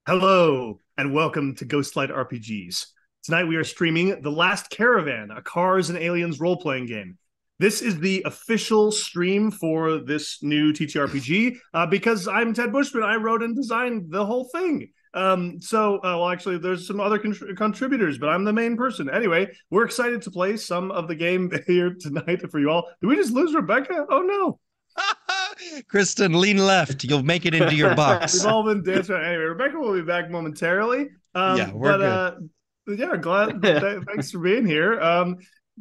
Hello, and welcome to Ghostlight RPGs. Tonight we are streaming The Last Caravan, a Cars and Aliens role-playing game. This is the official stream for this new TTRPG because I'm Ted Bushman. I wrote and designed the whole thing. Actually, there's some other contributors, but I'm the main person. Anyway, we're excited to play some of the game here tonight for you all. Did we just lose Rebecca? Oh, no. Kristen, lean left. You'll make it into your box. We've all been dancing. Anyway, Rebecca will be back momentarily. Yeah, we're good. Yeah, glad. Thanks for being here.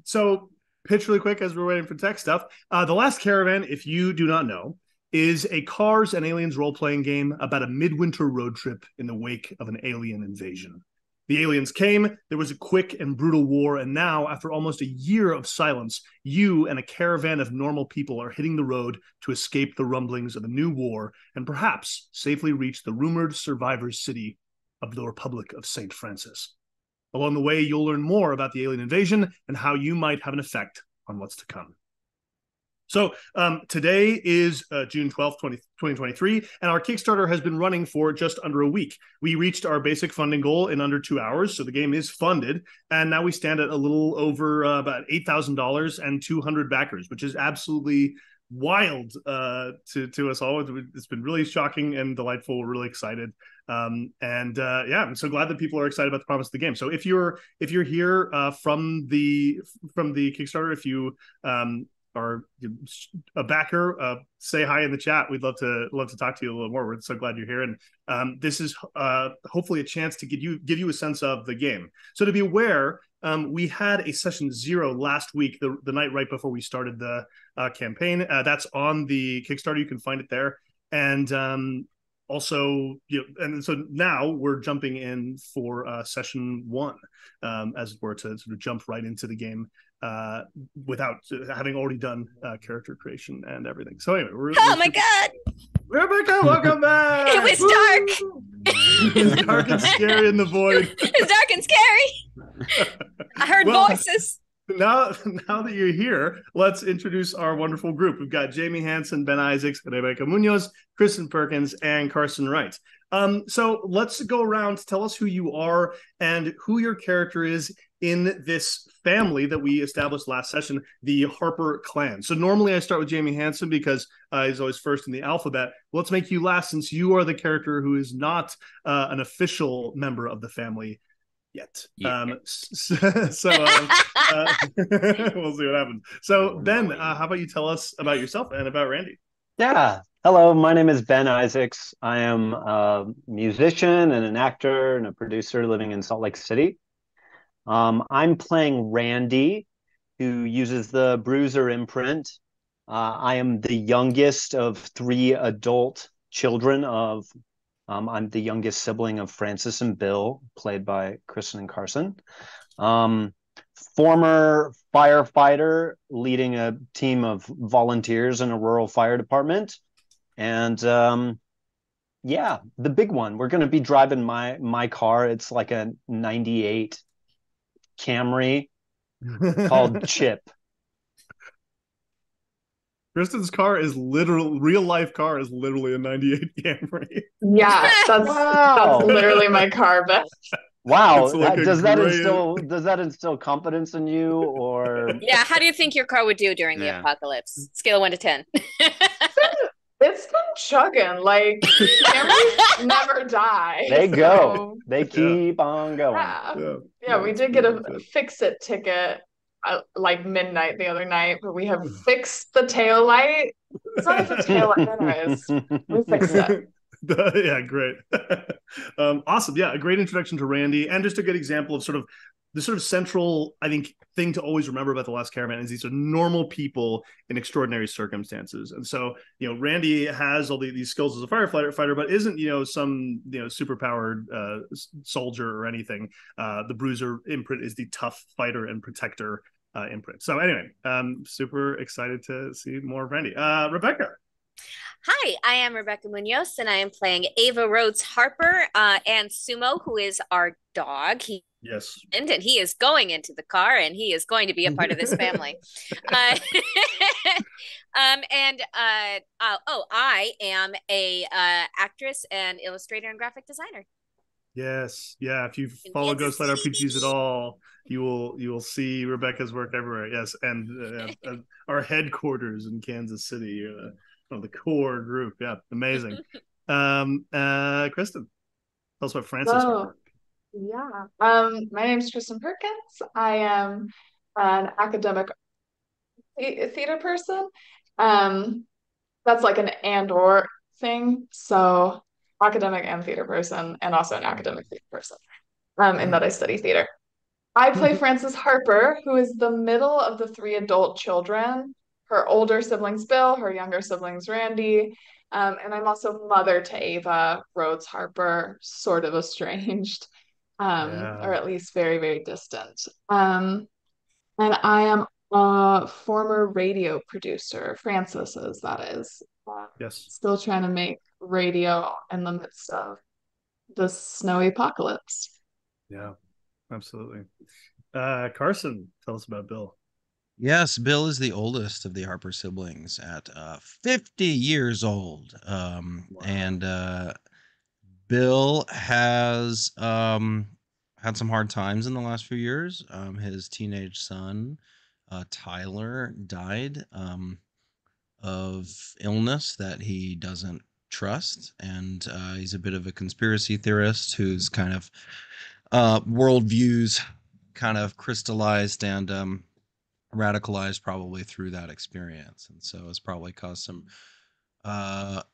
So pitch really quick as we're waiting for tech stuff. The Last Caravan, if you do not know, is a Cars and Aliens role-playing game about a midwinter road trip in the wake of an alien invasion. The aliens came, there was a quick and brutal war, and now, after almost a year of silence, you and a caravan of normal people are hitting the road to escape the rumblings of a new war and perhaps safely reach the rumored survivors' city of the Republic of St. Francis. Along the way, you'll learn more about the alien invasion and how you might have an effect on what's to come. So today is June 12th, 2023, and our Kickstarter has been running for just under a week. We reached our basic funding goal in under 2 hours, so the game is funded, and now we stand at a little over about $8,000 and 200 backers, which is absolutely wild to us all. It's been really shocking and delightful. We're really excited. I'm so glad that people are excited about the promise of the game. So if you're here from the Kickstarter, if you are a backer, say hi in the chat. We'd love to talk to you a little more. We're so glad you're here, and this is hopefully a chance to give you a sense of the game. So to be aware, we had a session 0 last week, the night right before we started the campaign. That's on the Kickstarter. You can find it there, and also, and so now we're jumping in for session 1, as it were, to sort of jump right into the game without having already done character creation and everything. So anyway, oh my god, Rebecca, welcome back. It was dark. It's dark and scary in the void. It's dark and scary. I heard voices. Now that you're here, let's introduce our wonderful group. We've got Jamie Hansen, Ben Isaacs, Rebecca Munoz, Kristen Perkins, and Carson Wright. So let's go around. Tell us who you are and who your character is in this family that we established last session, the Harper clan. So normally I start with Jamie Hansen because he's always first in the alphabet. Let's make you last, since you are the character who is not an official member of the family yet. Yeah. We'll see what happens. So Ben, how about you tell us about yourself and about Randy? Yeah. Hello, my name is Ben Isaacs. I am a musician and an actor and a producer living in Salt Lake City. I'm playing Randy, who uses the Bruiser imprint. I am the youngest of 3 adult children of I'm the youngest sibling of Francis and Bill, played by Kristen and Carson. Former firefighter leading a team of volunteers in a rural fire department. And the big one. We're going to be driving my car. It's like a 98 Camry called Chip. Kristen's car is real life car is literally a 98 Camry. Yeah, that's literally my car, but wow. Does that instill confidence in you, or yeah, how do you think your car would do during the apocalypse? Scale of 1 to 10. It's been chugging. Like, Camrys never die. They go. They keep on going. Yeah, we did get a fix-it ticket like midnight the other night, but we have fixed the tail light. It's not a tail light, anyways. We fixed it. Yeah, great. Awesome. Yeah, a great introduction to Randy, and just a good example of sort of the central, I think, thing to always remember about The Last Caravan is these are normal people in extraordinary circumstances. And so, Randy has all these skills as a firefighter, but isn't, some, super powered soldier or anything. The Bruiser imprint is the tough fighter and protector imprint. So anyway, super excited to see more of Randy. Rebecca. Hi, I am Rebecca Munoz, and I am playing Ava Rhodes Harper and Sumo, who is our dog. Yes. And he is going into the car, and he is going to be a part of this family. I am a actress and illustrator and graphic designer. Yes, yeah. If you In follow Kansas Ghostlight RPGs at City. all, you will see Rebecca's work everywhere. Yes, and our headquarters in Kansas City, the core group. Yeah, amazing. Kristen, tell us about Francis So, Harper. yeah. My name is Kristen Perkins. I am an academic theater person. Um, that's like an and or thing. So, academic and theater person, and also an academic theater person. In that I study theater. I play Frances Harper, who is the middle of the three adult children. Her older siblings, Bill, her younger siblings, Randy. And I'm also mother to Ava Rhodes Harper, sort of estranged, or Yeah. at least very, very distant. And I am a former radio producer, Frances's, that is. Yes. Still trying to make radio in the midst of the snowy apocalypse. Yeah. Absolutely. Carson, tell us about Bill. Yes, Bill is the oldest of the Harper siblings at 50 years old. And Bill has had some hard times in the last few years. His teenage son, Tyler, died of illness that he doesn't trust. And he's a bit of a conspiracy theorist who's kind of worldviews kind of crystallized and radicalized probably through that experience, and so it's probably caused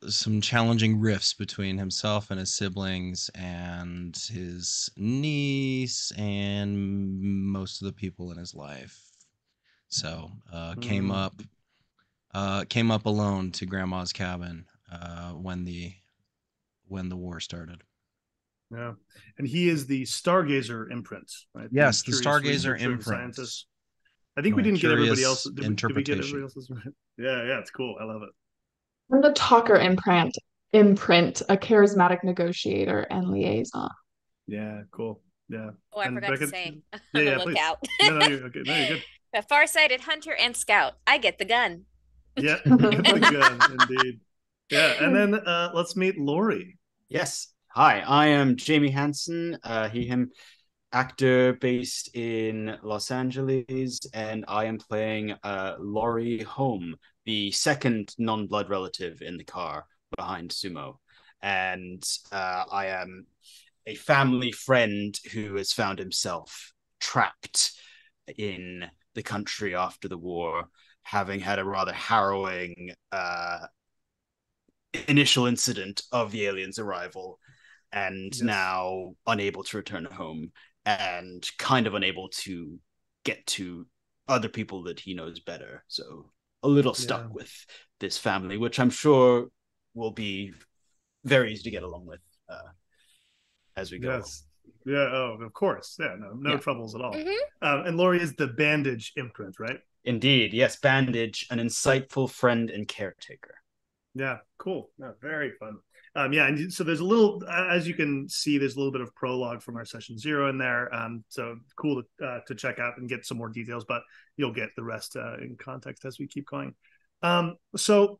some challenging rifts between himself and his siblings and his niece and most of the people in his life. So came up alone to grandma's cabin when the war started. Yeah, and he is the Stargazer imprint, right? The Yes, the curious Stargazer researcher and imprint. scientist. I think we My didn't get everybody else. curious Did we get everybody interpretation. else's? Yeah, yeah, it's cool. I love it. And the talker imprint, a charismatic negotiator and liaison. Yeah, cool. Yeah, Oh, I and forgot to Becca. say Yeah, on the yeah, please. lookout. No, no, you're okay. No, you're good. A farsighted hunter and scout. I get the gun. Yeah, get the gun, indeed. Yeah, and then let's meet Lori. Yes. Hi, I am Jamie Hansen, he, him, actor based in Los Angeles, and I am playing Laurie Home, the second non-blood relative in the car behind Sumo. And I am a family friend who has found himself trapped in the country after the war, having had a rather harrowing initial incident of the aliens' arrival, and Yes. now unable to return home and kind of unable to get to other people that he knows better. So a little stuck with this family, which I'm sure will be very easy to get along with as we go. Yes. Yeah. Oh, of course. Yeah. No troubles at all. And Lori is the Bandage imprint, right? Indeed. Yes. Bandage, an insightful friend and caretaker. Yeah. Cool. Yeah, very fun. Yeah, and so there's a little, as you can see, there's a little bit of prologue from our session 0 in there. So cool to check out and get some more details, but you'll get the rest in context as we keep going. So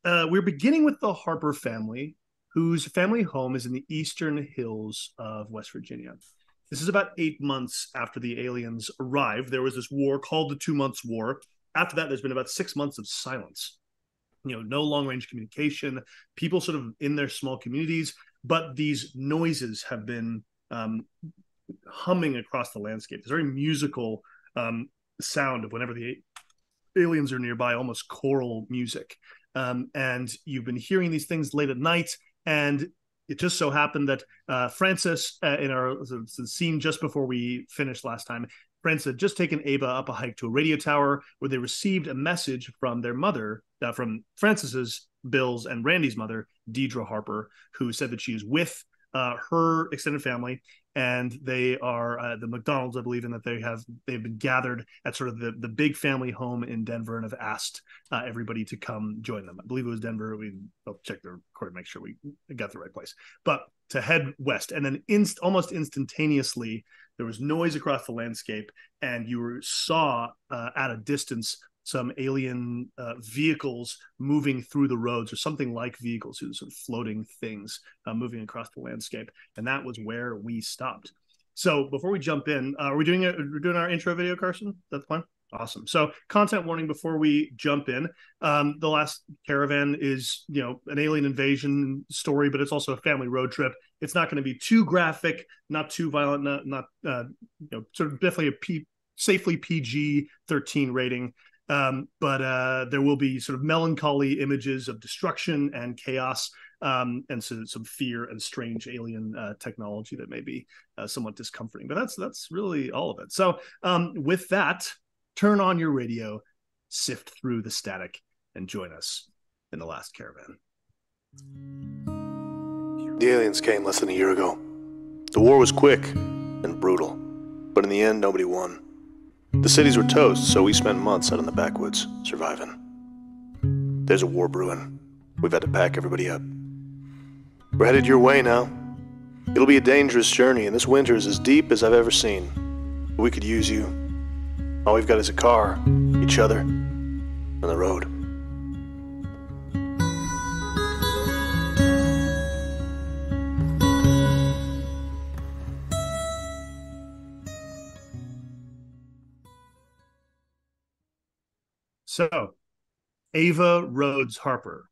we're beginning with the Harper family, whose family home is in the eastern hills of West Virginia. This is about 8 months after the aliens arrived. There was this war called the 2 Months War. After that, there's been about 6 months of silence. No long-range communication, people sort of in their small communities, but these noises have been humming across the landscape. It's a very musical sound of whenever the aliens are nearby, almost choral music. And you've been hearing these things late at night, and it just so happened that Frances, in the scene just before we finished last time, Frances had just taken Ava up a hike to a radio tower where they received a message from their mother, from Frances's, Bill's, and Randy's mother, Deidre Harper, who said that she is with her extended family, and they are the McDonald's, I believe, and that they've been gathered at sort of the big family home in Denver and have asked everybody to come join them. I believe it was Denver. I'll check the recording, make sure we got the right place. But to head west, and then almost instantaneously, there was noise across the landscape, and you saw at a distance some alien vehicles moving through the roads, or something like vehicles, sort of floating things moving across the landscape. And that was where we stopped. So before we jump in, we're doing our intro video, Carson? Is that the plan? Awesome. So content warning before we jump in. The Last Caravan is, an alien invasion story, but it's also a family road trip. It's not going to be too graphic, not too violent, not sort of definitely a safely PG-13 rating. But there will be sort of melancholy images of destruction and chaos, and some fear and strange alien technology that may be somewhat discomforting. But that's really all of it. So with that, turn on your radio, sift through the static, and join us in The Last Caravan. The aliens came less than a year ago. The war was quick and brutal, but in the end, nobody won. The cities were toast, so we spent months out in the backwoods, surviving. There's a war brewing. We've had to pack everybody up. We're headed your way now. It'll be a dangerous journey, and this winter is as deep as I've ever seen. We could use you. All we've got is a car, each other, and the road. So, Ava Rhodes Harper,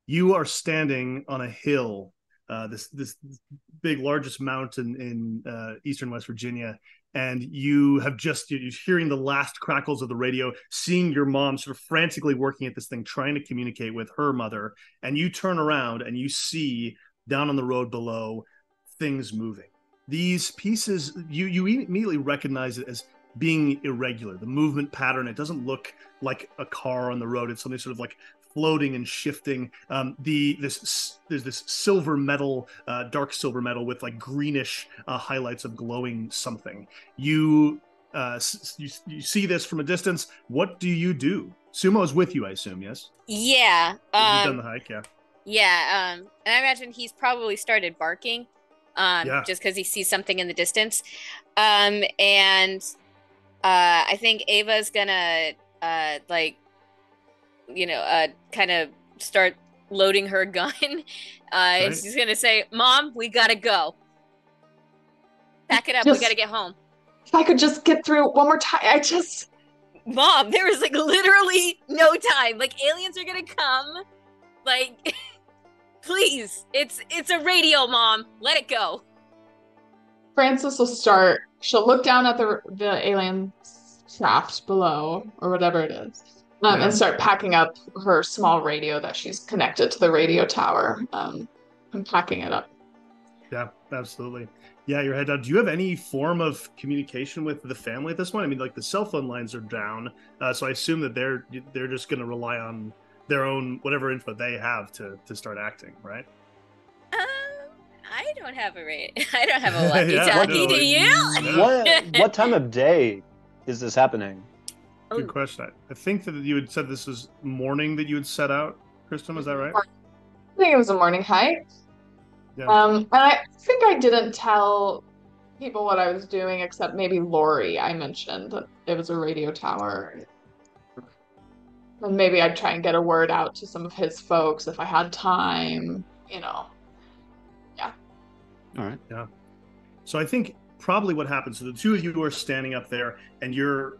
you are standing on a hill, this big, largest mountain in eastern West Virginia, and you're hearing the last crackles of the radio, seeing your mom sort of frantically working at this thing, trying to communicate with her mother, and you turn around and you see down on the road below things moving. These pieces, you immediately recognize it as being irregular. The movement pattern, it doesn't look like a car on the road. It's something sort of like floating and shifting. There's this silver metal, dark silver metal with like greenish highlights of glowing something. You see this from a distance. What do you do? Sumo is with you, I assume. Yes. Yeah. You've done the hike. Yeah. Yeah. And I imagine he's probably started barking, just because he sees something in the distance. And I think Ava's gonna kind of start loading her gun. And she's gonna say, "Mom, we gotta go. Pack it up. We gotta get home." If I could just get through one more time, Mom, there is like literally no time. Like aliens are gonna come. Like, please, it's a radio, Mom. Let it go. Frances will start. She'll look down at the alien shaft below, or whatever it is, and start packing up her small radio that she's connected to the radio tower, and packing it up. Yeah, absolutely. Yeah, your head down. Do you have any form of communication with the family at this point? I mean, like the cell phone lines are down, so I assume that they're just going to rely on their own whatever info they have to start acting, right? I don't have a walkie-talkie. Do you? What time of day is this happening? Good question. I think that you had said this was morning that you had set out, Kristen. Was that right? I think it was a morning hike. Yeah. And I think I didn't tell people what I was doing, except maybe Lori. I mentioned that it was a radio tower. And maybe I'd try and get a word out to some of his folks if I had time, Yeah. All right. Yeah. So I think probably what happens, so the two of you are standing up there and you're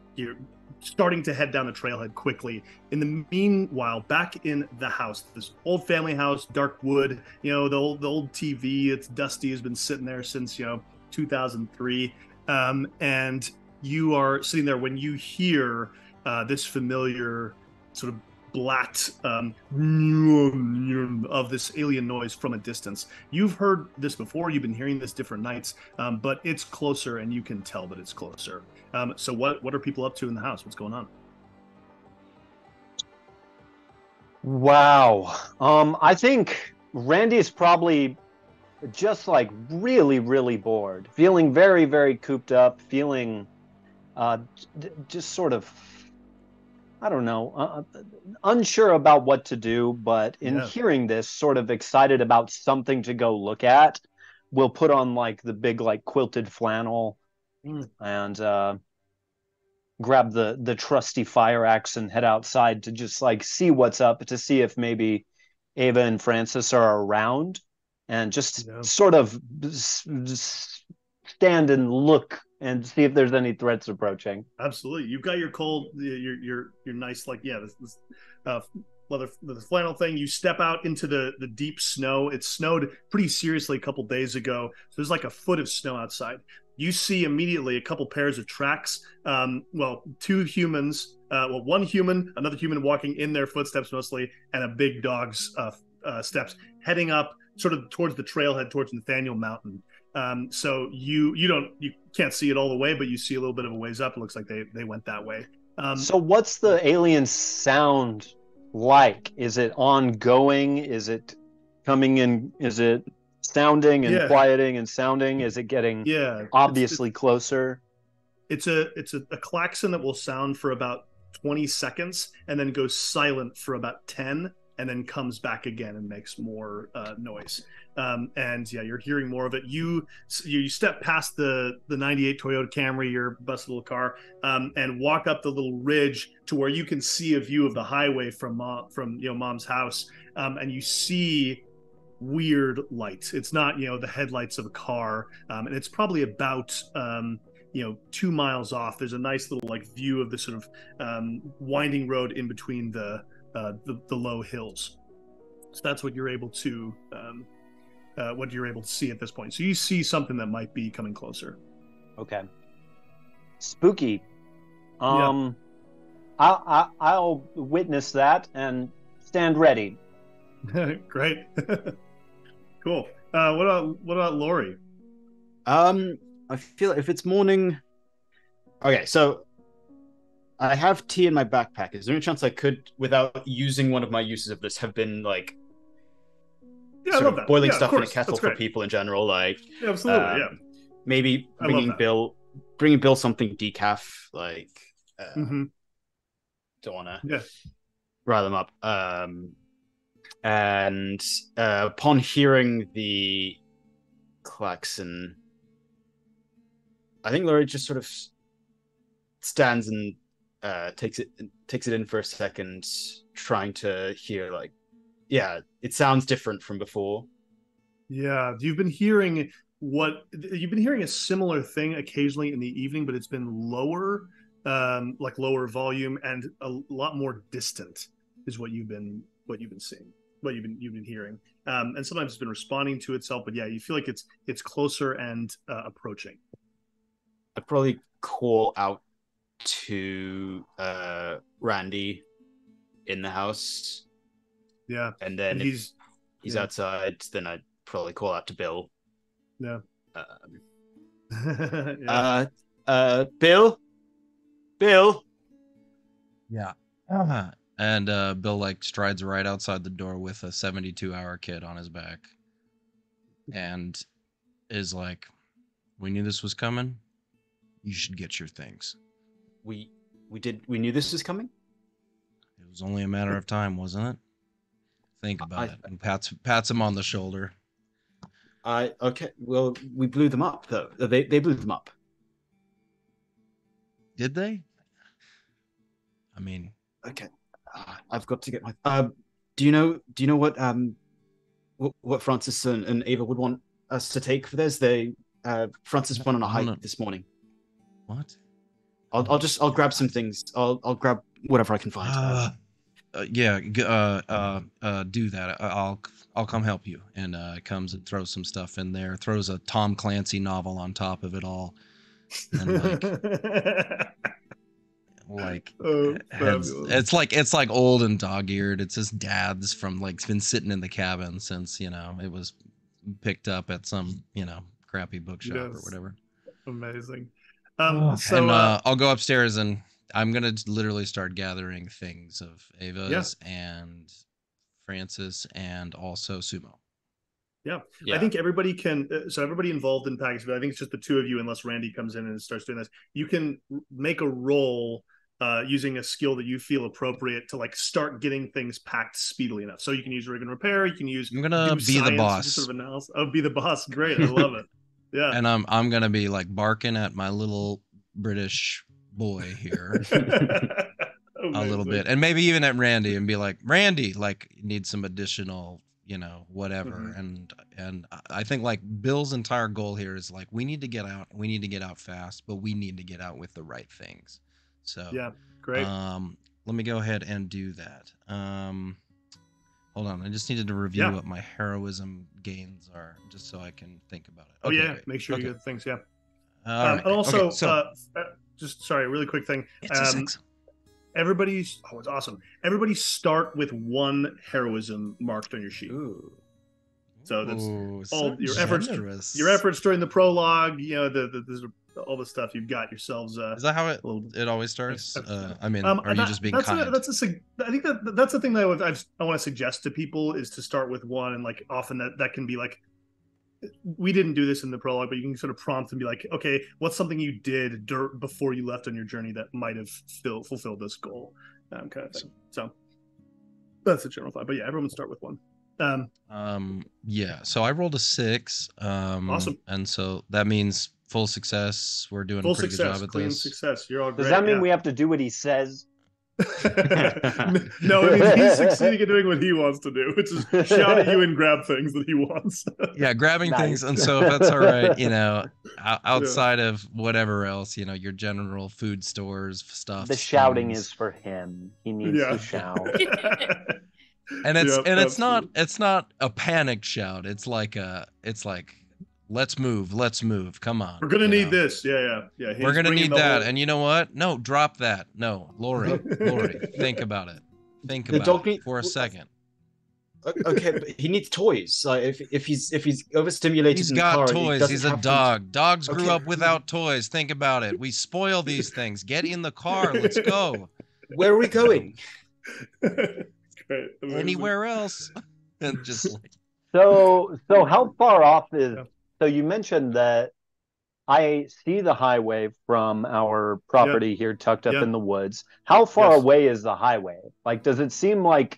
starting to head down the trailhead quickly. In the meanwhile, back in the house, this old family house, dark wood, the old TV, it's dusty, has been sitting there since 2003, and you are sitting there when you hear this familiar sort of blat of this alien noise from a distance. You've heard this before, you've been hearing this different nights, but it's closer and you can tell that it's closer. So what are people up to in the house? What's going on? Wow. I think Randy is probably just like really, really bored, feeling very, very cooped up, feeling just sort of, I don't know, unsure about what to do, but in hearing this, sort of excited about something to go look at. We'll put on like the big like quilted flannel and grab the trusty fire axe and head outside to just like see what's up, to see if maybe Ava and Francis are around, and just sort of stand and look and see if there's any threats approaching. Absolutely. You've got your nice, like, this leather, the flannel thing. You step out into the deep snow. It snowed pretty seriously a couple days ago. So there's like a foot of snow outside. You see immediately a couple pairs of tracks. Two humans, one human, another human walking in their footsteps mostly, and a big dog's steps heading up sort of towards the trailhead towards Nathaniel Mountain. So you can't see it all the way, but you see a little bit of a ways up. It looks like they went that way. So what's the alien sound like? Is it ongoing? Is it coming in? Is it sounding and quieting and sounding? Is it getting obviously closer? It's a klaxon that will sound for about 20 seconds and then goes silent for about 10 and then comes back again and makes more noise. You're hearing more of it. You step past the 98 Toyota Camry, your busted little car, and walk up the little ridge to where you can see a view of the highway from Mom's house, and you see weird lights. It's not the headlights of a car, and it's probably about 2 miles off. There's a nice little like view of the sort of winding road in between the low hills. So that's what you're able to see at this point. So you see something that might be coming closer. Okay. Spooky. I'll witness that and stand ready. Great. Cool. What about Lori? I feel if it's morning. Okay, so I have tea in my backpack. Is there any chance I could, without using one of my uses of this, have been like I love that. Boiling stuff in a kettle for people in general, like absolutely, maybe bringing Bill something decaf, like don't wanna rile them up. And upon hearing the klaxon, I think Laurie just sort of stands and takes it in for a second, trying to hear it sounds different from before. Yeah, you've been hearing a similar thing occasionally in the evening, but it's been lower, like lower volume and a lot more distant is what you've been seeing, what you've been hearing. And sometimes it's been responding to itself, but you feel like it's closer and approaching. I'd probably call out to Randy in the house. Yeah. And then if he's outside, then I'd probably call out to Bill. Yeah. Bill? Yeah. And Bill strides right outside the door with a 72-hour kid on his back and is like, we knew this was coming. You should get your things. We knew this was coming? It was only a matter of time, wasn't it? Think about it. And pats him on the shoulder. Okay. Well, we blew them up though. They blew them up. Did they? I mean, okay. I've got to get my. Do you know what Francis and Ava would want us to take for this? Francis went on a hike this morning. What? I'll grab some things. I'll grab whatever I can find. Do that. I'll come help you. And comes and throws some stuff in there. Throws a Tom Clancy novel on top of it all. And it's like old and dog-eared. It's his dad's from it's been sitting in the cabin since it was picked up at some crappy bookshop or whatever. Amazing. I'll go upstairs and I'm gonna literally start gathering things of Ava's and Francis and also Sumo. Yeah. I think everybody can. So everybody involved in package, but I think it's just the two of you, unless Randy comes in and starts doing this. You can make a roll using a skill that you feel appropriate to start getting things packed speedily enough. So you can use rig and repair. You can use. I'm gonna be the boss. Sort of analysis. Oh, be the boss. Great. I love it. Yeah. And I'm gonna be barking at my little British boy here a little bit, and maybe even at Randy and be like, Randy, like, need some additional, whatever. And I think like Bill's entire goal here is like, we need to get out fast, but we need to get out with the right things. So yeah, great. Let me go ahead and do that. Hold on, I just needed to review what my heroism gains are, just so I can think about it. Okay, great. Make sure you get things. Yeah. Right. And also, just sorry, really quick thing. It's a 6. It's awesome. Everybody start with 1 heroism marked on your sheet. Ooh. So that's all your generous. efforts during the prologue. All the stuff you've got yourselves. Is that how it always starts? Are you just being kind? I think that's the thing that I want to suggest to people is to start with 1, and like often that can be like, we didn't do this in the prologue, but you can sort of prompt and be like, okay, what's something you did before you left on your journey that might have fulfilled this goal, kind of thing. So that's the general thought. But yeah, everyone start with 1. So I rolled a 6. Awesome. And so that means full success. We're doing a pretty good job at clean this. Success. You're all great. Does that mean we have to do what he says? No, it means he's succeeding at doing what he wants to do, which is shout at you and grab things that he wants. Yeah, grabbing things. And so if that's all right, outside of whatever else, your general food stores stuff. The shouting is for him. He needs to shout. And it's not a panicked shout. It's like let's move. Come on. We're gonna need this. Yeah. We're gonna need that. And you know what? No, drop that. No, Lori, think about it. Think about it for a second. Okay, but he needs toys. Like if he's overstimulated, he's got toys. He's a dog. Dogs grew up without toys. Think about it. We spoil these things. Get in the car. Let's go. Where are we going? Anywhere else. And just like. So how far off is? So you mentioned that I see the highway from our property here, tucked up in the woods. How far away is the highway? Like, does it seem like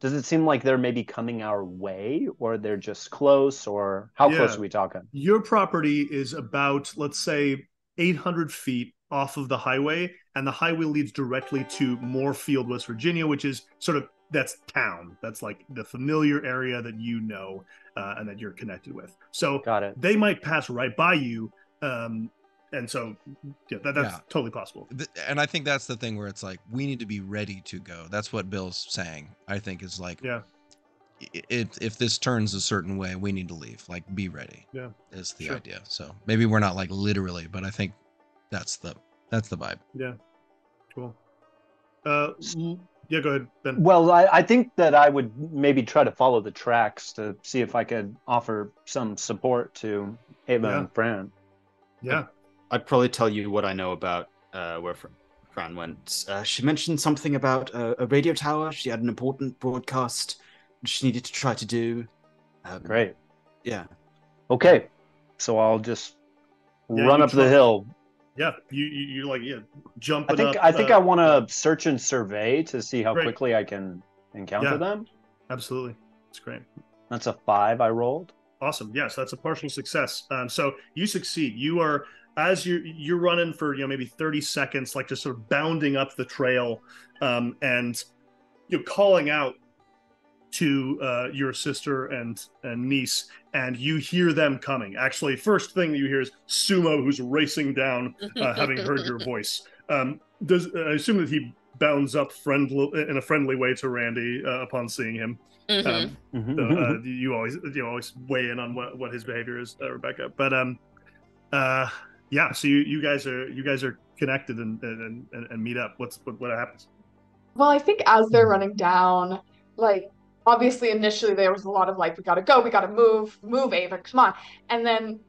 they're maybe coming our way, or they're just close, or how close are we talking? Your property is about, let's say, 800 feet off of the highway, and the highway leads directly to Moorefield, West Virginia, which is that's town. That's like the familiar area that and that you're connected with. So got it. They might pass right by you. And so that's totally possible. And I think that's the thing where it's like, we need to be ready to go. That's what Bill's saying, I think, is like, if this turns a certain way, we need to leave. Like, be ready. Yeah. Is the idea. So maybe we're not like literally, but I think that's the vibe. Yeah. Cool. Yeah, go ahead, Ben. Well, I think that I would maybe try to follow the tracks to see if I could offer some support to Ava and Fran. Yeah. I'd probably tell you what I know about where Fran went. She mentioned something about a radio tower. She had an important broadcast she needed to try to do. Great. Yeah. Okay. So I'll just run up the hill. Yeah, you like jump. I think I want to search and survey to see how quickly I can encounter them. Absolutely, it's great. That's a 5 I rolled. Awesome. Yes, that's a partial success. So you succeed. You are as you're running for maybe 30 seconds, like just sort of bounding up the trail, and you're calling out to your sister and niece, and you hear them coming. Actually, first thing that you hear is Sumo, who's racing down, having heard your voice. I assume that he bounds up in a friendly way to Randy upon seeing him. You always weigh in on what his behavior is, Rebecca. But so you guys are connected and meet up. What happens? Well, I think as they're running down, like, obviously initially there was a lot of like, we gotta go, we gotta move Ava, come on. And then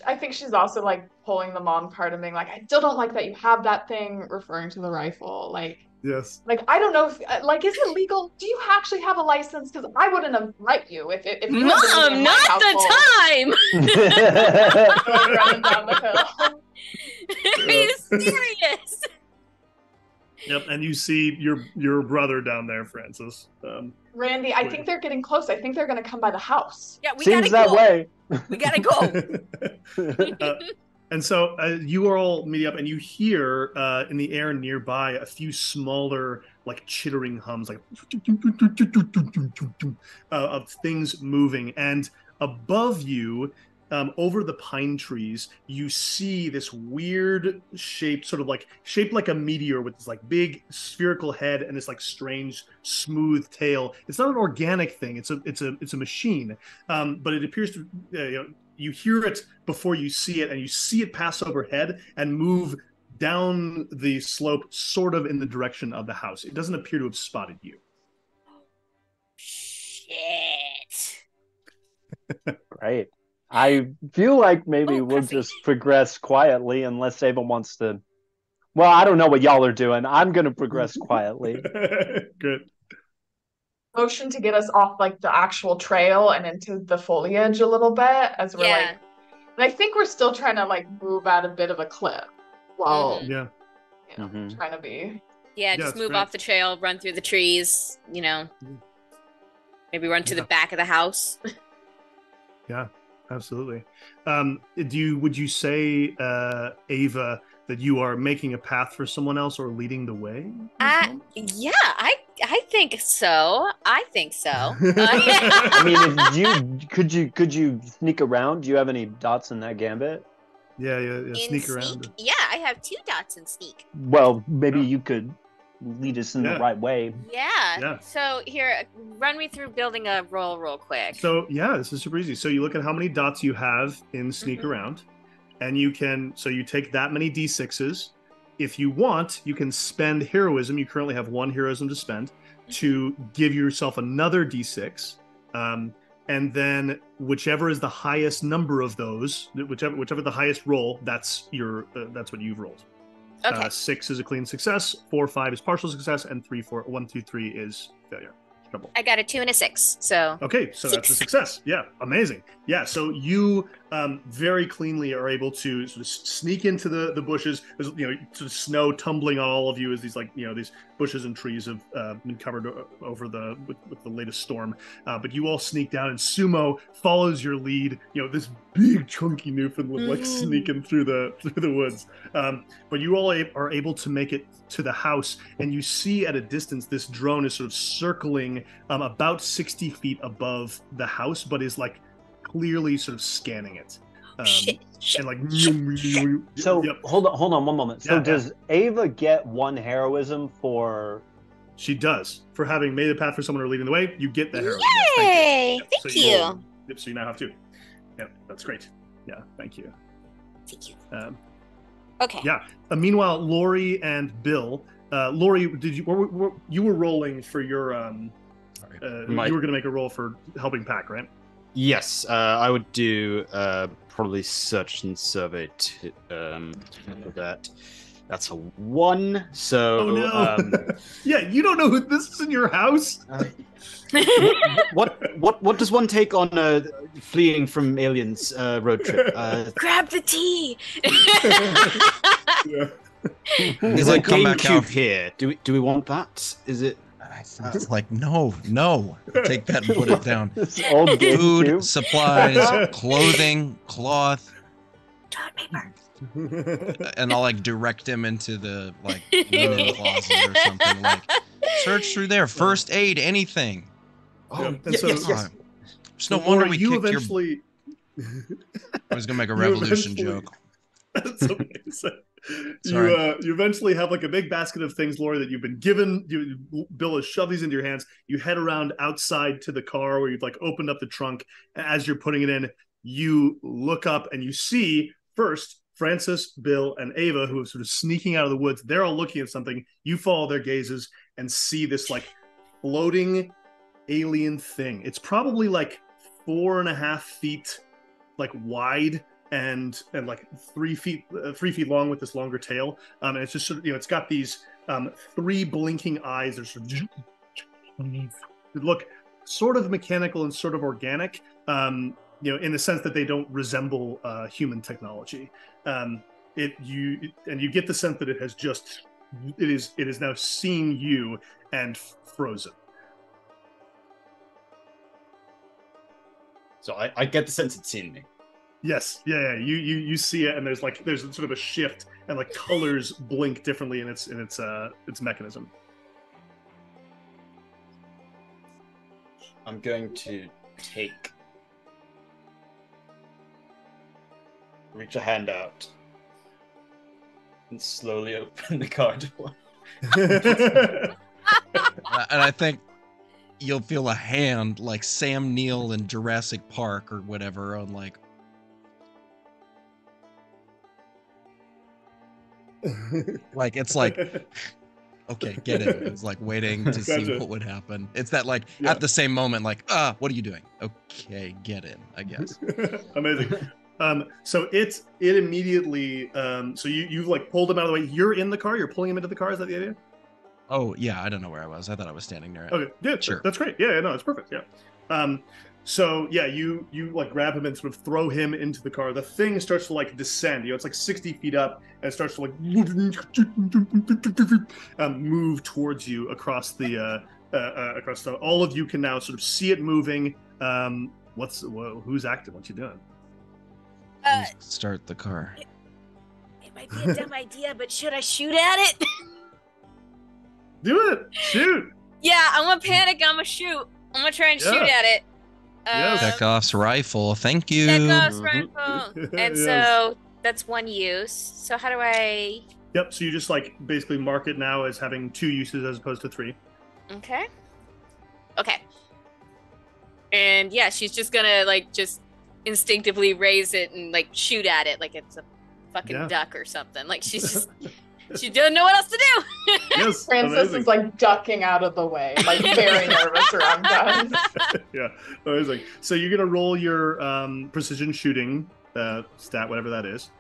I think she's also like pulling the mom card and being like, I still don't like that you have that thing, referring to the rifle. Like, yes. Like, I don't know if is it legal? Do you actually have a license? Because I wouldn't have let you if you Mom, not the time. Running down the hill. Are you serious? Yep, and you see your brother down there, Francis. Randy, I think they're getting close. I think they're going to come by the house. Yeah, we Seems gotta that way. We gotta go. And so you are all meeting up, and you hear in the air nearby a few smaller, like chittering hums, like of things moving. And above you, over the pine trees, you see this weird shape, sort of like shaped like a meteor with this like big spherical head and this like strange smooth tail. It's not an organic thing; it's a machine, but it appears to you hear it before you see it, and you see it pass overhead and move down the slope, sort of in the direction of the house. It doesn't appear to have spotted you. Shit. Right. I feel like maybe we'll perfect. just progress quietly unless Ava wants to. Well, I don't know what y'all are doing. I'm going to progress quietly. Good. Motion to get us off like the actual trail and into the foliage a little bit as we're like. And I think we're still trying to like move at a bit of a clip while Yeah. trying to be. Yeah, just move off the trail, run through the trees, maybe run to the back of the house. Yeah, absolutely. Would you say, Ava, that you are making a path for someone else or leading the way? Yeah, I think so. I mean, could you sneak around? Do you have any dots in that gambit? Yeah. Sneak around. Yeah, I have 2 dots in sneak. Well, maybe you could lead us in the right way. Yeah. So here, run me through building a roll real quick. So this is super easy. So you look at how many dots you have in sneak around, and you take that many d6s. If you want, you can spend heroism. You currently have 1 heroism to spend to give yourself another d6. And then whichever is the highest number of those, whichever the highest roll, that's what you've rolled. Okay. 6 is a clean success, 4, 5 is partial success, and 3, 4, 1, 2, 3 is failure. Trouble. I got a 2 and a 6, so. Okay, so 6. That's a success. Yeah, amazing. Yeah, so you very cleanly are able to sort of sneak into the bushes. There's sort of snow tumbling on all of you as these these bushes and trees have been covered over with the latest storm. But you all sneak down, and Sumo follows your lead. This big chunky Newfoundland like sneaking through the woods. But you all are able to make it to the house, and you see at a distance this drone is sort of circling about 60 feet above the house, but is like clearly sort of scanning it. Shit. And like So hold on one moment. So does Ava get 1 heroism for? She does, for having made a path for someone who are leading the way. You get the heroism. Yay! Thank you. So you now have 2. Yeah, that's great. Yeah, thank you. Thank you. Okay. Yeah. Meanwhile, Lori and Bill. Lori, you were rolling for your you were going to make a roll for helping pack, right? Yes, I would do probably search and survey for that. That's a 1. So oh no! Yeah, you don't know who this is in your house. What does one take on a fleeing from aliens road trip? Grab the tea. Yeah. There's a GameCube here. Do we want that? Is it? It's like no. Take that and put it down. Old Food, supplies, clothing, cloth. Toilet paper. And I'll direct him into the linen closet or something. Search through there. First aid, anything. Oh, yes. It's no wonder we kicked eventually... I was gonna make a revolution joke. That's amazing. You eventually have a big basket of things, Lori, that you've been given. Bill has shoved these into your hands. You head around outside to the car where you've opened up the trunk. As you're putting it in, you look up and you see first Francis, Bill, and Ava, who are sort of sneaking out of the woods. They're all looking at something. You follow their gazes and see this floating alien thing. It's probably 4.5 feet wide and 3 feet long with this longer tail. And it's just sort of, it's got these 3 blinking eyes. They're sort of look sort of mechanical and sort of organic. In the sense that they don't resemble human technology. You get the sense that it is now seeing you and frozen. So I get the sense it's seeing me. Yes, yeah. You see it, and there's sort of a shift, and like colors blink differently in its mechanism. I'm going to reach a hand out and slowly open the car door. And I think you'll feel a hand like Sam Neill in Jurassic Park or whatever on like. Like it's like, okay, get in. It's like waiting to see what would happen. It's that like at the same moment, like, what are you doing? Okay, get in, I guess. Amazing. So it immediately, so you've like pulled him out of the way. You're in the car. You're pulling him into the car. Is that the idea? Oh yeah, I don't know where I was. I thought I was standing there. Okay, yeah, sure. That's great. Yeah, no, it's perfect. Yeah. So yeah, you like grab him and sort of throw him into the car. The thing starts to like descend. It's like 60 feet up, and it starts to like move towards you across the all of you can now sort of see it moving. Who's acting? What you doing? Start the car. It might be a dumb idea, but should I shoot at it? Do it. Shoot. Yeah, I'm gonna panic. I'm gonna shoot. I'm gonna try and shoot at it. Chekhov's rifle. Thank you. Chekhov's rifle. And so that's one use. So how do I? Yep. So you just like basically mark it now as having 2 uses as opposed to 3. Okay. And yeah, she's just gonna like just instinctively raise it and like shoot at it like it's a fucking duck or something. Like she's just she doesn't know what else to do. Yes, Francis is like ducking out of the way, like very nervous around guns. Yeah, amazing. So you're gonna roll your precision shooting stat, whatever that is,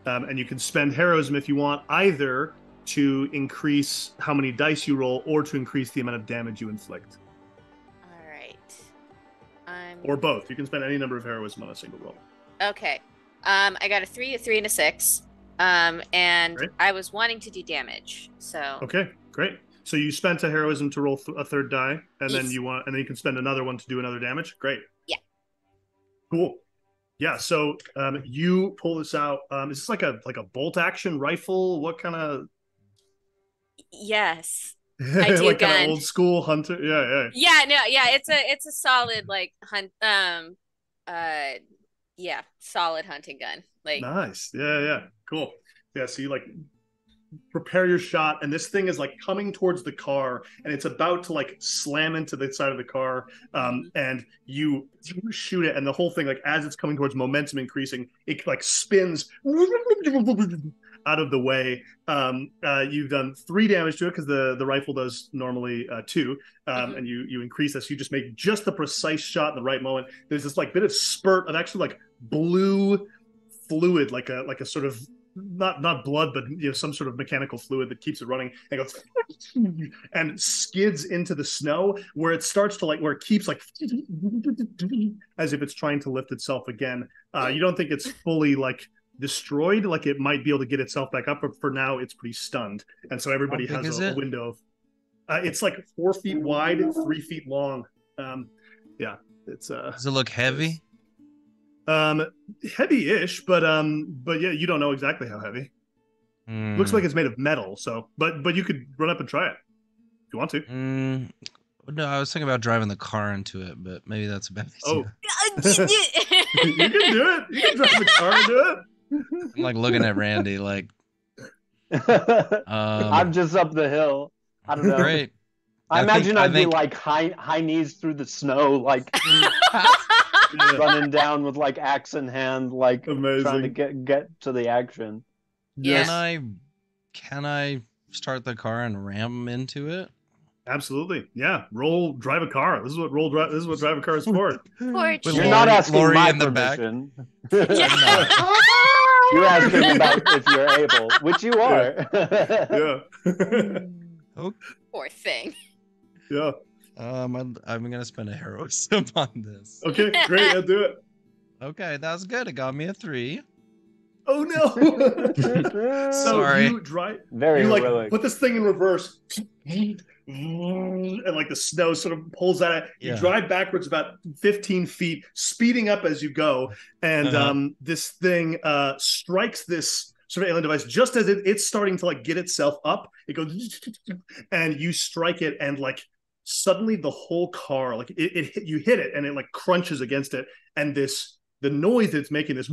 and you can spend heroism if you want, either to increase how many dice you roll or to increase the amount of damage you inflict. All right. Or both. You can spend any number of heroism on a single roll. Okay. I got a 3, a 3, and a 6. And great. I was wanting to do damage, so. Okay, great. So you spent a heroism to roll a third die, and then and then you can spend another one to do another damage. Great. Yeah. Cool. Yeah. So you pull this out. Is this like a bolt action rifle? What kind of? Yes. I do like gun. Kind of old school hunter. Yeah. Yeah. No. Yeah. It's a solid like hunt. Solid hunting gun. Like nice. Yeah. Cool. Yeah. So you like prepare your shot, and this thing is like coming towards the car, and it's about to like slam into the side of the car. And you shoot it, and the whole thing, like as it's coming towards, momentum increasing, it like spins out of the way. You've done 3 damage to it because the rifle does normally 2, and you increase this. You just make just the precise shot in the right moment. There's this like bit of spurt of actually like blue fluid, like a sort of not blood, but some sort of mechanical fluid that keeps it running, and goes and skids into the snow, where it starts to where it keeps as if it's trying to lift itself again. You don't think it's fully destroyed, like it might be able to get itself back up, but for now it's pretty stunned, and so everybody has a window of it's 4 feet wide, 3 feet long. It's does it look heavy? Heavy-ish, but yeah, you don't know exactly how heavy. Looks like it's made of metal, so but you could run up and try it if you want to. No, I was thinking about driving the car into it, but maybe that's a bad idea. You can do it. You can drive the car into it. I'm looking at Randy I'm just up the hill. I don't know. Great. I imagine I'd be high knees through the snow, running down with axe in hand, amazing. Trying to get to the action. Yes. Can I start the car and ram into it? Absolutely. Yeah. Drive a car. This is what drive a car is for. You're not asking Lori my permission. You're asking about if you're able, which you are. Yeah. Okay. Poor thing. Yeah. I'm gonna spend a heroism on this. Okay, great. I'll do it. Okay, that's good. It got me a 3. Oh no! So sorry. you drive. Very you heroic. Put this thing in reverse, and like the snow sort of pulls at it. You Yeah. drive backwards about 15 feet, speeding up as you go, and this thing strikes this sort of alien device just as it's starting to like get itself up. It goes, and you strike it, and like suddenly the whole car, like you hit it, and it like crunches against it, and the noise that it's making, this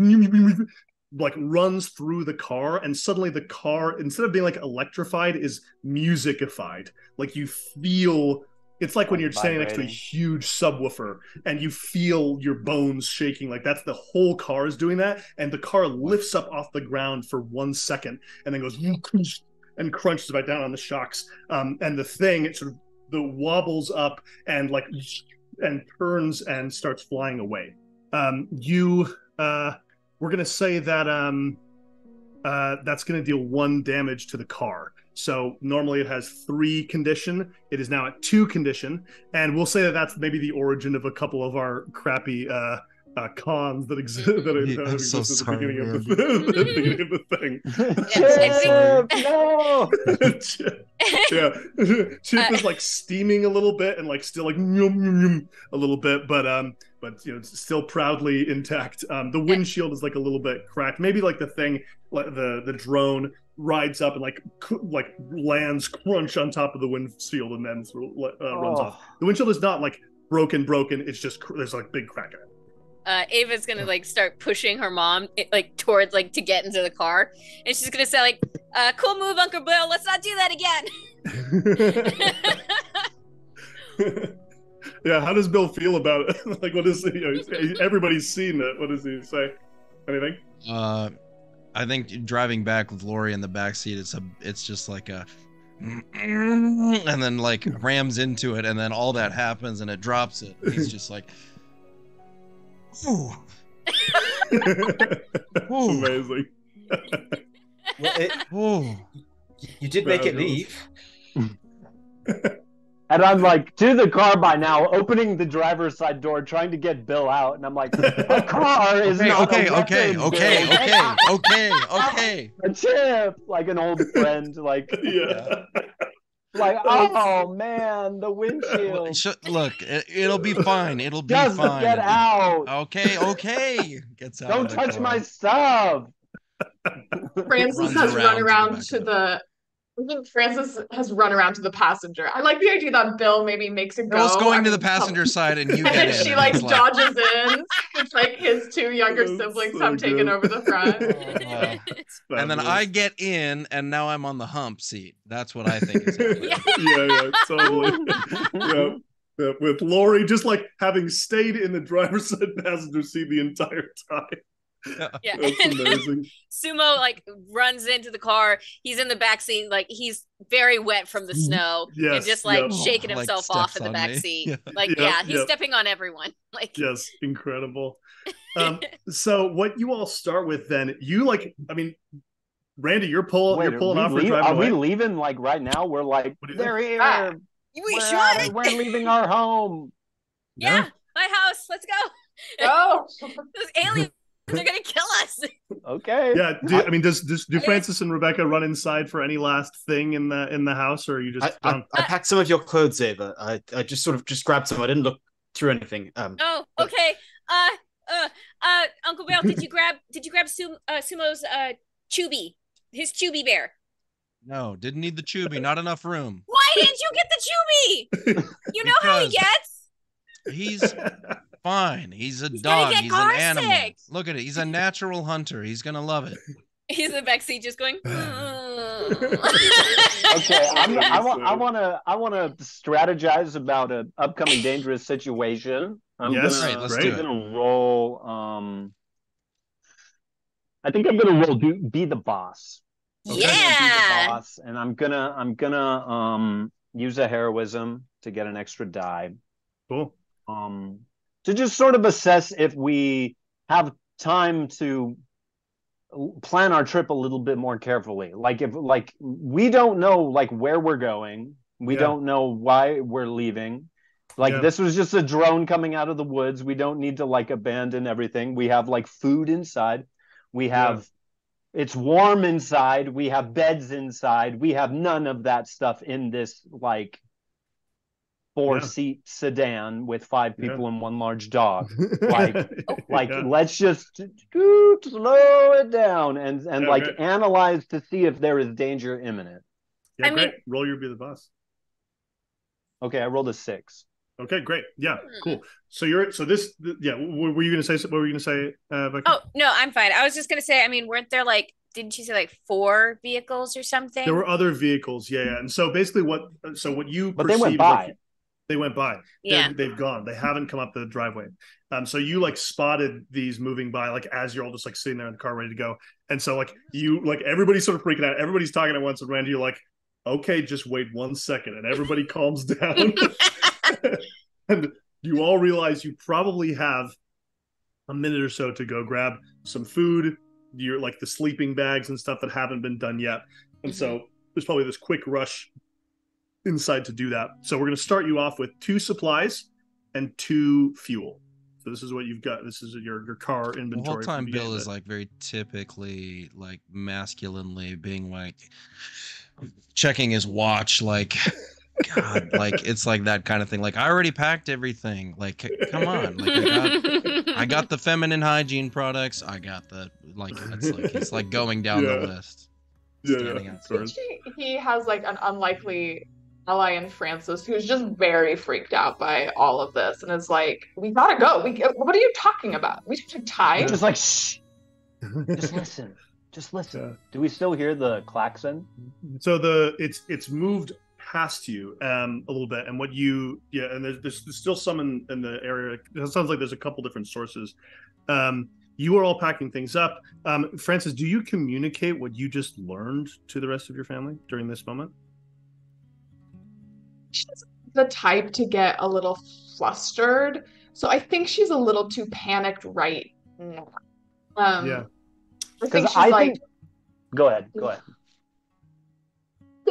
like runs through the car, and suddenly the car, instead of being like electrified, is musicified. Like you feel, it's like when you're standing next to a huge subwoofer and you feel your bones shaking. Like that's the whole car is doing that, and the car lifts up off the ground for 1 second and then goes and crunches right down on the shocks. And the thing, it sort of wobbles up and like and turns and starts flying away. We're gonna say that that's gonna deal 1 damage to the car. So normally it has 3 condition. It is now at 2 condition, and we'll say that that's maybe the origin of a couple of our crappy cons that exist. That exist at the beginning of the beginning of the thing. Yeah, Chip is like steaming a little bit and like still like a little bit, but you know, it's still proudly intact. The windshield is like a little bit cracked. Maybe like the thing, like the drone rides up and like lands crunch on top of the windshield and then runs off. The windshield is not like broken. It's just there's like big crack in it. Ava's gonna like start pushing her mom like towards like to get into the car, and she's gonna say like, "Cool move, Uncle Bill. Let's not do that again." Yeah, how does Bill feel about it? Like, what is everybody's seen it? What does he say? Anything? I think driving back with Lori in the backseat, it's just like a and then like rams into it, and then all that happens and it drops it. He's just like, ooh. Amazing. You did make it leave. And I'm like to the car by now, opening the driver's side door, trying to get Bill out, and I'm like, "A car is not okay. A Chip, like an old friend, like yeah. Like, oh man, the windshield. Look, it'll be fine. It'll be Just fine. Get out. Okay. Gets out. Don't touch my stuff. Francis has run around to the. I think Francis has run around to the passenger. I like the idea that Bill maybe makes it go. Bill's going to the passenger side, and you get in. And then she like dodges in. It's like his 2 younger siblings have taken over the front. And then I get in, and now I'm on the hump seat. That's what I think is happening. Yeah, totally. Yeah. With Lori just like having stayed in the driver's side passenger seat the entire time. Yeah. That's amazing. Sumo like runs into the car. He's in the back seat, like he's very wet from the snow, and just like shaking himself off in the back seat. Like he's stepping on everyone. Like yes, incredible. So what you all start with then? You like, I mean, Randy, you're pulling off. Are we leaving like right now? We're like they're here. We're leaving our home. Yeah, my house. Let's go. Oh, those aliens. They're gonna kill us. Okay. Yeah. Do Francis and Rebecca run inside for any last thing in the house, or are you just? I packed some of your clothes, Ava. I just grabbed some. I didn't look through anything. Oh, okay. Uncle Bill, did you grab Sumo's Chubby, his Chubby bear? No, didn't need the Chubby. Not enough room. Why didn't you get the Chubby? You know how he gets. He's fine. He's a dog. He's an animal. Sick. Look at it. He's a natural hunter. He's gonna love it. He's in the backseat just going. Okay, I want to strategize about an upcoming dangerous situation. Let's do it. Gonna roll. I think I'm gonna roll. Be the boss. Okay. Yeah. Be the boss, and I'm gonna use a heroism to get an extra die. Cool. To just sort of assess if we have time to plan our trip a little bit more carefully. Like if we don't know like where we're going, we don't know why we're leaving. Like this was just a drone coming out of the woods. We don't need to like abandon everything. We have like food inside. We have it's warm inside. We have beds inside. We have none of that stuff in this like 4-seat sedan with 5 people and 1 large dog. Let's just slow it down and analyze to see if there is danger imminent. Yeah, great. Roll your be the boss. Okay, I rolled a 6. Okay, great. Yeah, cool. So were you gonna say? What were you gonna say? Becky? Oh no, I'm fine. I was just gonna say. I mean, weren't there didn't you say 4 vehicles or something? There were other vehicles, yeah. And so basically, what you but they went by. They went by. Yeah, they've gone. They haven't come up the driveway. So you spotted these moving by as you're all just sitting there in the car ready to go. And so everybody's sort of freaking out. Everybody's talking at once, and Randy, you're like, okay, just wait 1 second, and everybody calms down. And you all realize you probably have a minute or so to go grab some food, your the sleeping bags and stuff that haven't been done yet. And so there's probably this quick rush inside to do that. So we're going to start you off with 2 supplies and 2 fuel. So this is what you've got. This is your car inventory. The whole time Bill is very typically masculinely being checking his watch, God, it's that kind of thing. I already packed everything. Come on. I got the feminine hygiene products. I got the it's going down the list. Yeah. He has an unlikely ally in Francis who's just very freaked out by all of this and is we gotta go. What are you talking about? We should tie. Just shh. Just listen. Yeah. Do we still hear the klaxon? So it's moved past you a little bit, and and there's still some in the area. It sounds like there's a couple different sources. You are all packing things up. Francis, do you communicate what you just learned to the rest of your family during this moment? She's the type to get a little flustered, so I think she's a little too panicked right now. Yeah. I think Go ahead.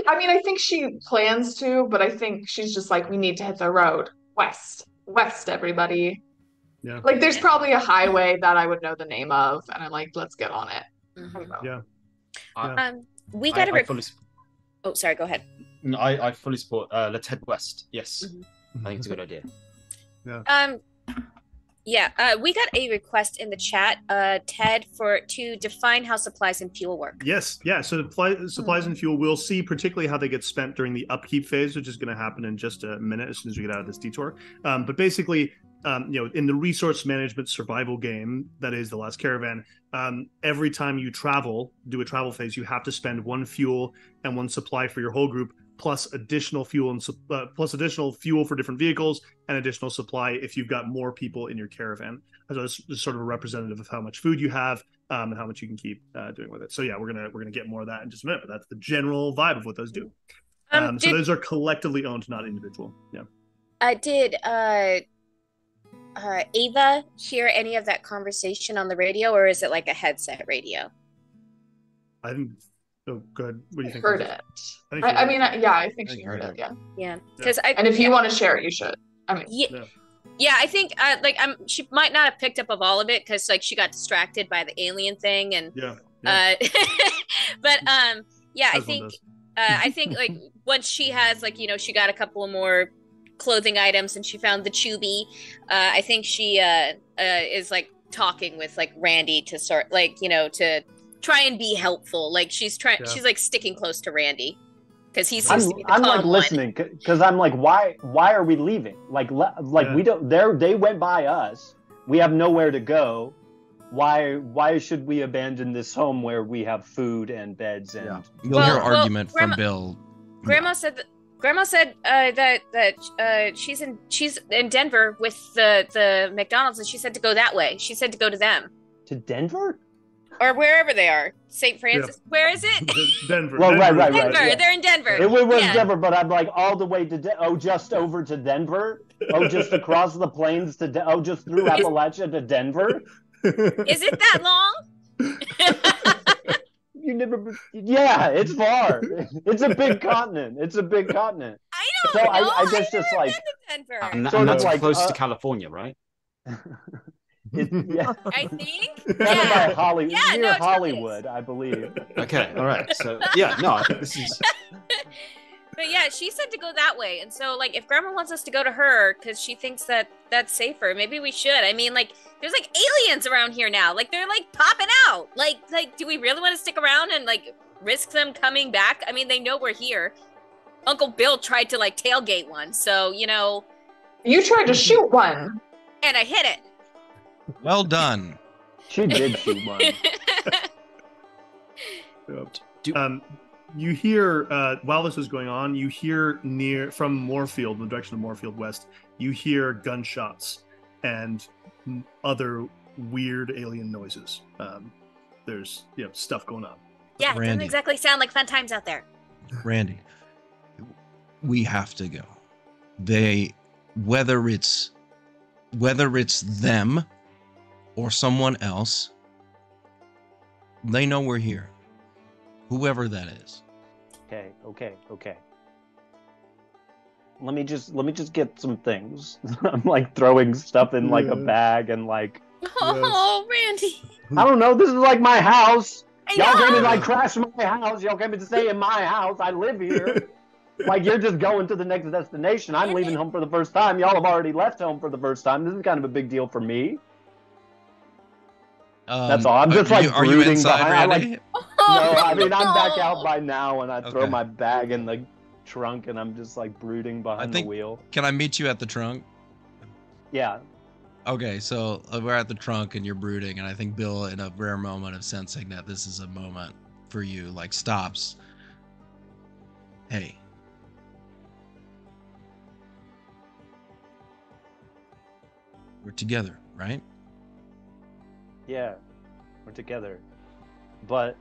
I mean, I think she plans to, but I think she's just we need to hit the road. West, everybody. Yeah. There's probably a highway that I would know the name of, and I'm let's get on it. Mm-hmm. Yeah. We got to. Oh, sorry. Go ahead. No, I fully support. Let's head west. Yes, I think it's a good idea. Yeah. Yeah, we got a request in the chat, Ted, to define how supplies and fuel work. Yes, yeah. So supplies and fuel, we'll see particularly how they get spent during the upkeep phase, which is going to happen in just a minute as soon as we get out of this detour. But basically, in the resource management survival game that is the Last Caravan, every time you do a travel phase, you have to spend 1 fuel and 1 supply for your whole group, plus additional fuel for different vehicles and additional supply if you've got more people in your caravan. So it's sort of a representative of how much food you have and how much you can keep doing with it. So yeah, we're gonna get more of that in just a minute, but that's the general vibe of what those do. So those are collectively owned, not individual. Yeah. Did Ava hear any of that conversation on the radio, or is it a headset radio? I didn't. Oh, good. What do you think? Heard it. I think she heard it. Yeah. Yeah. Because and if you want to share it, you should. Yeah, I think she might not have picked up of all of it because she got distracted by the alien thing and but I think once she has she got a couple of more clothing items and she found the chubby, I think she is talking with Randy to sort to try and be helpful. She's sticking close to Randy because he seems to be the calm listening because I'm why are we leaving? We don't. They went by us. We have nowhere to go. Why should we abandon this home where we have food and beds and? You'll hear argument from Bill. Grandma said that she's in Denver with the McDonald's, and she said to go that way. She said to go to them. To Denver? Or wherever they are. St. Francis. Yeah. Where is it? Denver. Well, Denver. Right. Yeah. They're in Denver. It was Denver, but I'm all the way to just over to Denver? Oh, just across the plains to just through Appalachia to Denver? Is it that long? You never. Yeah, it's far. It's a big continent. I know. So I guess just Denver. And that's close to California, right? Yeah. I think. By Hollywood. Yeah, near Hollywood, I believe. Okay, all right. So yeah, no, I think this is. But yeah, she said to go that way. And so, like, if Grandma wants us to go to her because she thinks that that's safer, maybe we should. I mean, like, there's, like, aliens around here now. Like, they're, like, popping out. Like, do we really want to stick around and, like, risk them coming back? I mean, they know we're here. Uncle Bill tried to, like, tailgate one. So, you know. You tried to shoot one. And I hit it. Well done. She did shoot one. You hear, while this is going on, you hear from Moorfield, in the direction of Moorfield West, you hear gunshots and other weird alien noises. There's stuff going on. Yeah, it doesn't exactly sound like fun times out there. Randy, we have to go. Whether it's them or someone else, they know we're here. Whoever that is. Okay. Let me just get some things. I'm like throwing stuff in like a bag and like. Oh, Randy. I don't know. This is like my house. Y'all came to like crash my house. Y'all came to stay in my house. I live here. Like you're just going to the next destination. I'm leaving home for the first time. Y'all have already left home for the first time. This is kind of a big deal for me. That's all. I'm just like brooding. Are you inside, Randy? No, I mean I'm back out by now, and I throw my bag in the trunk, and I'm just like brooding behind the wheel. Can I meet you at the trunk? Yeah. Okay, so we're at the trunk, and you're brooding, and I think Bill, in a rare moment of sensing that this is a moment for you, like stops. Hey. We're together, right? Yeah, we're together, but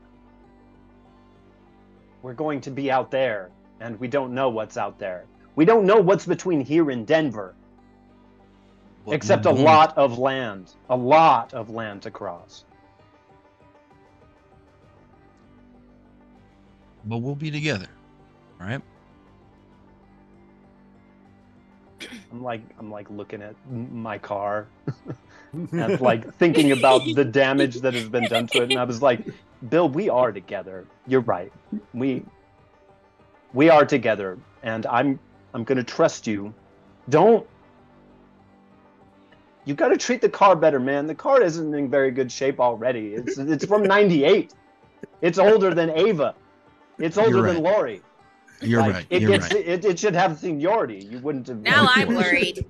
we're going to be out there, and we don't know what's out there. We don't know what's between here and Denver, except a lot of land to cross. But we'll be together, right? I'm like looking at my car and like thinking about the damage that has been done to it, and I was like, Bill, we are together. You're right. We are together, and I'm gonna trust you. You gotta treat the car better, man. The car isn't in very good shape already. It's from '98. It's older than Ava. It's older than Lori. You're right. It should have seniority. You wouldn't have. Now I'm worried.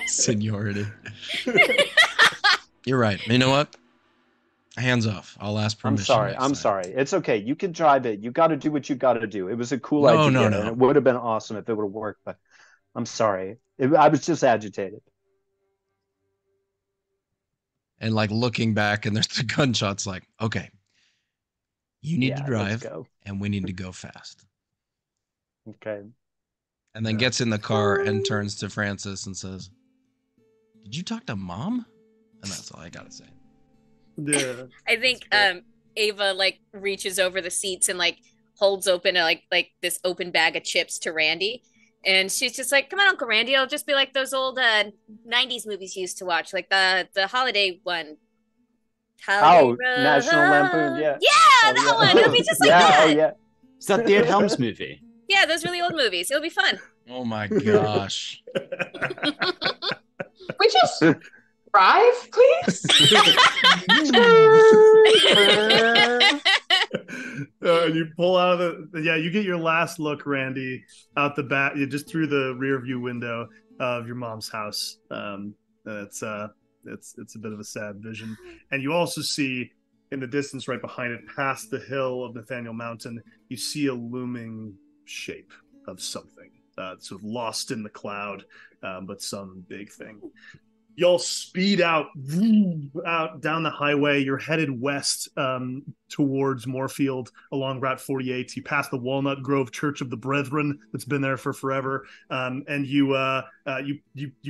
Seniority. You're right. You know what? Hands off. I'll ask permission. I'm sorry. It's okay. You can drive it. You got to do what you got to do. It was a cool idea. No. And it would have been awesome if it would have worked, but I'm sorry. I was just agitated. And like looking back, and there's the gunshots. Like, okay, you need to drive, and we need to go fast. Okay. And then gets in the car and turns to Francis and says, "Did you talk to Mom?" And that's all I gotta say. Yeah. I think Ava like reaches over the seats and like holds open like this open bag of chips to Randy, and she's just like, "Come on, Uncle Randy, it'll just be like those old '90s movies you used to watch, like the holiday one." National Lampoon, yeah. Yeah, that one. It'll be just like that. Oh, yeah. Is that the Ed Helms movie? Yeah, those really old movies. It'll be fun. Oh my gosh. We just drive, please. You pull out of you get your last look, Randy, out the back, just through the rear view window of your mom's house. It's a bit of a sad vision, and you also see in the distance, right behind it, past the hill of Nathaniel Mountain, you see a looming shape of something, sort of lost in the cloud, but some big thing. Y'all speed out down the highway. You're headed west towards Moorfield along Route 48. You pass the Walnut Grove Church of the Brethren that's been there for forever, and you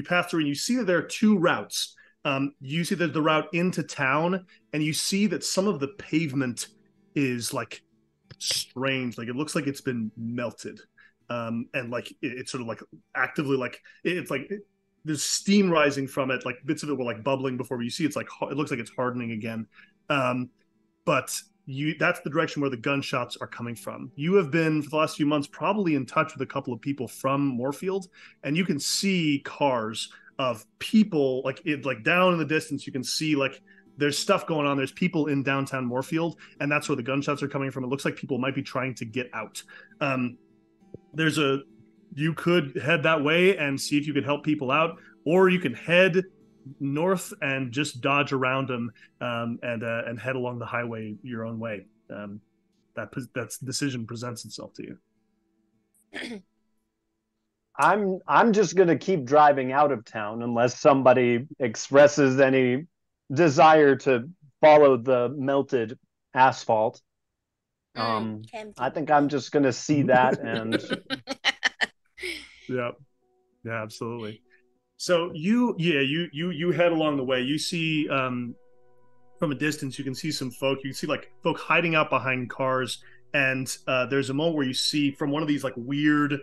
pass through, and you see that there are two routes. You see that the route into town, and you see that some of the pavement is like strange, like it looks like it's been melted, and like it's sort of like actively like it's like there's steam rising from it, like bits of it were like bubbling before, but you see it's like it looks like it's hardening again, but that's the direction where the gunshots are coming from. You have been, for the last few months, probably in touch with a couple of people from Moorfield, and you can see cars of people like down in the distance. You can see like there's stuff going on. There's people in downtown Moorfield, and that's where the gunshots are coming from. It looks like people might be trying to get out. You could head that way and see if you could help people out, or you can head north and just dodge around them and head along the highway your own way. That decision presents itself to you. I'm just gonna keep driving out of town unless somebody expresses any desire to follow the melted asphalt. I think I'm just gonna see that and yeah, absolutely. So you head along the way. You see from a distance, you can see some folk. You can see like folk hiding out behind cars, and there's a moment where you see from one of these like weird,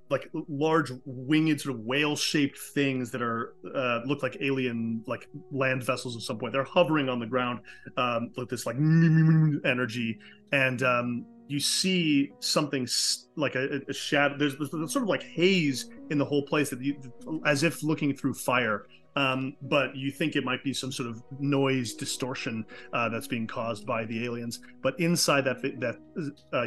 like large winged sort of whale-shaped things that are look like alien like land vessels at some point. They're hovering on the ground with this like energy, and you see something like a shadow. There's sort of like haze in the whole place as if looking through fire. But you think it might be some sort of noise distortion that's being caused by the aliens. But inside that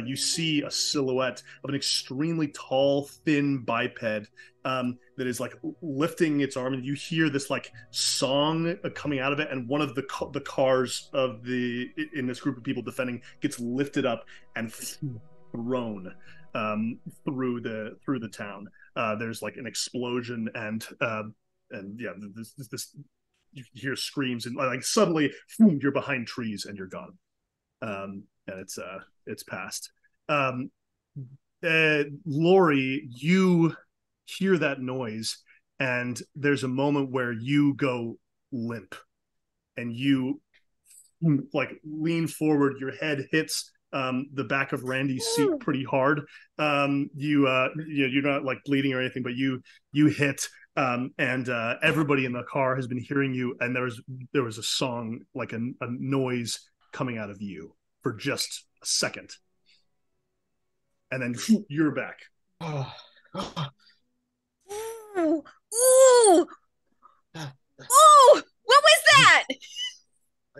you see a silhouette of an extremely tall, thin biped that is like lifting its arm, and you hear this like song coming out of it. And one of the cars in this group of people defending gets lifted up and thrown through the town. There's like an explosion and yeah, this you hear screams and like suddenly boom, you're behind trees and you're gone, and it's past. Lori, you hear that noise, and there's a moment where you go limp, and you like lean forward. Your head hits the back of Randy's seat pretty hard. You're not like bleeding or anything, but you hit. And everybody in the car has been hearing you, and there was a song, like a noise coming out of you for just a second, and then you're back. Ooh, what was that?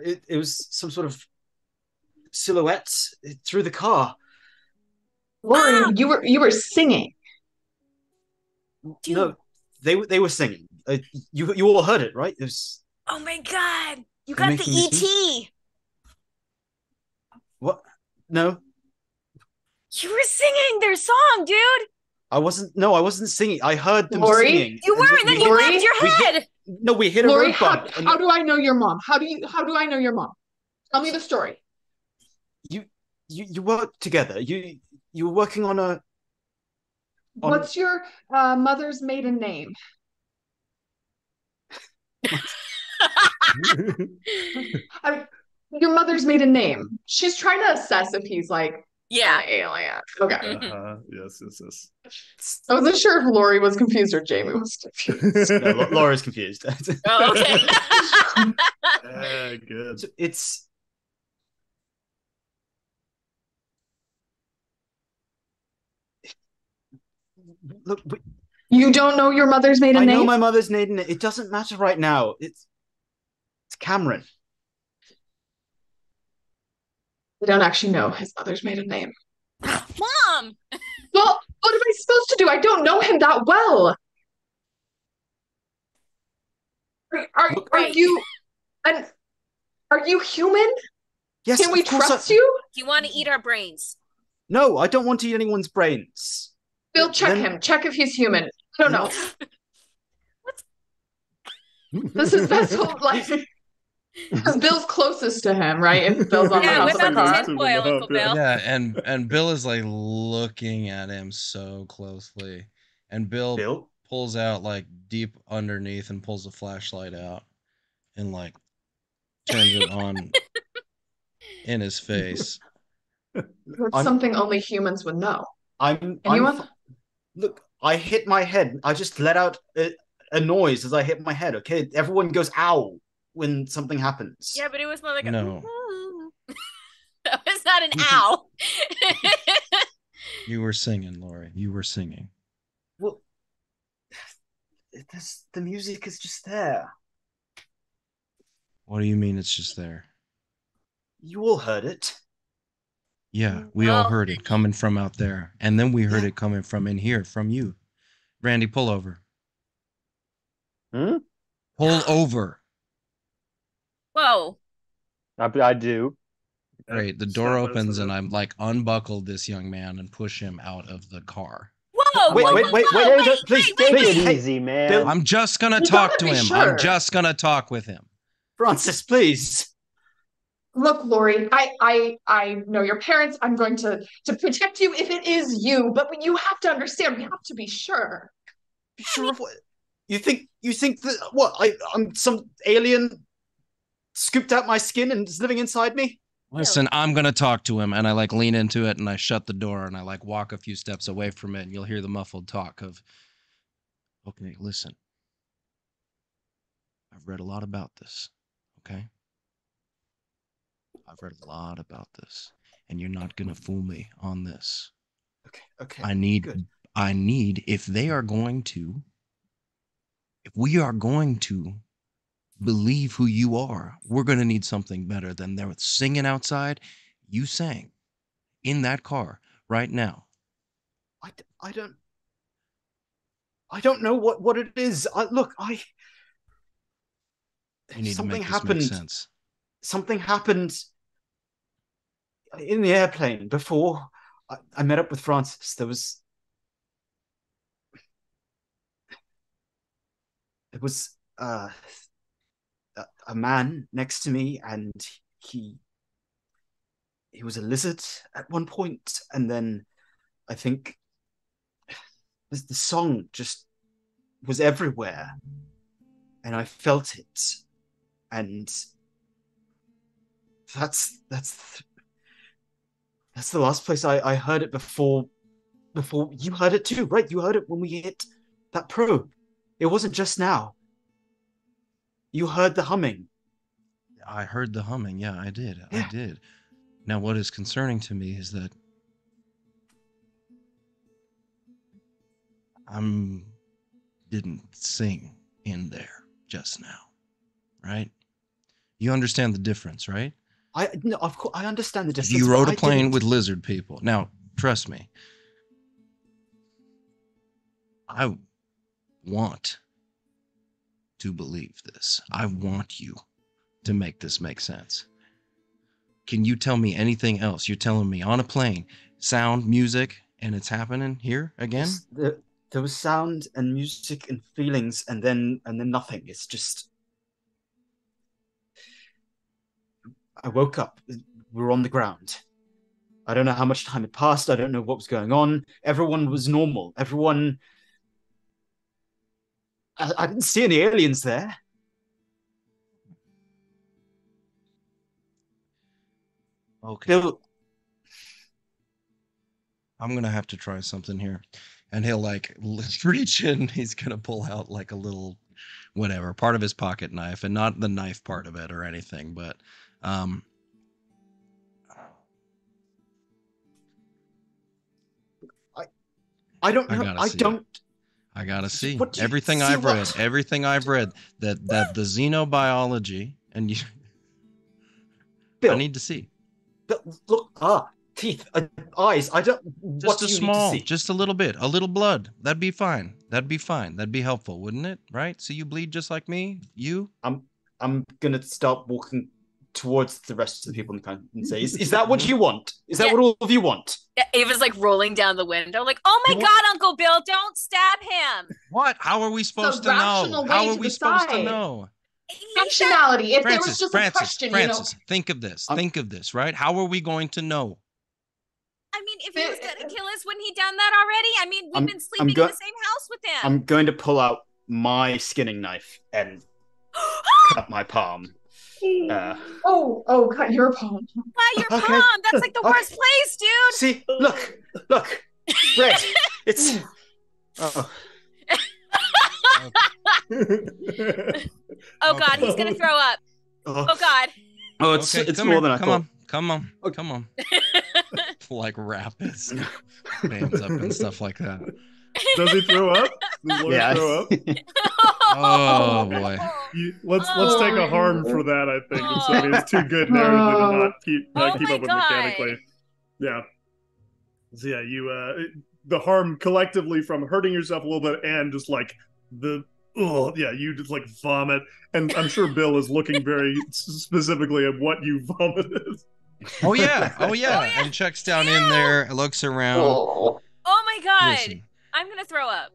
It was some sort of silhouettes through the car. Lori, you were singing. Dude. No, they were singing. You all heard it, right? It was... Oh my god! You got the ET. What? No. You were singing their song, dude. I wasn't singing. I heard them Lori? singing. You were, and then you left your head. We hit a Lori, road bump. how do I know your mom? How do I know your mom? Tell me the story. You worked together. You were working on a... What's your mother's maiden name? Your mother's maiden name. She's trying to assess if he's like alien. Okay. Yes. I wasn't sure if Lori was confused or Jamie was confused. No, Laura's confused. Oh, okay. Good. So it's... Look, you don't know your mother's maiden name? I know my mother's maiden name. It doesn't matter right now. It's Cameron. I don't actually know his mother's maiden name. Mom! Well, what am I supposed to do? I don't know him that well. Are you human? Yes. Can we trust you? Do you want to eat our brains? No, I don't want to eat anyone's brains. Bill, check him. Check if he's human. I don't know. This is like Bill's closest to him, right? If Bill's on the whip top of the out car. the tinfoil, Uncle Bill. Yeah, and Bill is like looking at him so closely, and Bill pulls out like deep underneath and pulls a flashlight out, and like turns it on in his face. That's something only humans would know. Look, I hit my head. I just let out a noise as I hit my head. Okay, everyone goes ow when something happens. Yeah, but it was more like no. That was not an ow. You were singing, Lori. You were singing. Well, the music is just there. What do you mean it's just there? You all heard it. Yeah, we all heard it coming from out there. And then we heard it coming from in here, from you. Randy, pull over. Pull over. Whoa. I do. Great. The door opens and I'm like, unbuckle this young man and push him out of the car. Whoa! Wait, please, Take it easy, man. I'm just gonna talk to him. I'm just gonna talk with him. Francis, please. Look, Lori, I know your parents. I'm going to protect you if it is you, but you have to understand, we have to be sure. Be sure of what? You think that what? I'm some alien scooped out my skin and is living inside me? Listen, I'm gonna talk to him, and I like lean into it and I shut the door and I like walk a few steps away from it, and you'll hear the muffled talk of, okay, listen. I've read a lot about this, okay? I've read a lot about this, and you're not gonna fool me on this. Okay. I need, if we are going to believe who you are, we're gonna need something better than there was singing outside. You sang in that car right now. I don't know what it is. You need something to make happened. this make sense. Something happened in the airplane before I met up with Francis. There was a man next to me, and he was a lizard at one point, and then I think the song just was everywhere, and I felt it, and that's the last place I heard it before you heard it too, right? You heard it when we hit that probe. It wasn't just now. You heard the humming. I heard the humming. Yeah, I did. Yeah. I did. Now, what is concerning to me is that didn't sing in there just now, right? You understand the difference, right? No, of course, I understand the difference. You rode a plane with lizard people. Now, trust me. I want to believe this. I want you to make this make sense. Can you tell me anything else? You're telling me on a plane, sound, music, and it's happening here again? Yes, there was sound and music and feelings, and then nothing. It's just I woke up. We were on the ground. I don't know how much time had passed. I don't know what was going on. Everyone was normal. Everyone. I didn't see any aliens there. Okay. I'm going to have to try something here. And he'll like reach in. He's going to pull out like a little, whatever, part of his pocket knife, and not the knife part of it or anything, but I don't know. I gotta see everything I've read, that the xenobiology, and you, Bill, I need to see. But look, teeth, eyes. I don't. Just a small, just a little bit, a little blood. That'd be fine. That'd be helpful, wouldn't it? Right? So you bleed just like me. You. I'm gonna start walking towards the rest of the people and say, is that what you want? Is that what all of you want? Yeah, Ava's like rolling down the window, like, oh my God, Uncle Bill, don't stab him. What? How are we supposed to know? How are we supposed to know? Rationality. If there was just a question, Francis, think of this. Think of this, right? How are we going to know? I mean, if he was going to kill us, wouldn't he done that already? I mean, we've been sleeping in the same house with him. I'm going to pull out my skinning knife and cut my palm. Cut your palm. Cut your palm. That's like the worst place, dude. See, look, red. It's. Oh God, he's gonna throw up. Oh God. Oh, it's more than I thought. Come on. Like rapids, bands up and stuff like that. Does he throw up? Does Laura throw up? Oh boy. Let's take a harm for that. I think it's too good narratively to not keep up with mechanically. Yeah. So yeah, you the harm collectively from hurting yourself a little bit and just like you just like vomit, and I'm sure Bill is looking very specifically at what you vomited. Oh yeah, and checks down in there, looks around. Oh my god, listen. I'm gonna throw up.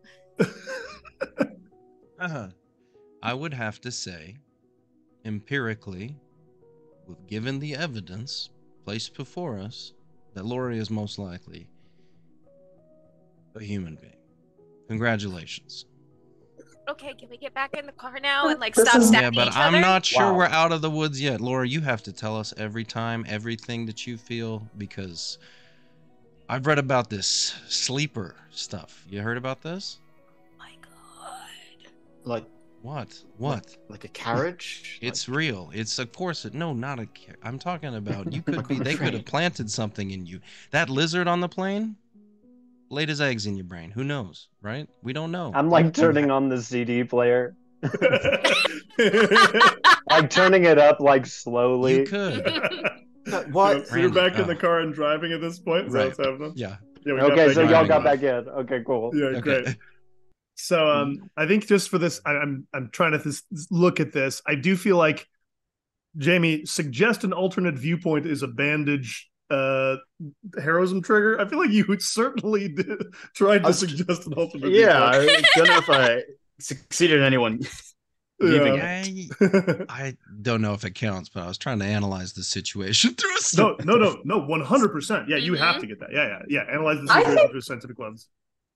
I would have to say, empirically, given the evidence placed before us, that Lori is most likely a human being. Congratulations. Okay, can we get back in the car now and like stop stabbing each other? Yeah, but I'm not sure we're out of the woods yet. Laura, you have to tell us every time, everything that you feel, because I've read about this sleeper stuff. You heard about this? Oh my god. Like what? Like a carriage? It's real. It's of course no, not a. I'm talking about you could be. They could have planted something in you. That lizard on the plane laid his eggs in your brain. Who knows, right? We don't know. I'm like turning on the CD player. Like turning it up like slowly. You could. What? So you're back in the car and driving at this point? Right. Is that what's happening? Yeah. Okay, so y'all got back in. Okay, cool. Yeah, Okay. great. So I think just for this, I'm trying to look at this. I do feel like Jamie, suggest an alternate viewpoint is a bandage heroism trigger. I feel like you would certainly tried to suggest an alternate viewpoint. I don't know if I succeeded in anyone leaving it. I don't know if it counts, but I was trying to analyze the situation through a No, 100%. Yeah, you have to get that. Yeah. Analyze the situation through a scientific lens.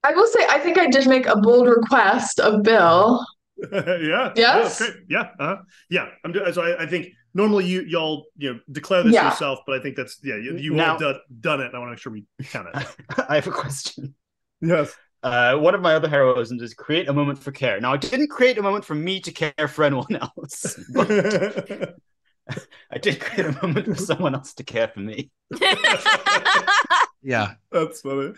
I will say, I think I did make a bold request of Bill. Yeah. Yes. Great. Yeah. Yeah. I think normally y'all declare this yourself, but I think that's you all done it. And I want to make sure we count it. I have a question. Yes. One of my other heroisms is create a moment for care. Now, I didn't create a moment for me to care for anyone else, but I did create a moment for someone else to care for me. Yeah, that's funny.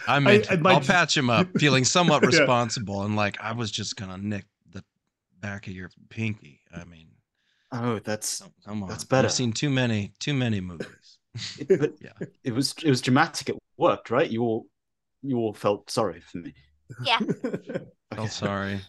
I'll patch him up, feeling somewhat responsible, and like I was just gonna nick the back of your pinky. I mean, that's better. I've seen too many movies. It was dramatic. It worked, right? You all felt sorry for me. Yeah. Felt sorry.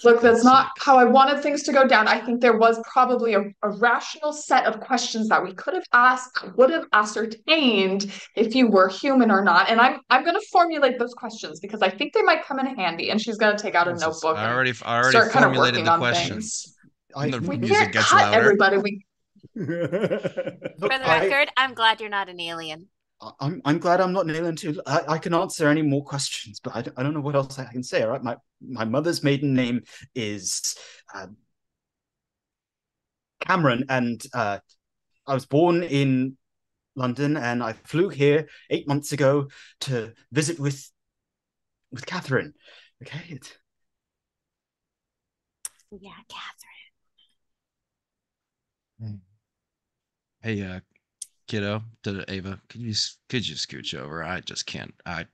Look, that's not how I wanted things to go down. I think there was probably a rational set of questions that we could have asked, would have ascertained if you were human or not. And I'm going to formulate those questions because I think they might come in handy. And she's going to take out a notebook. I already start formulated the on questions. We can't cut everybody. For the record, I'm glad you're not an alien. I'm glad I'm not an alien too. I can answer any more questions, but I don't know what else I can say. All right, my mother's maiden name is Cameron, and I was born in London, and I flew here 8 months ago to visit with Catherine. Okay. Yeah, Catherine. Hey, kiddo, to Ava, could you scooch over? I just can't. I'm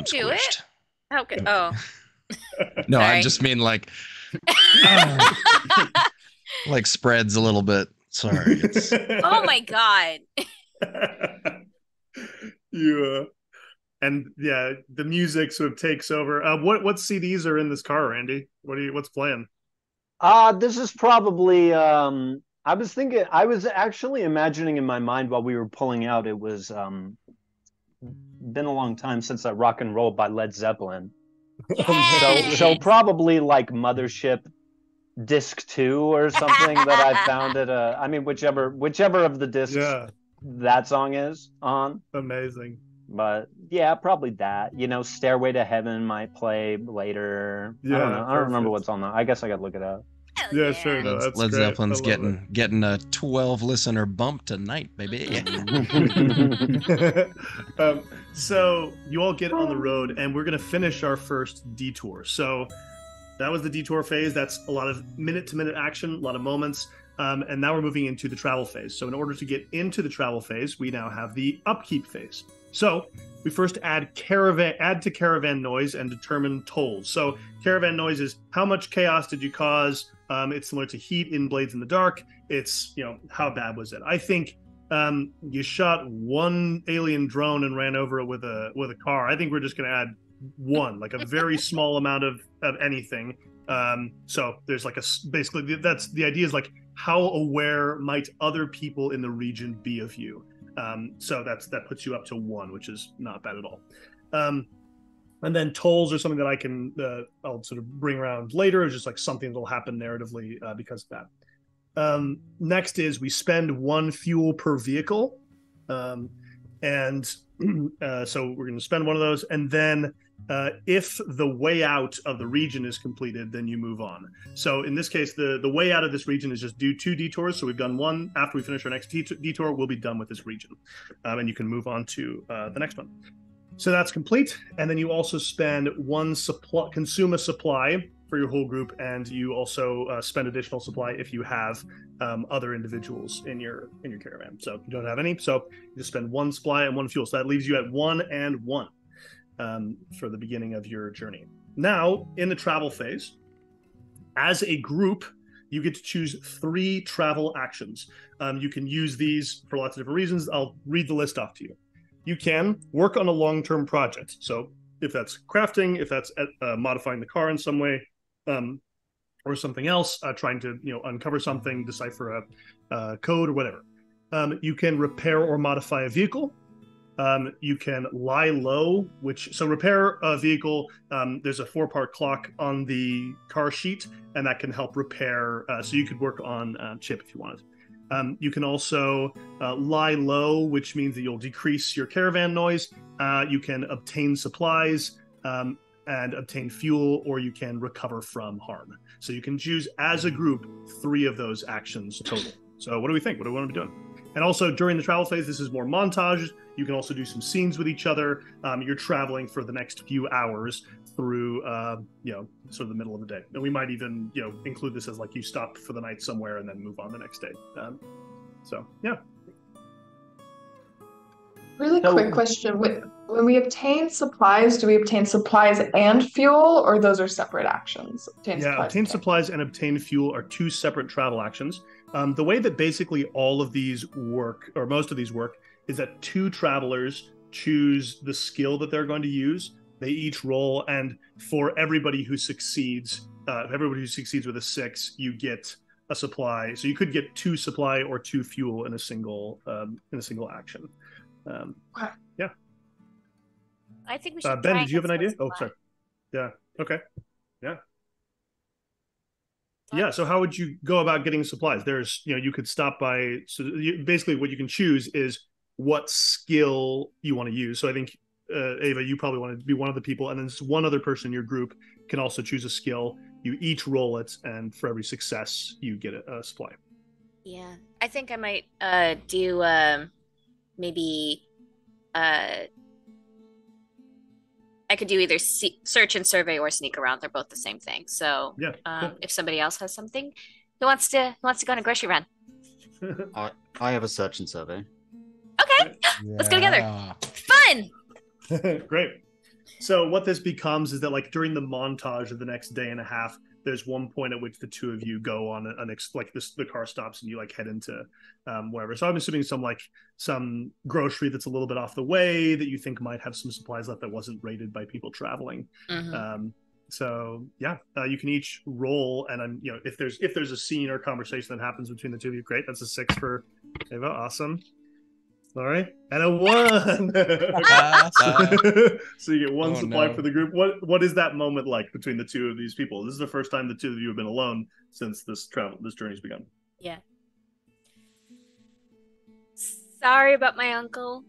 do it. squished. Okay. Oh. No, Sorry. I just mean like like spreads a little bit. Sorry. Oh my god. And the music sort of takes over. What CDs are in this car, Randy? What's playing? This is probably I was actually imagining in my mind while we were pulling out, it was been a long time since I rock and rolled by Led Zeppelin. Yeah. So probably like Mothership disc 2 or something that I found at whichever of the discs that song is on. Amazing. But yeah, probably that. Stairway to Heaven might play later. Yeah, I don't remember what's on that. I guess I gotta look it up. Yeah, sure. No, that's Led great. Zeppelin's getting a 12 listener bump tonight, baby. So you all get on the road, and we're gonna finish our first detour. So that was the detour phase. That's a lot of minute-to-minute action, a lot of moments. And now we're moving into the travel phase. So in order to get into the travel phase, we now have the upkeep phase. So we first add to caravan noise and determine tolls. So caravan noise is how much chaos did you cause? It's similar to heat in Blades in the Dark. It's, how bad was it? I think you shot one alien drone and ran over it with a car. I think we're just going to add one, like a very small amount of anything. So there's basically that's the idea is like, how aware might other people in the region be of you? So that puts you up to 1, which is not bad at all. And then tolls are something that I'll sort of bring around later. It's just like something that'll happen narratively because of that. Next is we spend 1 fuel per vehicle. So we're going to spend 1 of those. And then if the way out of the region is completed, then you move on. So in this case, the way out of this region is just do 2 detours. So we've done 1. After we finish our next detour, we'll be done with this region. And you can move on to the next one. So that's complete. And then you also spend 1 consume a supply for your whole group. And you also spend additional supply if you have other individuals in your caravan. So if you don't have any, so you just spend 1 supply and 1 fuel. So that leaves you at 1 and 1. For the beginning of your journey. Now, in the travel phase, as a group, you get to choose 3 travel actions. You can use these for lots of different reasons. I'll read the list off to you. You can work on a long-term project. So if that's crafting, if that's modifying the car in some way, or something else, trying to uncover something, decipher a code or whatever. You can repair or modify a vehicle. You can lie low, so repair a vehicle. There's a 4-part clock on the car sheet, and that can help repair. So you could work on chip if you wanted. You can also lie low, which means that you'll decrease your caravan noise. You can obtain supplies and obtain fuel, or you can recover from harm. So you can choose as a group 3 of those actions total. So what do we think? What do we want to be doing? And also during the travel phase, this is more montage. You can also do some scenes with each other. You're traveling for the next few hours through, sort of the middle of the day. And we might even, include this as like you stop for the night somewhere and then move on the next day. Yeah. Really quick question. When we obtain supplies, do we obtain supplies and fuel, or those are separate actions? Obtain supplies and obtain fuel are 2 separate travel actions. The way that basically all of these work, or most of these work, is that 2 travelers choose the skill that they're going to use. They each roll, and for everybody who succeeds with a 6, you get a supply. So you could get 2 supply or 2 fuel in a single action. Yeah. I think we should. Ben, did you have an idea? Oh, sorry. Yeah. Okay. Yeah. Yeah. So how would you go about getting supplies? There's, you could stop by. So basically, what you can choose is what skill you want to use. So I think Ava, you probably want to be one of the people, and then one other person in your group can also choose a skill. You each roll it, and for every success, you get a supply. Yeah, I think I might do maybe I could do either search and survey or sneak around. They're both the same thing. So yeah, cool. If somebody else has something, who wants to go on a grocery run? I have a search and survey. Okay, let's go together. Fun. Great. So what this becomes is that, like, during the montage of the next day and a half, there's one point at which the 2 of you go on the car stops and you like head into wherever. So I'm assuming some grocery that's a little bit off the way that you think might have some supplies left that wasn't raided by people traveling. Mm-hmm. So yeah, you can each roll, and if there's a scene or conversation that happens between the 2 of you, great. That's a 6 for Ava. Awesome. All right, and a 1. So you get 1 supply for the group. What is that moment like between the 2 of these people? This is the first time the 2 of you have been alone since this journey's begun. Yeah. Sorry about my uncle.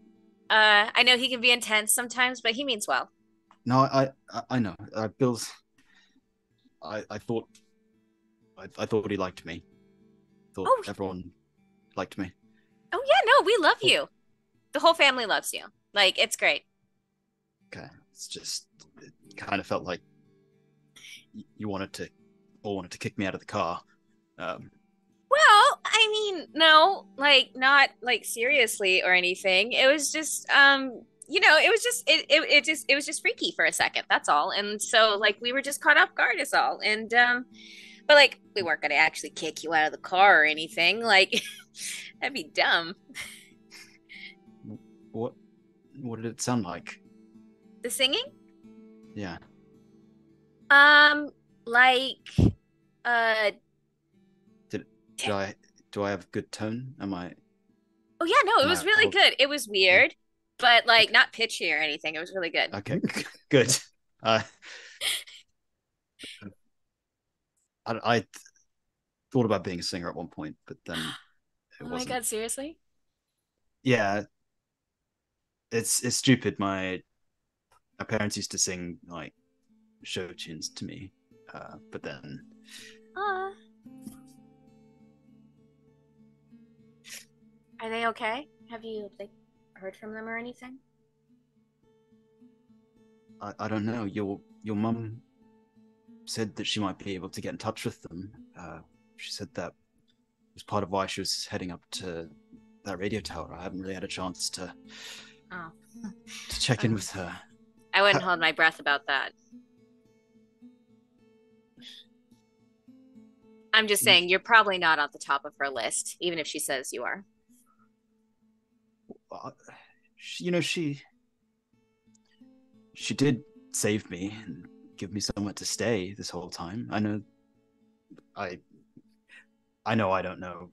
I know he can be intense sometimes, but he means well. No, I know. Bill's. I thought he liked me. Everyone liked me. Oh yeah, no, we love you. The whole family loves you. Like, it's great. Okay, it kind of felt like you wanted to kick me out of the car. Well, I mean, no, like not like seriously or anything. It was just it was just freaky for a second, that's all. And so like we were just caught off guard is all. And but like we weren't gonna actually kick you out of the car or anything. Like that'd be dumb. What did it sound like? The singing? Yeah. Like do I have good tone? Am I? Oh yeah, no, it was really good. It was weird, but like not pitchy or anything. It was really good. Okay, good. I thought about being a singer at one point, but then it oh wasn't. My God, seriously? Yeah, it's stupid. My parents used to sing like show tunes to me, but then. Are they okay? Have you like heard from them or anything? I don't know. Your mum said that she might be able to get in touch with them. She said that was part of why she was heading up to that radio tower. I haven't really had a chance to check in with her. I wouldn't hold my breath about that. I'm just saying you're probably not on the top of her list, even if she says you are. She did save me and give me somewhere to stay this whole time. I know I don't know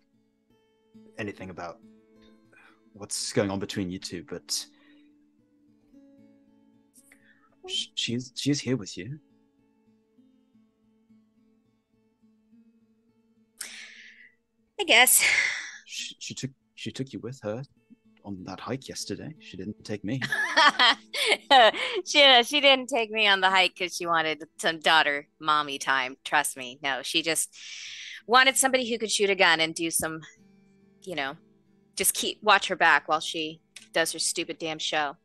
anything about what's going on between you two, but she is here with you. I guess. She took you with her on that hike yesterday. She didn't take me. She didn't take me on the hike because she wanted some daughter mommy time. Trust me. No, she just wanted somebody who could shoot a gun and do some, just watch her back while she does her stupid damn show.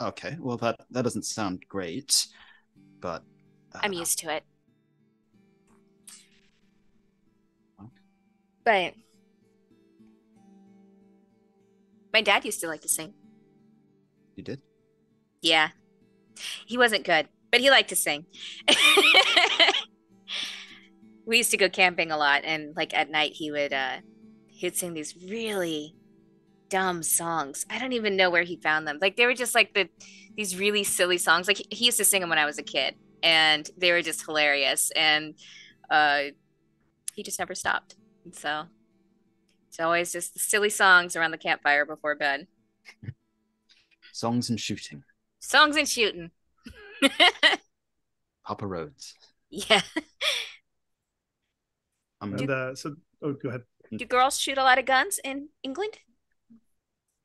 Okay, well that doesn't sound great, but I'm used to it. But my dad used to like to sing. You did? Yeah. He wasn't good, but he liked to sing. We used to go camping a lot, and like at night he'd sing these really dumb songs. I don't even know where he found them. Like they were just like these really silly songs. Like he used to sing them when I was a kid, and they were just hilarious. And he just never stopped. And so it's always just the silly songs around the campfire before bed. Songs and shooting. Songs and shooting. Papa Roads. Yeah. Go ahead. Do girls shoot a lot of guns in England?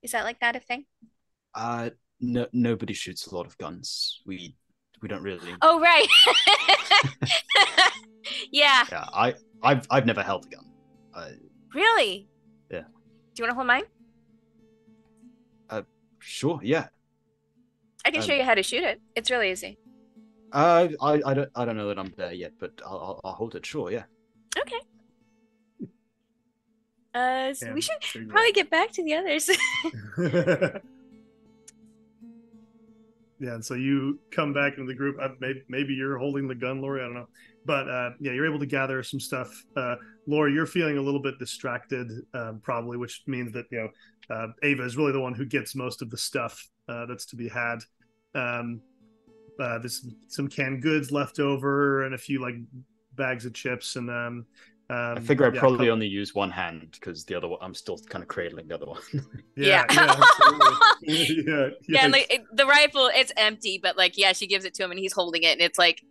Is that like that a thing? No, nobody shoots a lot of guns. We don't really. Oh right. Yeah. Yeah, I've never held a gun. Really? Yeah. Do you want to hold mine? Sure. Yeah. I can show you how to shoot it. It's really easy. I don't know that I'm there yet, but I'll hold it. Sure. Yeah. Okay. So we should probably get back to the others. Yeah, and so you come back into the group. Maybe you're holding the gun, Lori. I don't know, but yeah, you're able to gather some stuff. Lori, you're feeling a little bit distracted, probably, which means that Ava is really the one who gets most of the stuff that's to be had. There's some canned goods left over and a few like bags of chips and. I figure I probably only use one hand because the other one I'm still kind of cradling the other one. Yeah. Yeah. And like the rifle, it's empty, but like she gives it to him and he's holding it, and it's like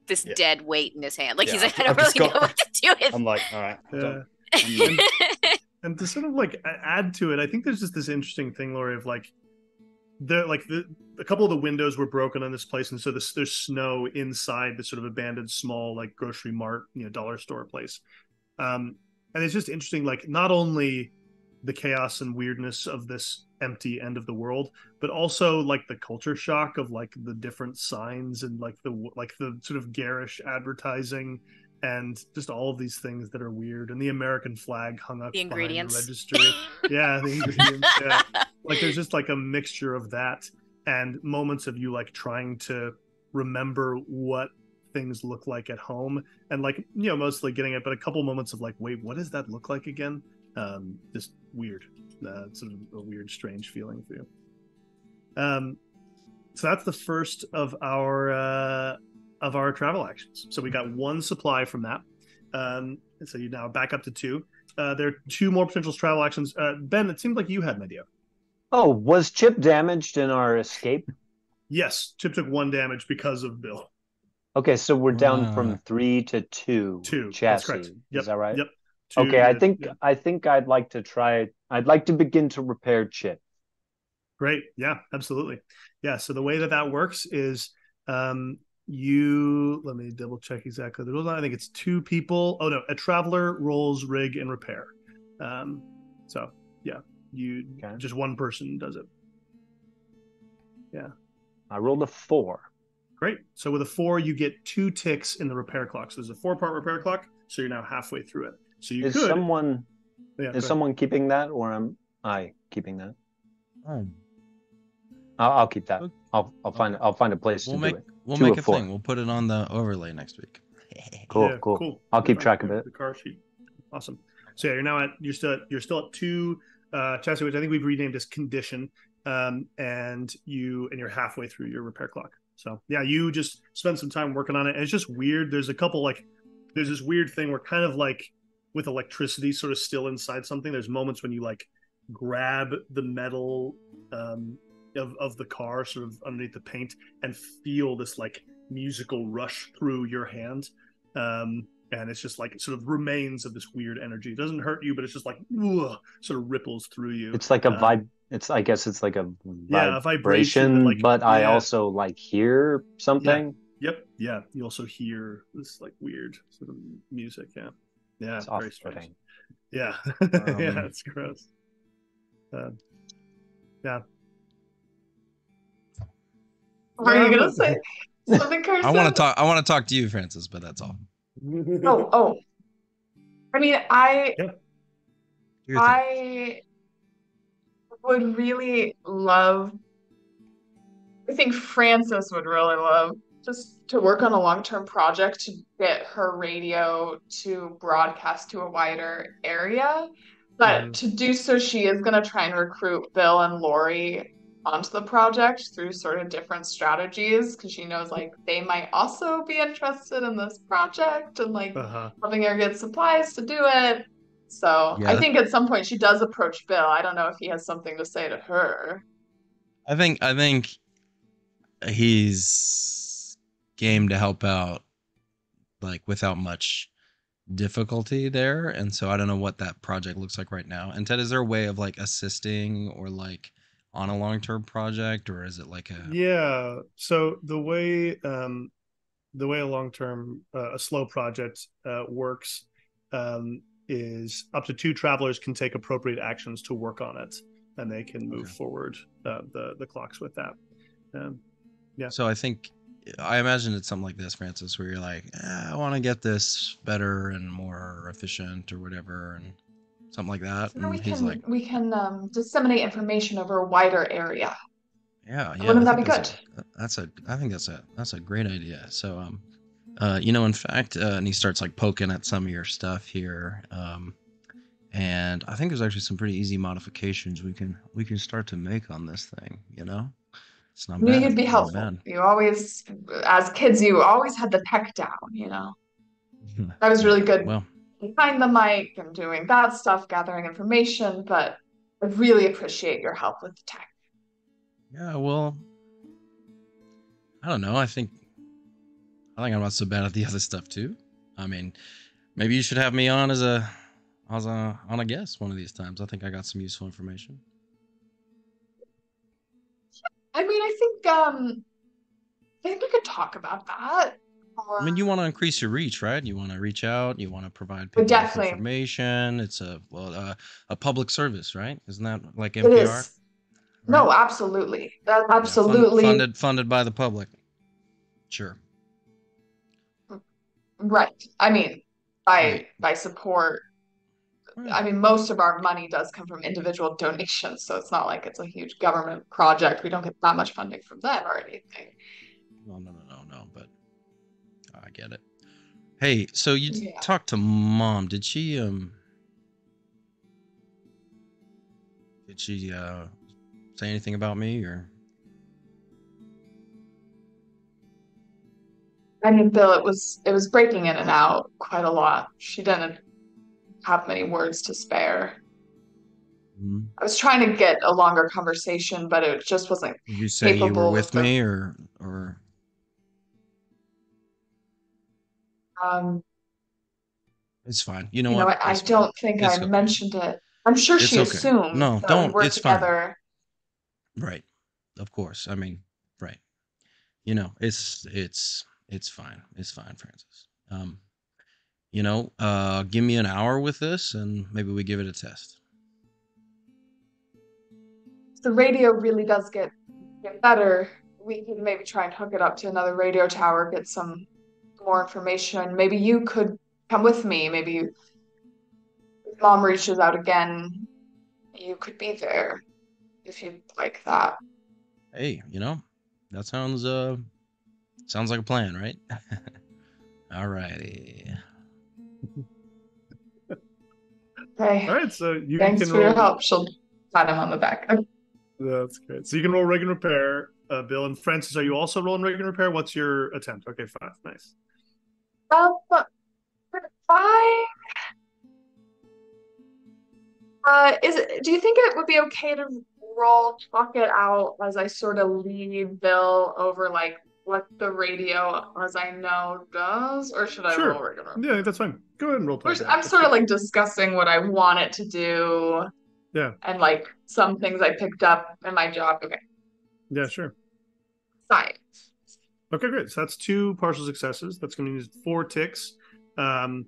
this dead weight in his hand. Like he's like, I don't really know what to do with it. I'm like, all right. Yeah. And to sort of like add to it, I think there's just this interesting thing, Lori, of like a couple of the windows were broken on this place, and so there's snow inside the sort of abandoned small like grocery mart, dollar store place. And it's just interesting, like not only the chaos and weirdness of this empty end of the world, but also like the culture shock of like the different signs and like the sort of garish advertising and just all of these things that are weird, and the American flag hung up The behind ingredients. the register. Yeah, the ingredients. Yeah. Like there's just like a mixture of that and moments of you like trying to remember what things look like at home, and like, you know, mostly getting it, but a couple moments of like, wait, what does that look like again? Just weird, sort of a weird, strange feeling for you. So that's the first of our travel actions. So we got one supply from that. So you now back up to two. There are two more potential travel actions. Ben, it seemed like you had an idea. Oh, was Chip damaged in our escape? Yes, Chip took 1 damage because of Bill. Okay, so we're down from 3 to 2. Two. Chassis. That's correct. Yep. Is that right? Yep. Okay, I think I'd like to try. I'd like to begin to repair Chip. Great. Yeah, absolutely. Yeah. So the way that works is, you, let me double check exactly the rules. I think it's 2 people. Oh no, a traveler rolls rig and repair. So yeah, just 1 person does it. Yeah. I rolled a 4. Great. So with a 4, you get 2 ticks in the repair clock. So there's a 4-part repair clock. So you're now halfway through it. So you is someone keeping that, or am I keeping that? I'll keep that. I'll find a place to do it. We'll make a thing. We'll put it on the overlay next week. Cool. I'll keep track of it. The car sheet. Awesome. So yeah, you're still at 2 chassis, which I think we've renamed as condition. And you're halfway through your repair clock. So yeah, you just spend some time working on it. And it's just weird. There's this weird thing where kind of like with electricity sort of still inside something, there's moments when you like grab the metal of the car sort of underneath the paint and feel this like musical rush through your hand. And it's just like, it sort of remains of this weird energy. It doesn't hurt you, but it's just like, sort of ripples through you. It's like a vibe. I guess it's like a vibration, like, but I also like hear something. Yep. Yeah. You also hear this like weird sort of music. Yeah. Yeah. It's very strange. Yeah. Yeah. It's gross. Yeah. What are you gonna say? Something, Carson? I want to talk to you, Francis, but that's all. Oh. I mean, I would really love. I think Francis would really love just to work on a long-term project to get her radio to broadcast to a wider area. But to do so, she is going to try and recruit Bill and Lori onto the project through sort of different strategies, because she knows like they might also be interested in this project and like helping her get supplies to do it. So yeah. I think at some point she does approach Bill. I don't know if he has something to say to her. I think he's game to help out, like without much difficulty there, and so I don't know what that project looks like right now. And Ted, is there a way of like assisting or like on a long-term project, or is it like a so the way a long-term a slow project works is up to 2 travelers can take appropriate actions to work on it, and they can move forward the clocks with that. So I imagine it's something like this, Francis, where you're like, I want to get this better and more efficient or whatever, and something like that. So we can disseminate information over a wider area. Yeah. Wouldn't that be good? I think that's a great idea. So, in fact, and he starts like poking at some of your stuff here. And I think there's actually some pretty easy modifications we can start to make on this thing, It's not bad. You'd be helpful. You always, as kids, you always had the tech down, That was really good. Well, behind the mic and doing that stuff, gathering information, but I really appreciate your help with the tech. Yeah, well, I don't know. I think I'm not so bad at the other stuff too. I mean, maybe you should have me on on a guest one of these times. I think I got some useful information. I mean, I think we could talk about that. I mean, you want to increase your reach, right? You want to reach out. You want to provide people with information. It's a public service, right? Isn't that like NPR? It is. Right? No, absolutely. That's absolutely funded by the public. Sure. Right. I mean, by support. Right. I mean, most of our money does come from individual donations, so it's not like it's a huge government project. We don't get that much funding from them or anything. No, but I get it. Hey, so you talked to Mom. Did she say anything about me, or? I mean, Bill, it was breaking in and out quite a lot. She didn't have many words to spare. Mm-hmm. I was trying to get a longer conversation, but it just wasn't. Did you say you were with me, or? It's fine. You know what? I don't think I mentioned it. I'm sure she assumed. No, don't. It's together. Fine. Right. Of course. I mean, right. You know, it's fine. It's fine, Francis. Give me an hour with this, and maybe we give it a test. The radio really does get better. We could maybe try and hook it up to another radio tower, get some more information. Maybe you could come with me. Maybe if Mom reaches out again, you could be there if you'd like that. Hey, that sounds like a plan, right? All righty. Okay. All right, so thanks for your help. She'll pat him on the back. That's great. So you can roll rig and repair, Bill. And Francis, are you also rolling rig and repair? What's your attempt? Okay, fine. Nice. Do you think it would be okay to talk it out as I sort of lead Bill over like what the radio, as I know, does, or should I roll rig and repair? Yeah, that's fine. Go ahead and roll. I'm sort of like discussing what I want it to do. Yeah. And like some things I picked up in my job. Okay. Yeah, sure. Science. Okay, great. So that's 2 partial successes. That's going to use 4 ticks in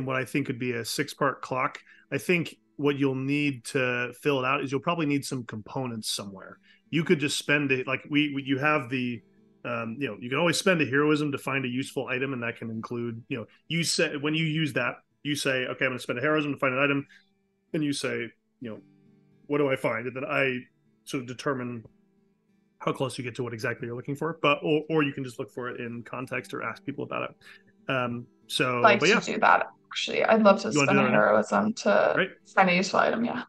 what I think could be a 6-part clock. I think what you'll need to fill it out is you'll probably need some components somewhere. You could just spend it like you have the you can always spend a heroism to find a useful item, and that can include you say when you use that you say, okay, I'm going to spend a heroism to find an item, and you say what do I find, and then I sort of determine how close you get to what exactly you're looking for. But or you can just look for it in context or ask people about it. To do that. Actually, I'd love to spend a heroism to find a useful item. Yeah.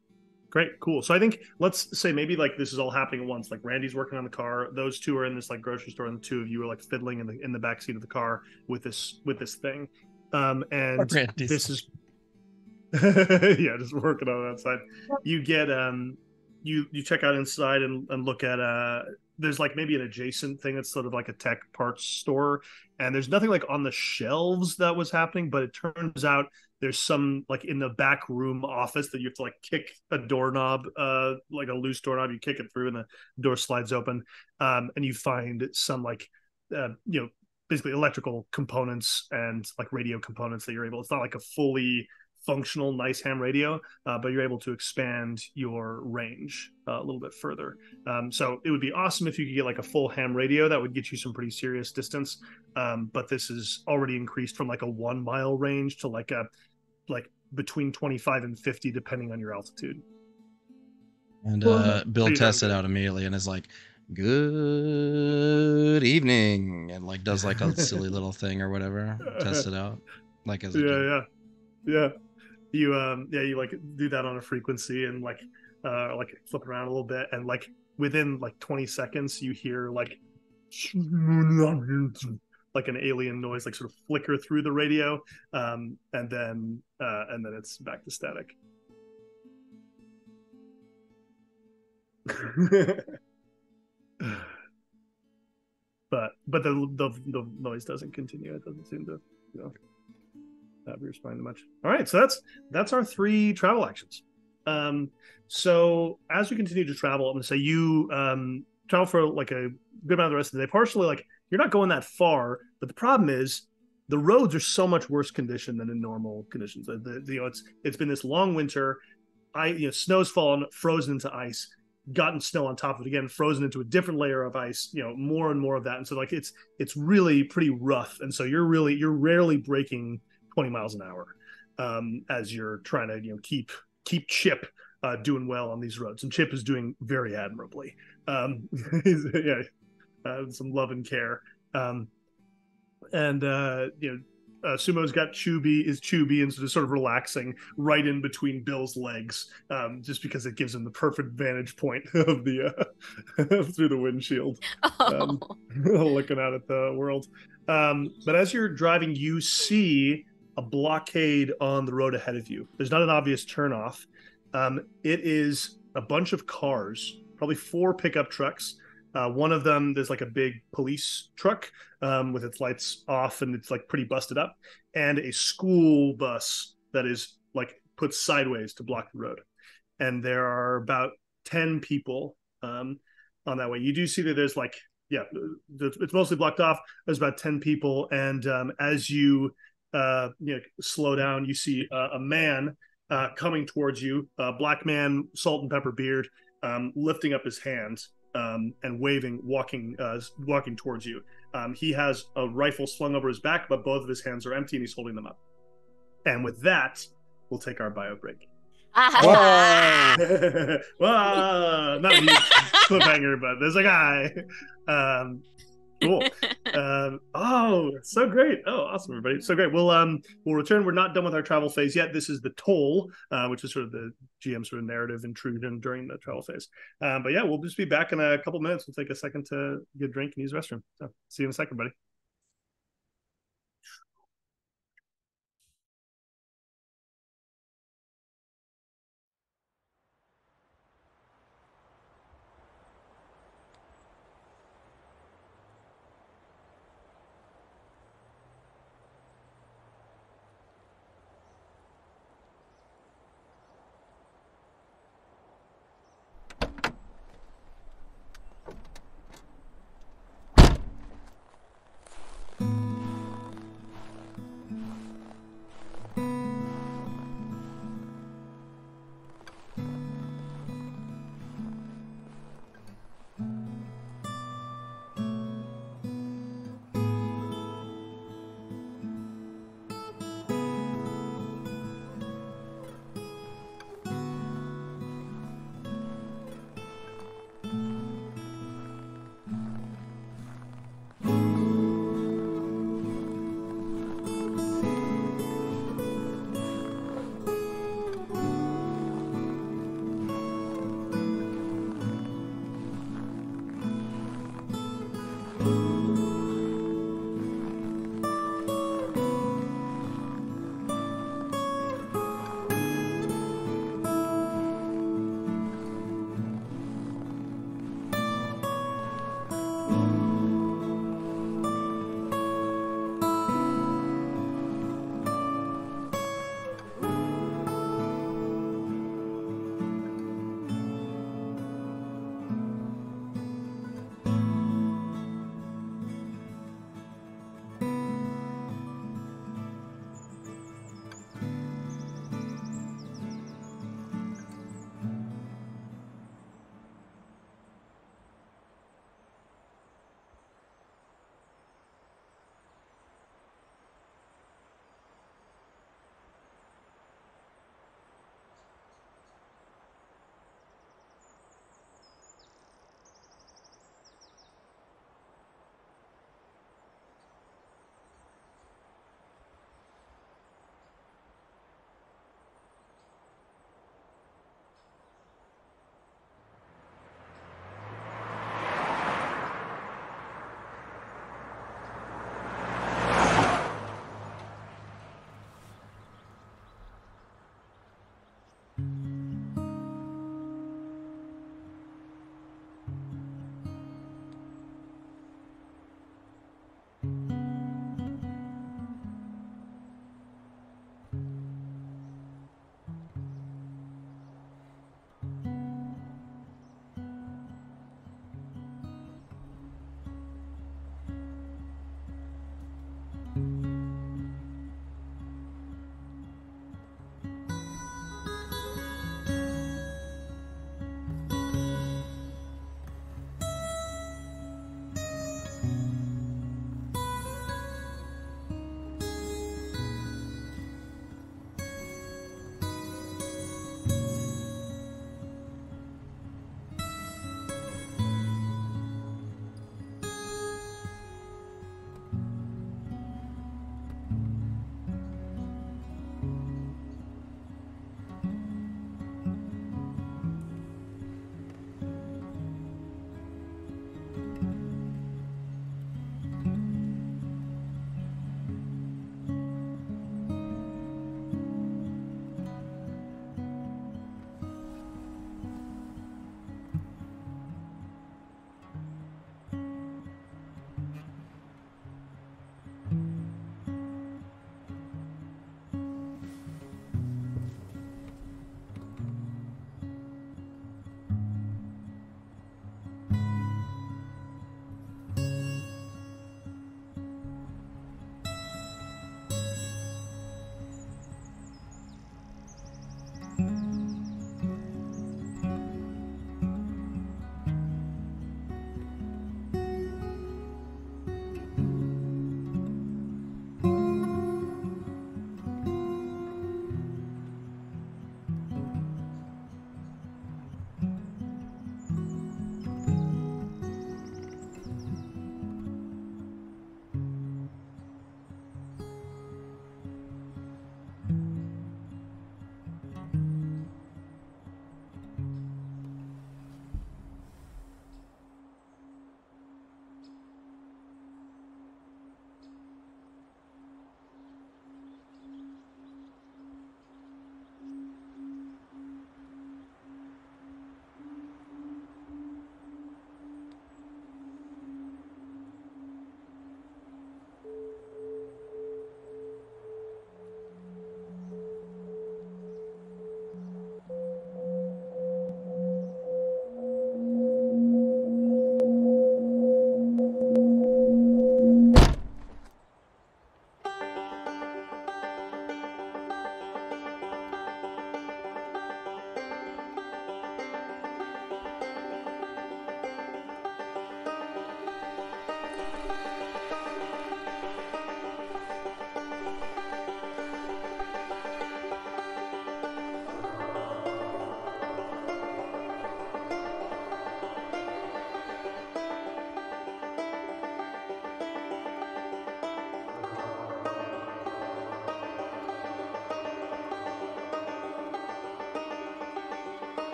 Great, cool. So I think let's say maybe like this is all happening at once. Like Randy's working on the car. Those 2 are in this like grocery store, and the 2 of you are like fiddling in the back seat of the car with this thing. And Randy's. This is just working on that side. You get you check out inside and look at there's like maybe an adjacent thing that's sort of like a tech parts store, and there's nothing like on the shelves that was happening, but it turns out there's some like in the back room office that you have to like kick a doorknob, like a loose doorknob, you kick it through and the door slides open, and you find some like basically electrical components and like radio components that you're able, it's not like a fully functional nice ham radio, but you're able to expand your range a little bit further. So it would be awesome if you could get like a full ham radio that would get you some pretty serious distance, but this is already increased from like a 1 mile range to like between 25 and 50 depending on your altitude. And Bill tests it out immediately and is like, good evening, and like does like a silly little thing or whatever, test it out like as yeah you like do that on a frequency and like flip around a little bit, and like within like 20 seconds you hear like an alien noise like sort of flicker through the radio, and then it's back to static. but the noise doesn't continue. It doesn't seem to be responding much. All right, so that's our 3 travel actions. So as we continue to travel, I'm going to say you travel for like a good amount of the rest of the day. Partially, like you're not going that far. But the problem is the roads are so much worse condition than in normal conditions. It's been this long winter. Snow's fallen, frozen into ice, gotten snow on top of it again, frozen into a different layer of ice, more and more of that. And so like it's really pretty rough. And so you're rarely breaking 20 miles an hour as you're trying to keep Chip doing well on these roads. And Chip is doing very admirably. Some love and care. Sumo's got Chubby, and so just sort of relaxing right in between Bill's legs, just because it gives him the perfect vantage point of the through the windshield, looking out at the world. But as you're driving, you see a blockade on the road ahead of you. There's not an obvious turnoff. It is a bunch of cars, probably 4 pickup trucks. One of them, there's like a big police truck with its lights off and it's like pretty busted up, and a school bus that is like put sideways to block the road. And there are about 10 people on that way. You do see that there's it's mostly blocked off. There's about 10 people, and as you slow down, you see a man coming towards you, a black man, salt and pepper beard, lifting up his hands. And waving, walking towards you. He has a rifle slung over his back, but both of his hands are empty, and he's holding them up. And with that, we'll take our bio break. Whoa! Not a huge cliffhanger, but there's a guy. Cool. So great. Oh, awesome, everybody. So great. We'll return. We're not done with our travel phase yet. This is the toll, which is sort of the GM sort of narrative intrusion during the travel phase. But yeah, we'll just be back in a couple minutes. We'll take a second to get a drink and use the restroom. So see you in a second, buddy.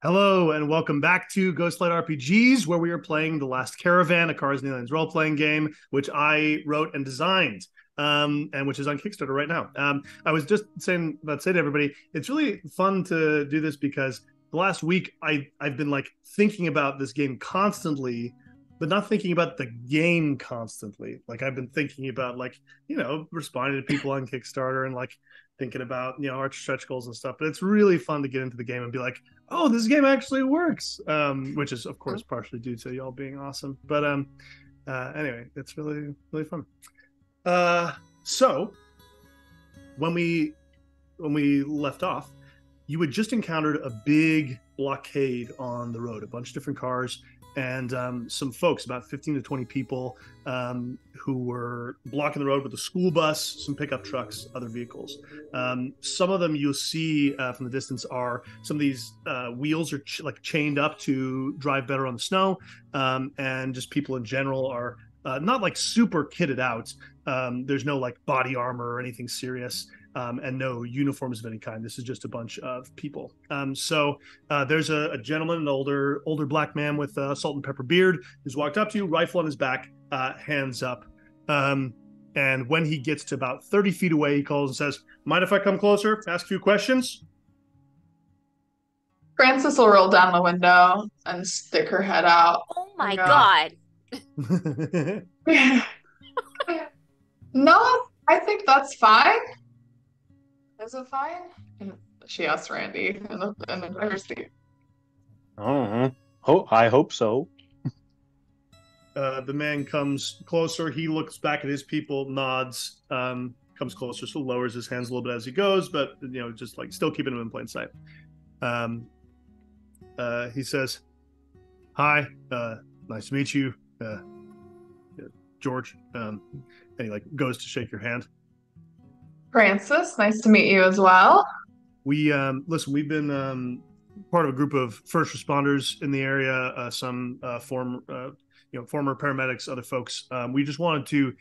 Hello and welcome back to Ghostlight RPGs, where we are playing The Last Caravan, a Cars and Aliens role-playing game, which I wrote and designed, and which is on Kickstarter right now. I was just saying to everybody, it's really fun to do this because the last week I've been like thinking about this game constantly, but not thinking about the game constantly. Like I've been thinking about responding to people on Kickstarter and like thinking about our stretch goals and stuff. But it's really fun to get into the game and be like, oh, this game actually works, which is of course partially due to y'all being awesome. But anyway, it's really fun. So when we left off, you had just encountered a big blockade on the road, a bunch of different cars, and some folks, about 15 to 20 people, who were blocking the road with a school bus, some pickup trucks, other vehicles. Some of them you'll see from the distance are some of these wheels are chained up to drive better on the snow, and just people in general are not like super kitted out. There's no like body armor or anything serious. And no uniforms of any kind. This is just a bunch of people. So there's a gentleman, an older black man with a salt and pepper beard, who's walked up to you, rifle on his back, hands up. And when he gets to about 30 feet away, he calls and says, "Mind if I come closer, ask a few questions?" Frances will roll down the window and stick her head out. Oh my God. No, I think that's fine. Is it fine? And she asks Randy in the driver's seat. I hope so. The man comes closer. He looks back at his people, nods, comes closer, so lowers his hands a little bit as he goes, but just like still keeping him in plain sight. He says, "Hi, nice to meet you, George." And he like goes to shake your hand. Francis, nice to meet you as well. We listen. We've been part of a group of first responders in the area. Some former paramedics, other folks. We just wanted to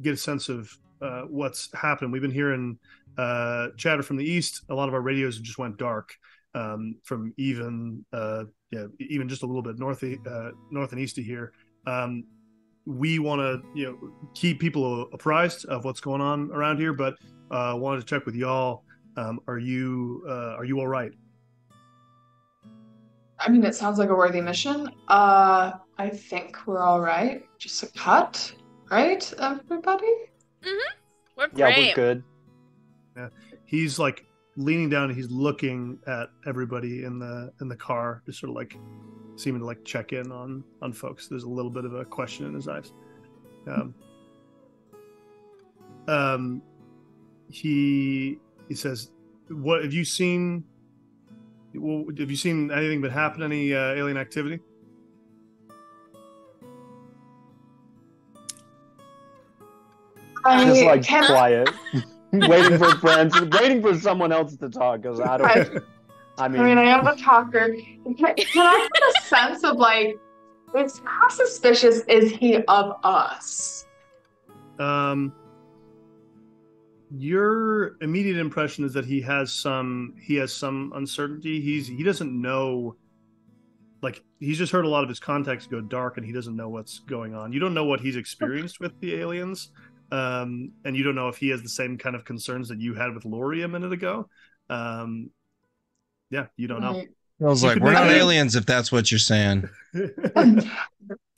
get a sense of what's happened. We've been hearing chatter from the east. A lot of our radios just went dark from even just a little bit north and east of here. We want to keep people apprised of what's going on around here, but wanted to check with y'all. Are you all right? I mean, it sounds like a worthy mission. I think we're all right. Just a cut, right, everybody? Mm-hmm. We're great. Yeah, we're good. Yeah, he's like leaning down and he's looking at everybody in the car, just sort of like seeming to like check in on folks. There's a little bit of a question in his eyes. He says, "What have you seen? Have you seen anything that happened? Any alien activity?" Just like quiet, waiting for friends, waiting for someone else to talk. Because I mean, I am a talker. Can I get a sense of like, how suspicious is he of us? Your immediate impression is that he has some uncertainty. He doesn't know, like he's just heard a lot of his contacts go dark, and he doesn't know what's going on. You don't know what he's experienced with the aliens, and you don't know if he has the same kind of concerns that you had with Lori a minute ago. Yeah, you don't know. I was like, we're not aliens if that's what you're saying.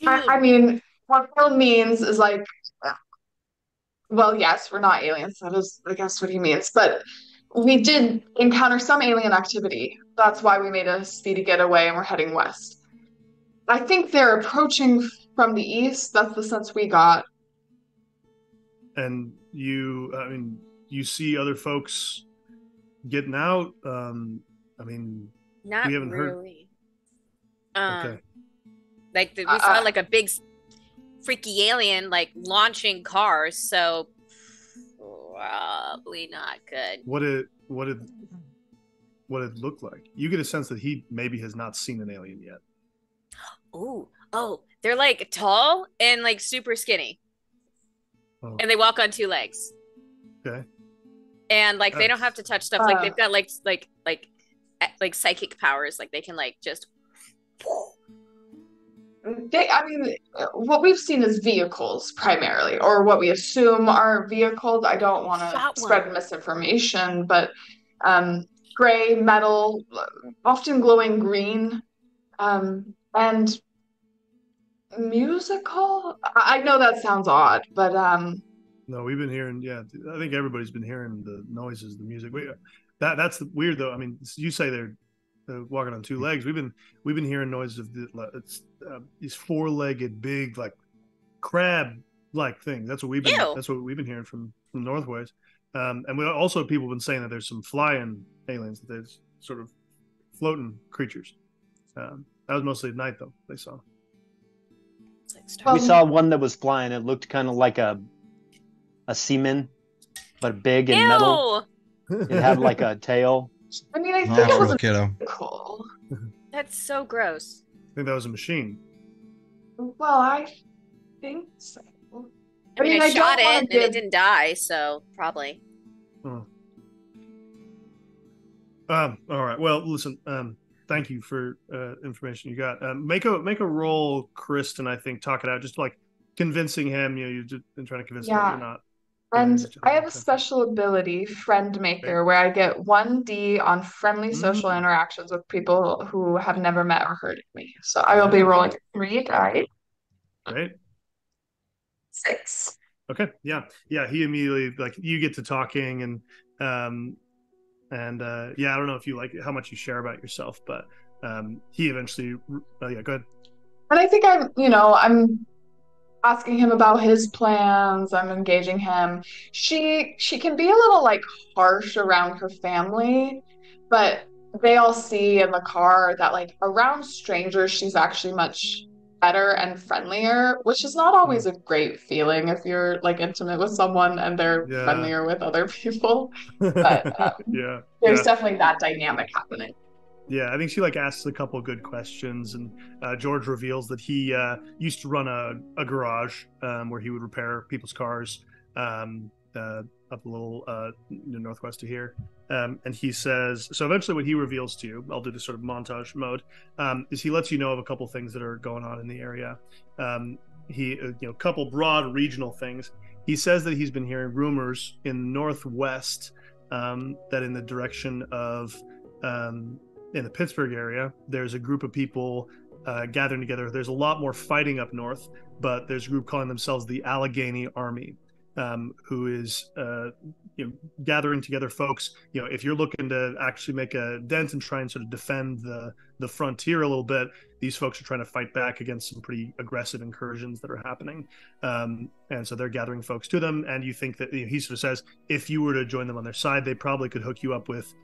I mean, what Phil means is like, well, yes, we're not aliens. That is, I guess, what he means. But we did encounter some alien activity. That's why we made a speedy getaway and we're heading west. I think they're approaching from the east. That's the sense we got. And you see other folks getting out. Not we haven't really. Okay. Like we saw like a big freaky alien like launching cars, so probably not good. What did it look like? You get a sense that he maybe has not seen an alien yet. Oh, they're like tall and like super skinny. Oh. And they walk on two legs. Okay. And like they don't have to touch stuff. Like they've got like like psychic powers, like they can like just. What we've seen is vehicles primarily, or what we assume are vehicles. I don't want to spread misinformation, but gray, metal, often glowing green, and musical. I know that sounds odd, but no, we've been hearing. Yeah, I think everybody's been hearing the noises, the music. That's weird though. I mean, you say they're walking on two legs. We've been hearing noises of these four-legged, big, like crab-like things. That's what we've been hearing from Northways. And we also people have been saying that there's some flying aliens, that there's sort of floating creatures. That was mostly at night though. They saw. We saw one that was flying. It looked kind of like a seaman, but big and metal. It had like a tail. I mean, I think it was kiddo. Cool. That's so gross. I think that was a machine. Well, I think so. I mean, I shot it and it didn't die, so probably. Oh. All right. Well, listen. Thank you for information you got. Make a roll, Kristen. I think talk it out, just like convincing him. You've been trying to convince him that you're not. And I have a special ability, Friend Maker, where I get 1d on friendly social interactions with people who have never met or heard of me. So I will be rolling 3 dice. Great. 6. Okay. Yeah. He immediately, like, you get to talking and I don't know if you like how much you share about yourself, but he eventually. Go ahead. And I think I'm asking him about his plans. I'm engaging him. She can be a little like harsh around her family, but they all see in the car that like around strangers she's actually much better and friendlier, which is not always a great feeling if you're like intimate with someone and they're friendlier with other people. But there's definitely that dynamic happening. Yeah, I think she like asks a couple of good questions, and George reveals that he used to run a garage where he would repair people's cars up a little northwest of here. And he says, so eventually what he reveals to you, I'll do this sort of montage mode, is he lets you know of a couple things that are going on in the area. He, a couple broad regional things. He says that he's been hearing rumors in the northwest that in the direction of in the Pittsburgh area, there's a group of people gathering together. There's a lot more fighting up north, but there's a group calling themselves the Allegheny Army, who is gathering together folks. If you're looking to actually make a dent and try and sort of defend the frontier a little bit, these folks are trying to fight back against some pretty aggressive incursions that are happening. And so they're gathering folks to them. And you think that he sort of says, if you were to join them on their side, they probably could hook you up with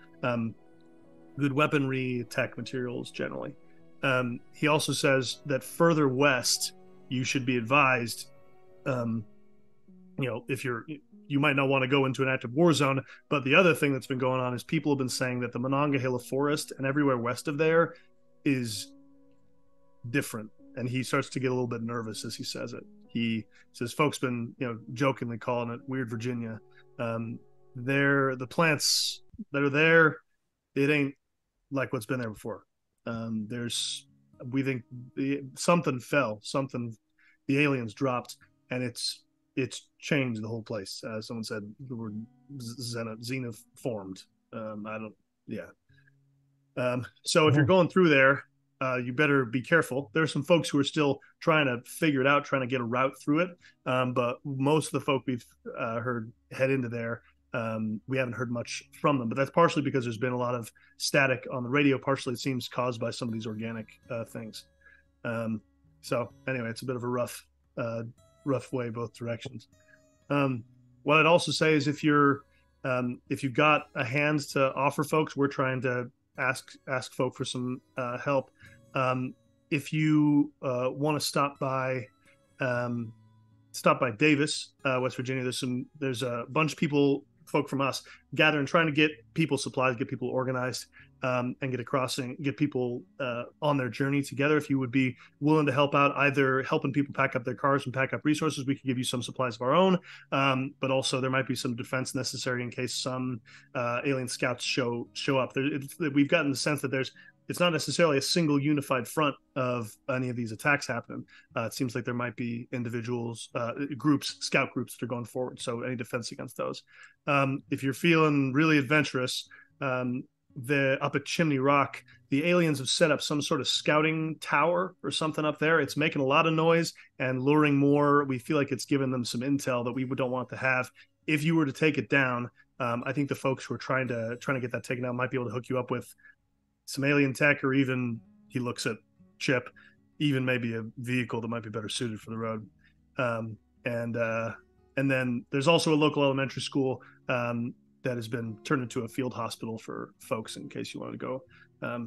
good weaponry, tech materials generally. He also says that further west, you should be advised, if you might not want to go into an active war zone, but the other thing that's been going on is people have been saying that the Monongahela Forest and everywhere west of there is different. And he starts to get a little bit nervous as he says it. He says folks been, jokingly calling it Weird Virginia. The plants that are there, it ain't like what's been there before. We think something the aliens dropped, and it's changed the whole place. Someone said the word xenoformed. So if you're going through there, you better be careful. There's some folks who are still trying to figure it out, trying to get a route through it. But most of the folk we've heard head into there, we haven't heard much from them, but that's partially because there's been a lot of static on the radio. Partially it seems caused by some of these organic things. So anyway, it's a bit of a rough way both directions. What I'd also say is if you've got a hand to offer folks, we're trying to ask folk for some help. If you want to stop by Davis, West Virginia, there's a bunch of folk from us gathering, trying to get people supplies, get people organized. and get across and get people on their journey together. If you would be willing to help out, either helping people pack up their cars and pack up resources, we could give you some supplies of our own, but also there might be some defense necessary in case some alien scouts show up. We've gotten the sense that it's not necessarily a single unified front of any of these attacks happening. It seems like there might be individuals, scout groups that are going forward. So any defense against those. If you're feeling really adventurous, up at Chimney Rock, the aliens have set up some sort of scouting tower or something up there. It's making a lot of noise and luring more. We feel like it's giving them some intel that we don't want to have. If you were to take it down, I think the folks who are trying to get that taken down might be able to hook you up with some alien tech, or even, he looks at Chip, even maybe a vehicle that might be better suited for the road. And then there's also a local elementary school that has been turned into a field hospital for folks in case you wanted to go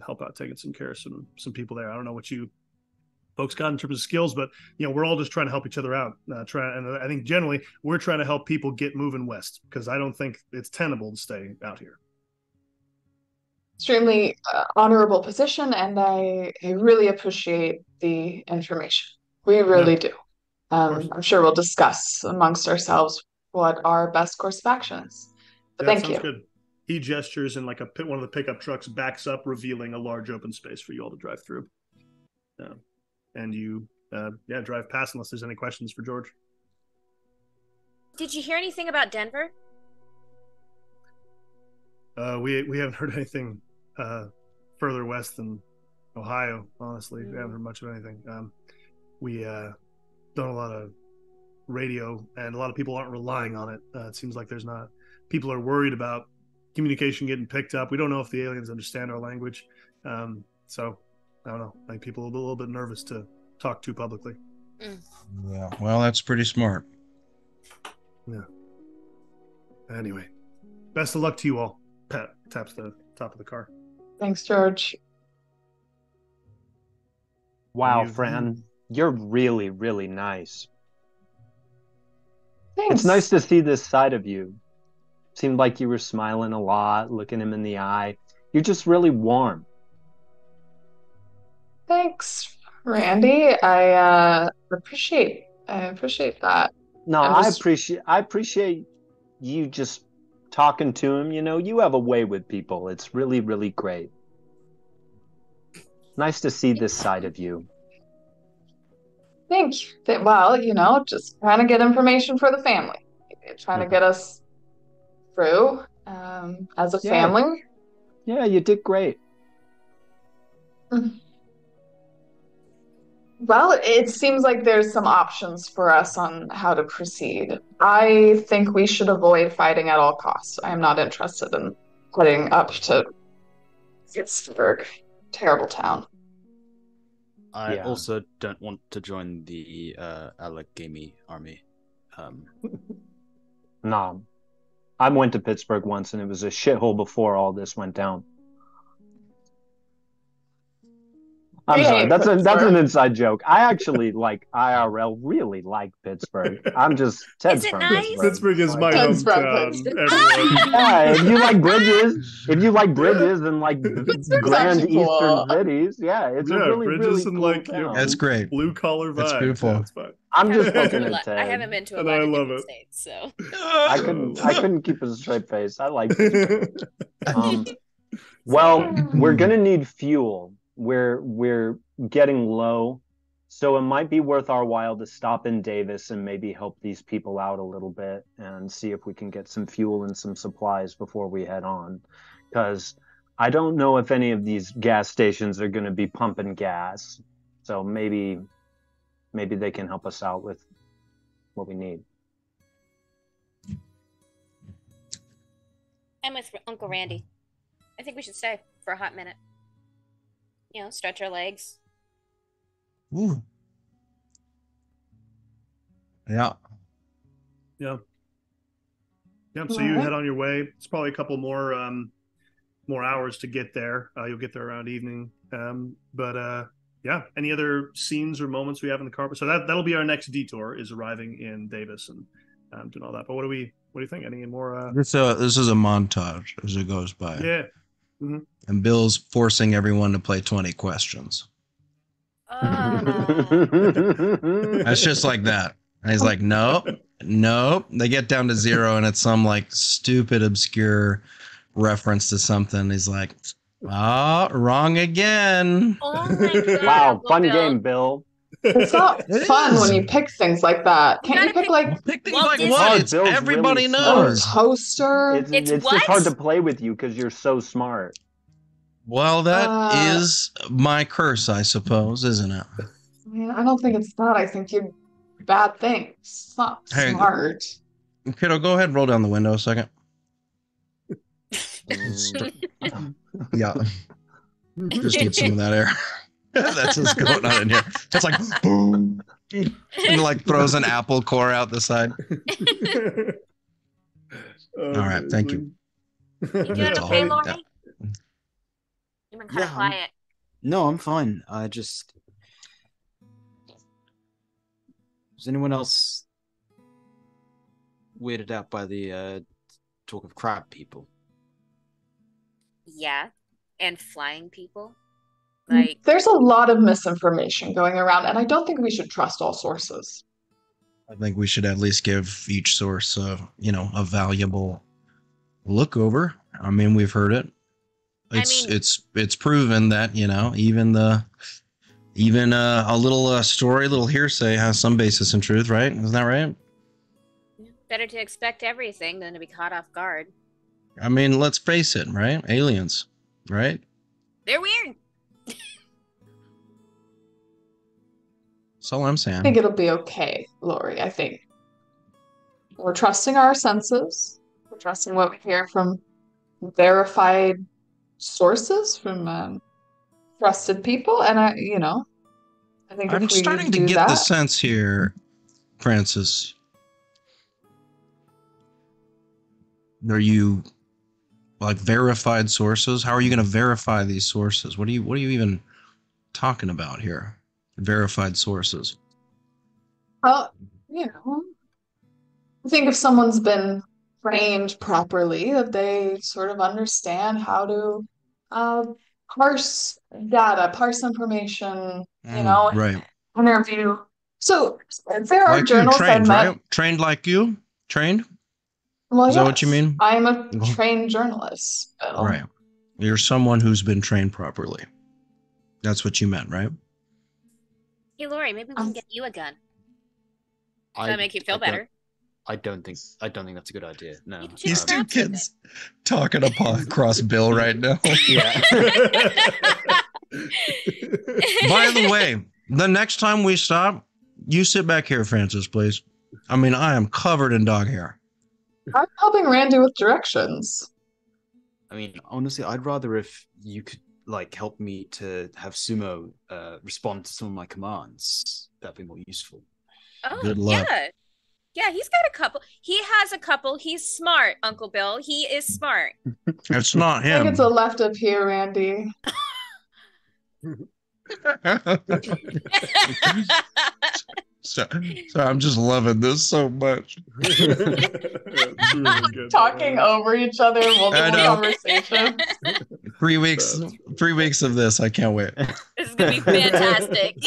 help out taking some care of some people there. I don't know what you folks got in terms of skills, but we're all just trying to help each other out. And I think generally we're trying to help people get moving west, because I don't think it's tenable to stay out here. Extremely honorable position, and I really appreciate the information. We really do. I'm sure we'll discuss amongst ourselves what our best course of action is. But thank you. Good. He gestures, and like one of the pickup trucks backs up, revealing a large open space for you all to drive through. And you drive past unless there's any questions for George. Did you hear anything about Denver? We haven't heard anything further west than Ohio, honestly. We haven't heard much of anything. We done a lot of radio, and a lot of people aren't relying on it. It seems like people are worried about communication getting picked up. We don't know if the aliens understand our language. So I don't know. I think people are a little bit nervous to talk to publicly. Yeah, well, that's pretty smart. Yeah. Anyway, best of luck to you all. Pat taps the top of the car. Thanks, George. Wow, Fran, you're really, really nice. Thanks. It's nice to see this side of you. Seemed like you were smiling a lot, looking him in the eye. You're just really warm. Thanks, Randy. I appreciate that. No, I appreciate you just talking to him. You have a way with people. It's really, really great. Nice to see this side of you. Thank you. Well, just trying to get information for the family. Trying to get us through as a family. Yeah, you did great. Well, it seems like there's some options for us on how to proceed. I think we should avoid fighting at all costs. I am not interested in heading up to Pittsburgh. Terrible town. I also don't want to join the Allegheny army. No. I went to Pittsburgh once, and it was a shithole before all this went down. I'm sorry, that's an inside joke. I actually IRL really like Pittsburgh. I'm just Ted's from nice? Pittsburgh. Pittsburgh is my hometown. Yeah, if you like bridges and grand eastern cities, it's a really, bridges really and cool town. That's great. Blue collar vibe. That's beautiful. That's fine. I'm just looking at Ted. I haven't been to a lot of different states, so I couldn't keep a straight face. I like Pittsburgh. Well, we're gonna need fuel. We're getting low, so it might be worth our while to stop in Davis and maybe help these people out a little bit and see if we can get some fuel and some supplies before we head on, because I don't know if any of these gas stations are going to be pumping gas, so maybe they can help us out with what we need. I'm with Uncle Randy. I think we should stay for a hot minute. Stretch our legs. Ooh. Yeah. Yeah. So you head on your way. It's probably a couple more hours to get there. You'll get there around evening. Any other scenes or moments we have in the car? So that'll be our next detour, is arriving in Davis and doing all that. But what do you think? Any more? This is a montage as it goes by. And Bill's forcing everyone to play 20 questions. That's just like that. And he's like, nope. They get down to 0, and it's some like stupid, obscure reference to something. He's like, wrong again. Oh my God, Wow, fun Bill. game, Bill. It's not fun when you pick things like that. Can't you pick like Pick things Walt like Disney. what? It's Bill's everybody really a knows. toaster? It's It's what? just hard to play with you because you're so smart. Well, that is my curse, I suppose, isn't it? I don't think it's that. I think you bad things. It's not Hey. smart. Kiddo, go ahead and roll down the window a second. Yeah. Just need some of that air. That's what's going on in here. It's like boom. And like throws an apple core out the side. All right, thank you. You doing That's all. okay, Lori? Yeah. You've been kind of Yeah, quiet. No, I'm fine. I just. Was anyone else weirded out by the talk of crab people? Yeah. And flying people. Like, There's a lot of misinformation going around, and I don't think we should trust all sources. I think we should at least give each source a valuable look over. I mean, we've heard it. It's proven that, even a little story, a little hearsay has some basis in truth, right? Isn't that right? better to expect everything than to be caught off guard. I mean, let's face it, right? Aliens, right? They're weird. That's all I'm I saying. think it'll be okay, Lori. I think we're trusting our senses. We're trusting what we hear from verified sources, from trusted people, and I think I'm if we starting to do get that, the sense here, Francis. Are you like verified sources? How are you going to verify these sources? What are you even talking about here? Verified sources. well, I think if someone's been trained properly, that they sort of understand how to parse data, parse information, Right. interview. So there are Like you, journalists I've trained, met. right? Trained like you? Trained? Well, Is that what you yes, mean? I'm a trained journalist, Bill. Right. You're someone who's been trained properly. That's what you meant, right? Hey, Lori, maybe we can get you a gun. Does that make you feel better? I don't think that's a good idea. No. These two kids talking across Bill right now. Yeah. By the way, the next time we stop, you sit back here, Francis, please. I mean, I am covered in dog hair. I'm helping Randy with directions. I mean, honestly, I'd rather if you could help me to have Sumo respond to some of my commands. That'd be more useful. Oh, Good luck. yeah. Yeah, he's got a couple. He has a couple. He's smart, Uncle Bill. He is smart. It's not I think him. it's a left up here, Randy. So I'm just loving this so much. Talking over each other, I multiple know. conversations. 3 weeks of this. I can't wait. This is gonna be fantastic.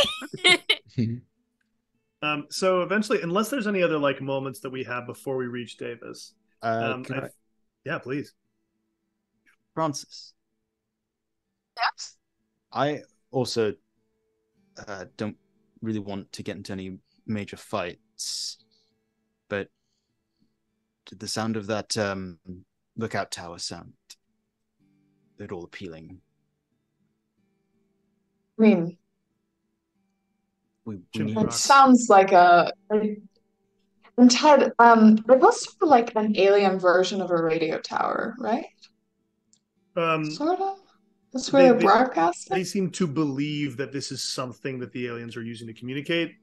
So eventually, unless there's any other moments that we have before we reach Davis, yeah, please, Francis. Yes. I also don't really want to get into any major fights, but did the sound of that lookout tower sound at all appealing? I mean, We Chimney need it Rocks. sounds like and Ted, it was sort of like an alien version of a radio tower, right? Sort of. That's where they're broadcasting. They seem to believe that this is something that the aliens are using to communicate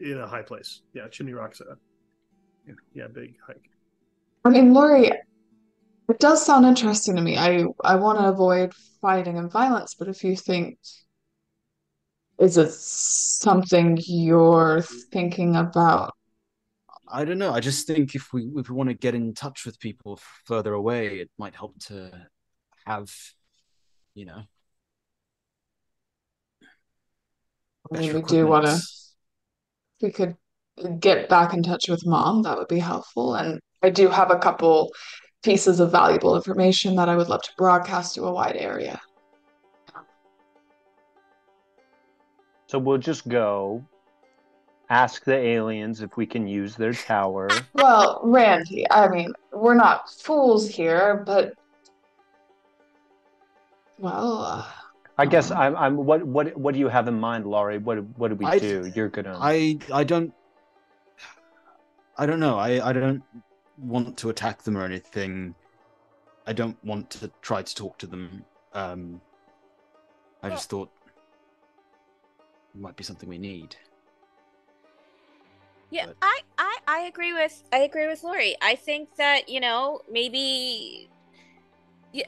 in a high place. Yeah, Chimney Rock's big hike. I mean, Lori, it does sound interesting to me. I want to avoid fighting and violence, but if you think, is it something you're thinking about? I don't know. I just think if we want to get in touch with people further away, it might help to have, you know, I mean, better we do want equipment. to, we could get back in touch with Mom. That would be helpful. And I do have a couple pieces of valuable information that I would love to broadcast to a wide area. So we'll just go ask the aliens if we can use their tower. Well, Randy, I mean, we're not fools here, but well, I guess I'm. What do you have in mind, Laurie? What do we do? You're gonna. I don't know. I don't want to attack them or anything. I don't want to try to talk to them. I just thought it might be something we need. Yeah, but I agree with Lori. I think that, you know, maybe,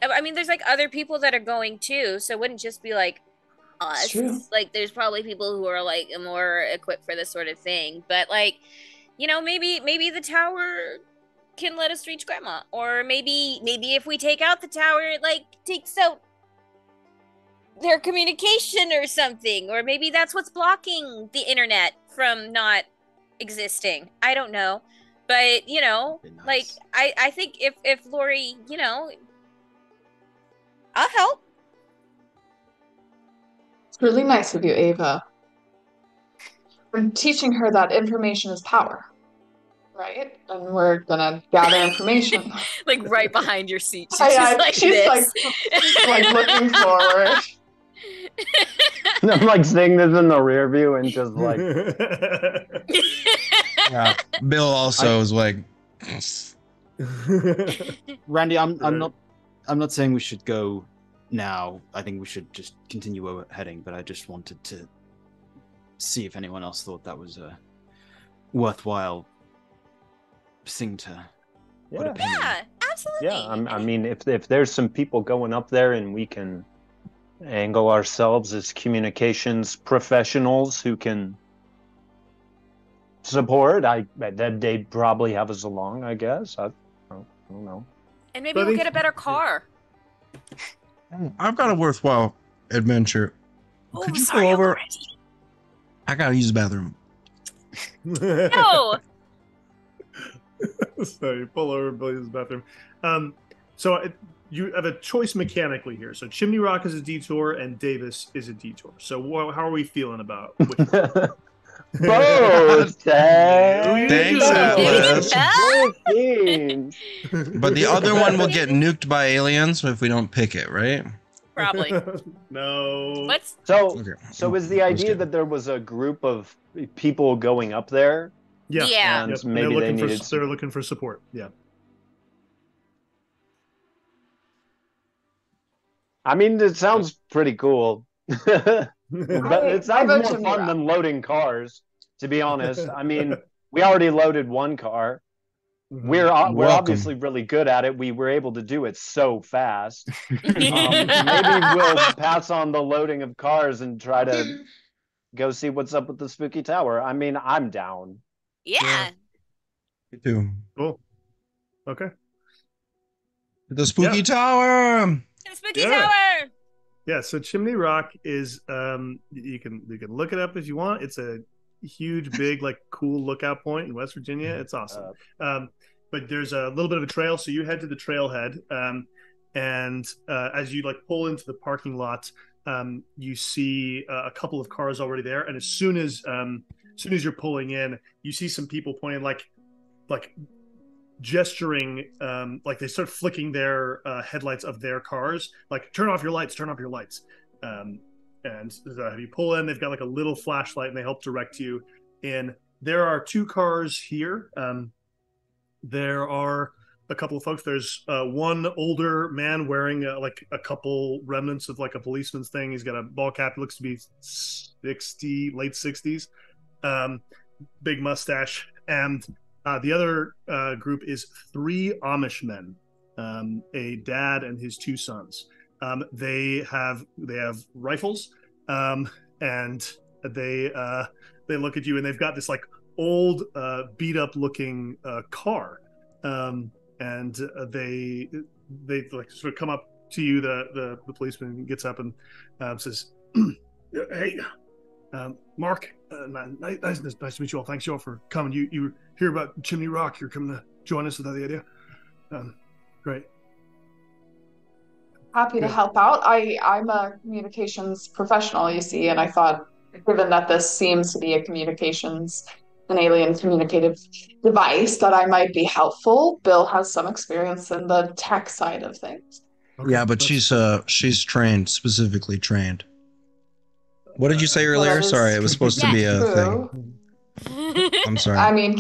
I mean, there's like other people that are going too, so it wouldn't just be like us. Like, there's probably people who are like more equipped for this sort of thing. But like, you know, maybe the tower can let us reach Grandma, or maybe if we take out the tower, it like takes out their communication or something, or maybe that's what's blocking the internet from not existing. I don't know, but you know, nice. Like I think if Lori, you know, I'll help. It's really nice of you, Ava. We're teaching her that information is power, right? And we're gonna gather information. Like right behind your seat. She's like looking forward. I'm like seeing this in the rear view and just like. Yeah. Bill also is like. Randy, I'm not saying we should go now. I think we should just continue where we're heading. But I just wanted to see if anyone else thought that was a worthwhile thing to. Yeah, absolutely. Yeah, I mean, if there's some people going up there and we can angle ourselves as communications professionals who can support, that they'd probably have us along, I guess. I don't know. And maybe we'll get a better car. I've got a worthwhile adventure. Could you go over? I gotta use the bathroom. No. So you pull over and use the bathroom. You have a choice mechanically here. So Chimney Rock is a detour and Davis is a detour. So how are we feeling about which one? Both. Thanks, Atlas. But the other one will get nuked by aliens if we don't pick it, right? Probably. No. So is the idea that there was a group of people going up there? Yeah. And maybe they're looking for support. Yeah. I mean, it sounds pretty cool. But it sounds more fun than loading cars, to be honest. I mean, we already loaded one car. We're obviously really good at it. We were able to do it so fast. Maybe we'll pass on the loading of cars and try to go see what's up with the spooky tower. I mean, I'm down. Yeah. Me too. Cool. Okay. The spooky tower. The spooky tower. Yeah, so Chimney Rock is you can look it up if you want. It's a huge, big, like cool lookout point in West Virginia. It's awesome. But there's a little bit of a trail, so you head to the trailhead, and as you like pull into the parking lot, you see a couple of cars already there. And as soon as you're pulling in, you see some people pointing like gesturing, like they start flicking their headlights of their cars, like turn off your lights. And if you pull in, they've got like a little flashlight and they help direct you in. There are two cars here. There are a couple of folks. There's one older man wearing like a couple remnants of like a policeman's thing. He's got a ball cap. He looks to be late 60s, big mustache. And the other group is three Amish men, a dad and his two sons. They have rifles, and they look at you, and they've got this like old beat up looking car, and they like sort of come up to you, the policeman gets up and says, "Hey, Mark, nice to meet you all. Thanks you all for coming. You hear about Chimney Rock? You're coming to join us. Is that the idea? Great. Happy to help out. I'm a communications professional, you see, and I thought, given that this seems to be an alien communicative device, that I might be helpful. Bill has some experience in the tech side of things. Okay, yeah, but she's trained, specifically trained. What did you say earlier? Sorry, it was supposed to be a thing. I'm sorry. I mean,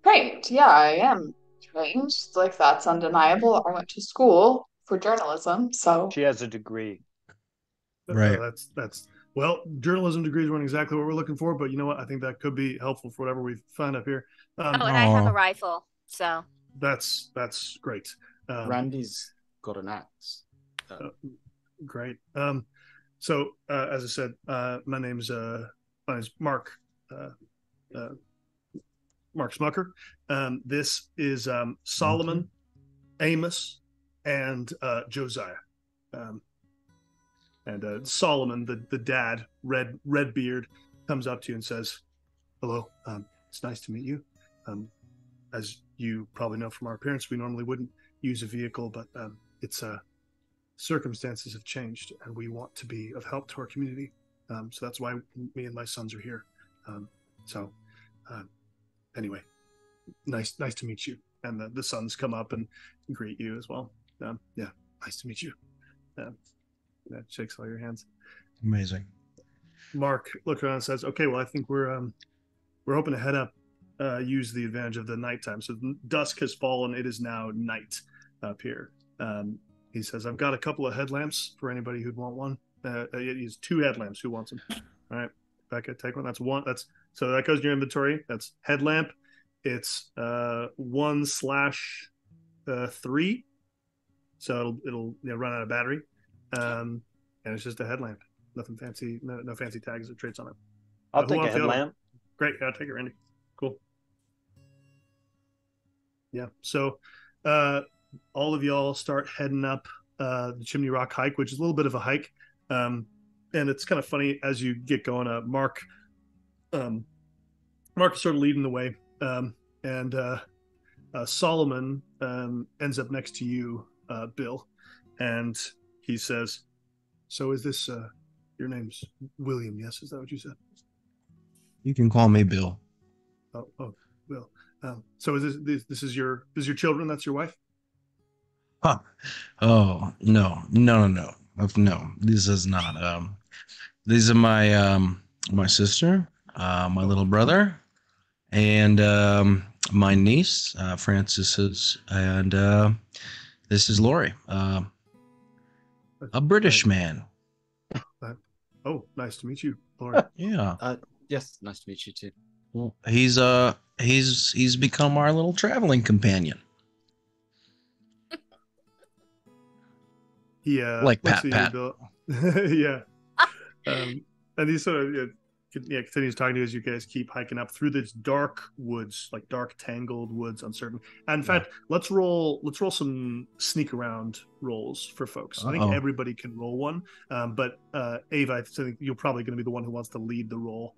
trained. Yeah, I am trained. Like, that's undeniable. I went to school for journalism, so she has a degree. Right. Well, journalism degrees weren't exactly what we're looking for, but you know what? I think that could be helpful for whatever we find up here. And I have a rifle, so that's great. Randy's got an axe. Great. So as I said, my name's Mark. Mark Smucker. This is Solomon, Amos, and Josiah. And Solomon, the dad, red beard, comes up to you and says, "Hello, it's nice to meet you. As you probably know from our appearance, we normally wouldn't use a vehicle, but it's circumstances have changed, and we want to be of help to our community. So that's why me and my sons are here. Anyway, nice to meet you." And the sons come up and greet you as well. Yeah, nice to meet you. That shakes all your hands. Amazing. Mark looks around and says, "Okay, well, I think we're hoping to head up, use the advantage of the nighttime. So dusk has fallen. It is now night up here." He says, "I've got a couple of headlamps for anybody who'd want one." He's 2 headlamps. Who wants them? All right, Becca, take one. That's one. So that goes in your inventory. That's headlamp. It's 1/3. So it'll run out of battery. And it's just a headlamp. Nothing fancy. No fancy tags or traits on it. I'll take a headlamp. Great. Yeah, I'll take it, Randy. Cool. Yeah. So all of y'all start heading up the Chimney Rock hike, which is a little bit of a hike. And it's kind of funny as you get going. Mark is sort of leading the way. And Solomon ends up next to you, Bill. And he says, "So is this your name's William? Yes, is that what you said?" You can call me Bill. Oh, Bill. So is this is your children? That's your wife? Huh. Oh no. No. This is not. These are my sister, my little brother, and my niece, Francis, and this is Lori. A British man. Oh, nice to meet you, Lori. Yeah. Yes, nice to meet you too. Well, he's become our little traveling companion. Yeah, like Pat. Yeah. And he sort of continues talking to you as you guys keep hiking up through this dark woods, like dark tangled woods, uncertain. And in fact, let's roll some sneak around rolls for folks. I think everybody can roll one, but Ava, I think you're probably going to be the one who wants to lead the roll.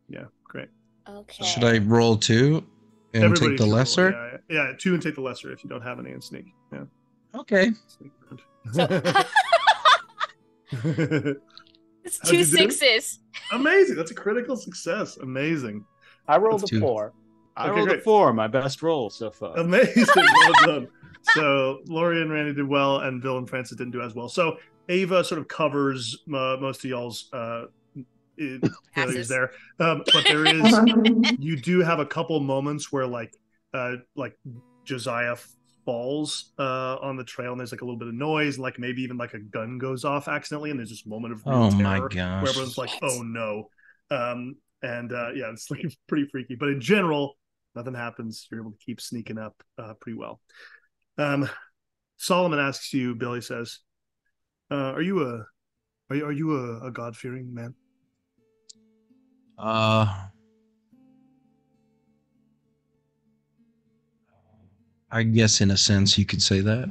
Yeah, great. Okay. Should I roll 2 and Everybody take the lesser? Roll, yeah, 2 and take the lesser if you don't have any in sneak. Yeah. Okay. It's 2 6s. Amazing. That's a critical success. Amazing. I rolled a 4. I rolled a 4, my best roll so far. Amazing. Well done. So Lori and Randy did well, and Bill and Francis didn't do as well. So Ava sort of covers most of y'all's failures there. But there is, you do have a couple moments where like Josiah falls on the trail, and there's like a little bit of noise, like maybe even like a gun goes off accidentally, and there's this moment of real terror my gosh, where everyone's like, "Oh no!" Yeah, it's like pretty freaky. But in general, nothing happens. You're able to keep sneaking up pretty well. Solomon asks you, Billy says, "Are you a God-fearing man?" I guess in a sense you could say that.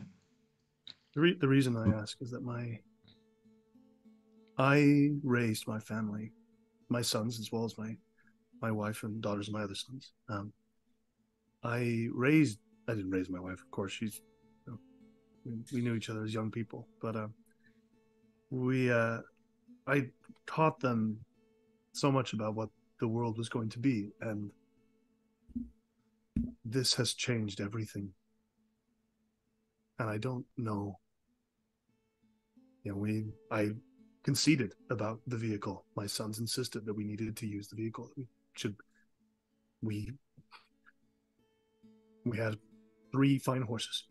The reason I ask is that I raised my family, my sons, as well as my wife and daughters of my other sons. I didn't raise my wife, of course. She's, we knew each other as young people, but I taught them so much about what the world was going to be, and this has changed everything. And I don't know. I conceded about the vehicle. My sons insisted that we needed to use the vehicle. We had 3 fine horses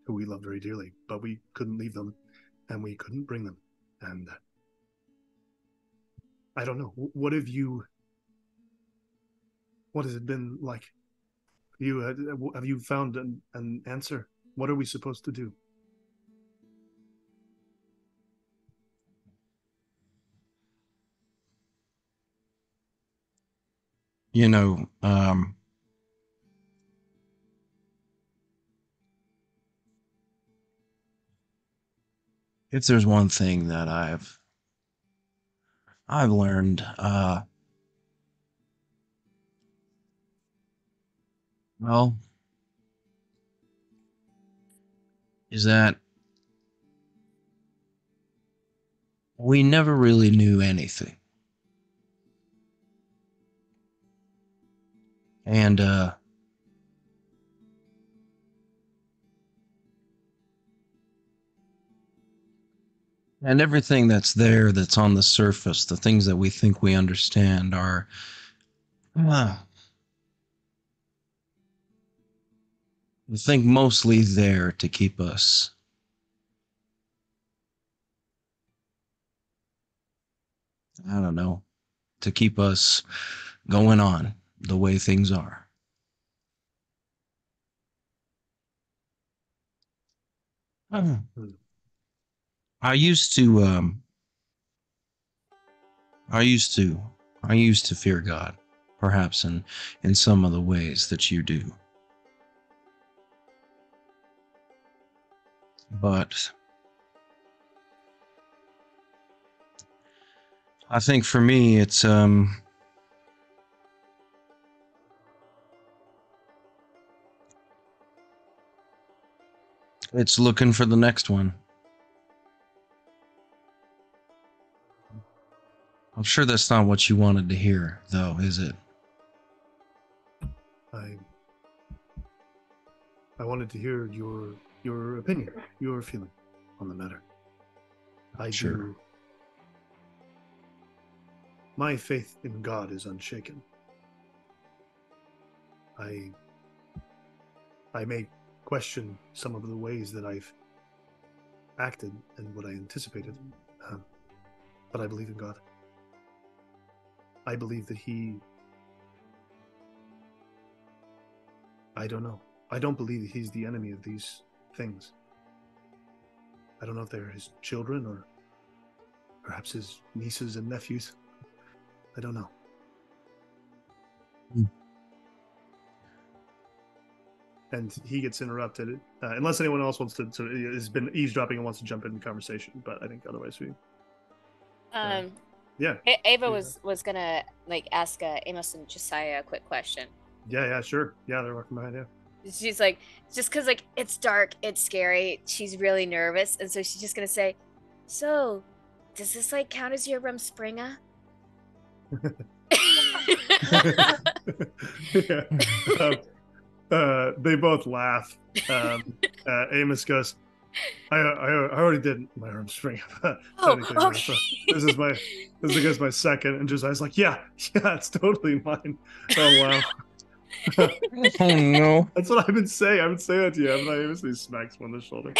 who we loved very dearly, but we couldn't leave them, and we couldn't bring them. And I don't know. What has it been like? Have you found an answer? What are we supposed to do? If there's one thing that I've learned, well, is that we never really knew anything. And everything that's there, that's on the surface, the things that we think we understand are I think mostly there to keep us to keep us going on the way things are. I used to fear God, perhaps in some of the ways that you do. But I think for me it's looking for the next one. I'm sure that's not what you wanted to hear, though, is it? I wanted to hear your opinion, your feeling on the matter. Sure. My faith in God is unshaken. I may question some of the ways that I've acted and what I anticipated, but I believe in God. I believe that I don't know. I don't believe that he's the enemy of these things. I don't know if they're his children or perhaps his nieces and nephews. I don't know. And he gets interrupted, unless anyone else wants to has been eavesdropping and wants to jump in the conversation. But I think otherwise we. Yeah. Ava was gonna ask Amos and Josiah a quick question. Yeah, sure. Yeah, they're walking behind. Yeah. She's like, just because it's dark, it's scary. She's really nervous, and so she's just gonna say, "So, does this count as your Rumspringa?" Yeah. They both laugh. Amos goes, I already did my Rumspringa. Okay. So this is my second, and Josiah's like, yeah, it's totally mine. Oh wow. Oh no. That's what I've been saying. I've been saying that to you. I'm not even saying smacks him on the shoulder.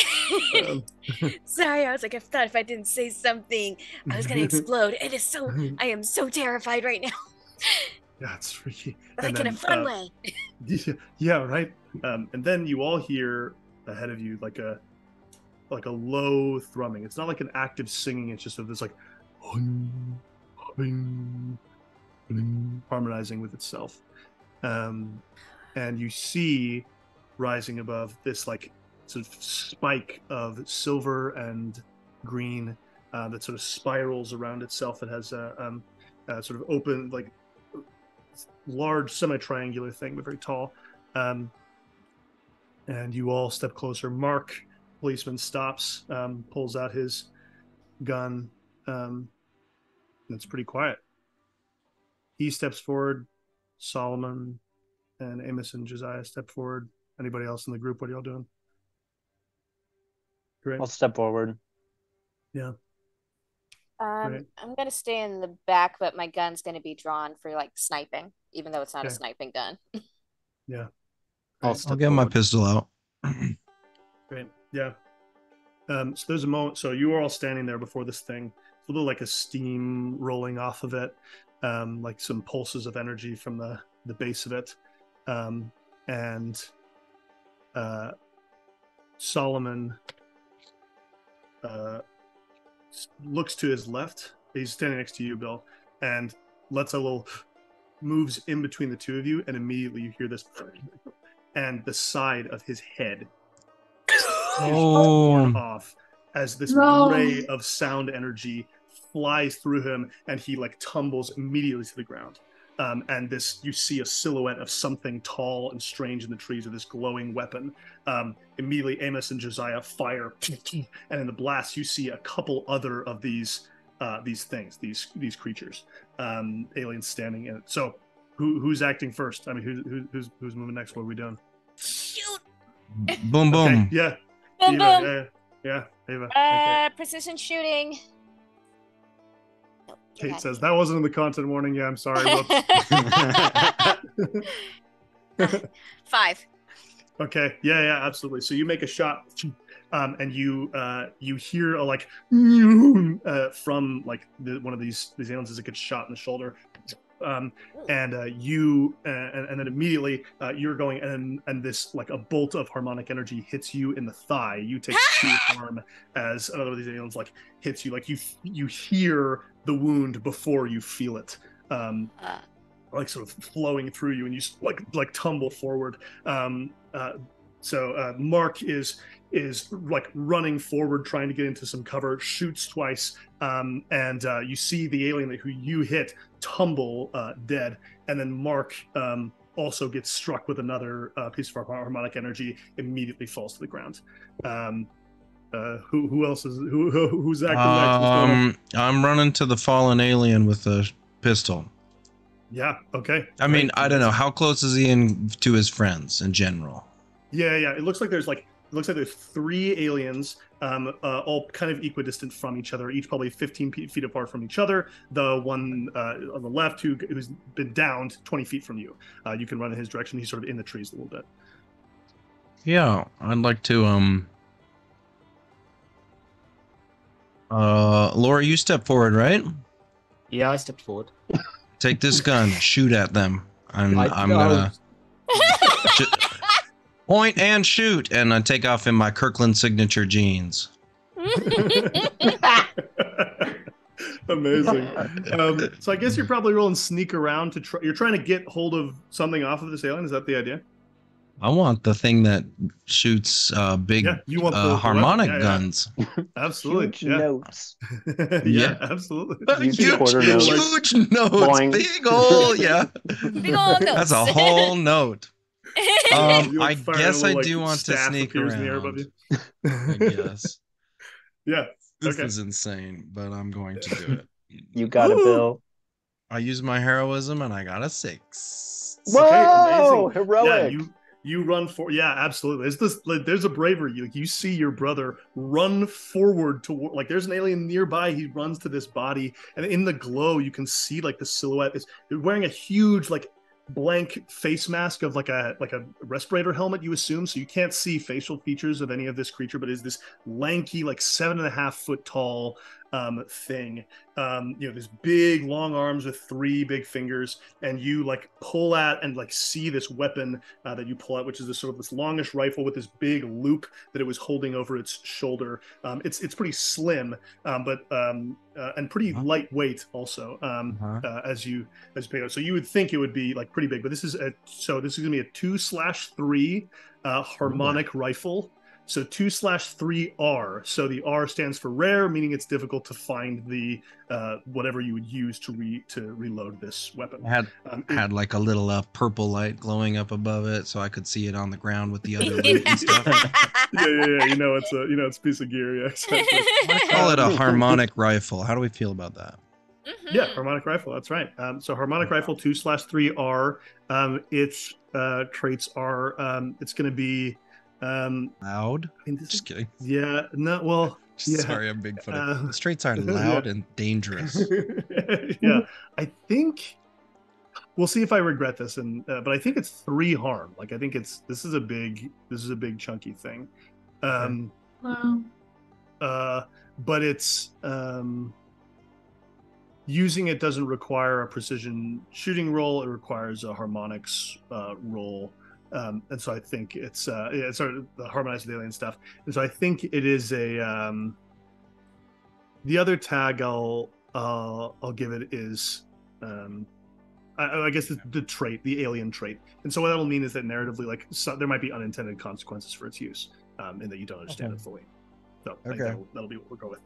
Sorry, I was like, I thought if I didn't say something, I was gonna explode. I am so terrified right now. Yeah, it's freaky. But in a fun way. Yeah, right. And then you all hear ahead of you like a low thrumming. It's not like an active singing. It's just this harmonizing with itself. And you see rising above this sort of spike of silver and green that sort of spirals around itself. It has a sort of open, like large semi-triangular thing, but very tall. And you all step closer. Mark, policeman, stops, pulls out his gun. And it's pretty quiet. He steps forward. Solomon and Amos and Josiah step forward. Anybody else in the group? What are y'all doing? Great. I'll step forward. Yeah. I'm gonna stay in the back, but my gun's gonna be drawn for like sniping, even though it's not a sniping gun. Yeah. I'll get my pistol out. Great. Yeah. So there's a moment. So you are all standing there before this thing. It's a little like a steam rolling off of it, like some pulses of energy from the base of it, and Solomon looks to his left. He's standing next to you, Bill, and lets a little moves in between the two of you, and immediately you hear this, and the side of his head off as this ray of sound energy flies through him, and he like tumbles immediately to the ground. And this, you see a silhouette of something tall and strange in the trees with this glowing weapon. Immediately, Amos and Josiah fire, and in the blast, you see a couple other of these things, these creatures, aliens standing in it. So, who's acting first? I mean, who's moving next? What are we doing? Shoot! Boom, boom. Okay, yeah. Boom, Eva, boom. Yeah. Ava. Precision shooting. Kate says that wasn't in the content warning. Yeah, I'm sorry. 5. Okay. Yeah, absolutely. So you make a shot, and you hear a like from like one of these aliens as it gets shot in the shoulder, and then immediately you're going, and this like a bolt of harmonic energy hits you in the thigh. You take 2 harm as another of these aliens like hits you. Like you hear the wound before you feel it, like sort of flowing through you, and you like tumble forward. So Mark is like running forward, trying to get into some cover, shoots twice, and you see the alien who you hit tumble dead, and then Mark also gets struck with another piece of harmonic energy, immediately falls to the ground. Who else is who's acting next? I'm running to the fallen alien with a pistol. Yeah. Okay. I mean, I don't know, how close is he in to his friends in general? Yeah. It looks like there's 3 aliens, all kind of equidistant from each other, each probably 15 feet apart from each other. The one on the left who's been downed 20 feet from you. You can run in his direction. He's sort of in the trees a little bit. Yeah, I'd like to Laura, you step forward, right? Yeah, I stepped forward. Take this gun, shoot at them. I'm gonna point and shoot, and I take off in my Kirkland signature jeans. Amazing. So I guess you're probably rolling sneak around to you're trying to get hold of something off of this alien. Is that the idea? I want the thing that shoots big you want harmonic guns. Absolutely. Huge notes. Yeah, absolutely. Huge notes. Big old, Big old notes. That's a whole note. I guess I do want to staff sneak appears around. in the air above you. I guess. Yeah. This is insane, but I'm going to do it. You got it, Bill. I used my heroism and I got a 6. Whoa! Okay, heroic. Yeah, you run for absolutely. It's this. Like, there's a bravery. Like, you see your brother run forward toward. Like, there's an alien nearby. He runs to this body, and in the glow, you can see like the silhouette. They're wearing a huge like blank face mask of like a respirator helmet, you assume, so you can't see facial features of any of this creature, but is this lanky like 7.5 foot tall thing, this big long arms with 3 big fingers, and you like pull at and like see this weapon that you pull out, which is this sort of this longish rifle with this big loop that it was holding over its shoulder. It's pretty slim, but and pretty lightweight also, as you pick it up. So you would think it would be like pretty big, but this is gonna be a 2/3 harmonic rifle. So 2/3R. So the R stands for rare, meaning it's difficult to find the whatever you would use to reload this weapon. Had like a little purple light glowing up above it, so I could see it on the ground with the other loot and stuff. Yeah. You know it's a piece of gear. Yeah, exactly. I call it a harmonic rifle. How do we feel about that? Mm-hmm. Yeah, harmonic rifle. That's right. So harmonic rifle 2/3R. Its traits are it's going to be Loud. Just kidding. Yeah. No. Well. Yeah. Sorry, I'm being funny. The traits are loud and dangerous. Yeah. I think we'll see if I regret this, but I think it's 3 harm. Like I think this is a big chunky thing. Wow. But it's using it doesn't require a precision shooting roll. It requires a harmonics roll. And so I think it's sort of the harmonized with alien stuff. And so I think it is a the other tag I'll give it is I guess the trait, the alien trait. And so what that'll mean is that narratively, like there might be unintended consequences for its use, and that you don't understand it fully. So I think that'll be what we'll go with.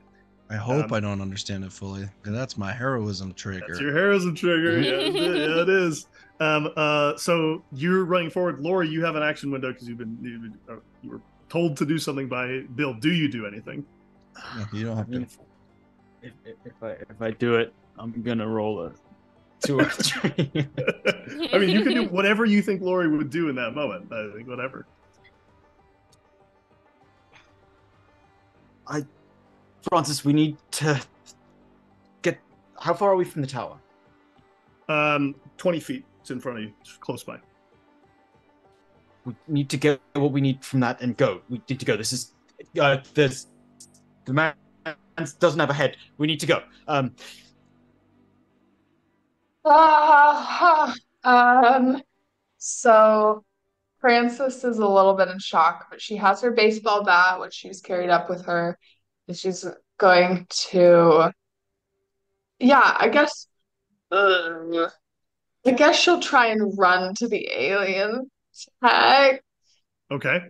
I hope I don't understand it fully, because that's my heroism trigger. That's your heroism trigger. Yeah, it is. So you're running forward, Lori. You have an action window because you were told to do something by Bill. Do you do anything? No, you don't have to. If I do it, I'm gonna roll a 2 or 3. I mean, you can do whatever you think Lori would do in that moment. I think whatever. Francis, we need to get. How far are we from the tower? 20 feet. It's in front of you. It's close by. We need to get what we need from that and go. We need to go. This is the man doesn't have a head. We need to go. So Frances is a little bit in shock, but she has her baseball bat, which she's carried up with her, and she's going to, yeah, I guess she'll try and run to the alien tag. Okay.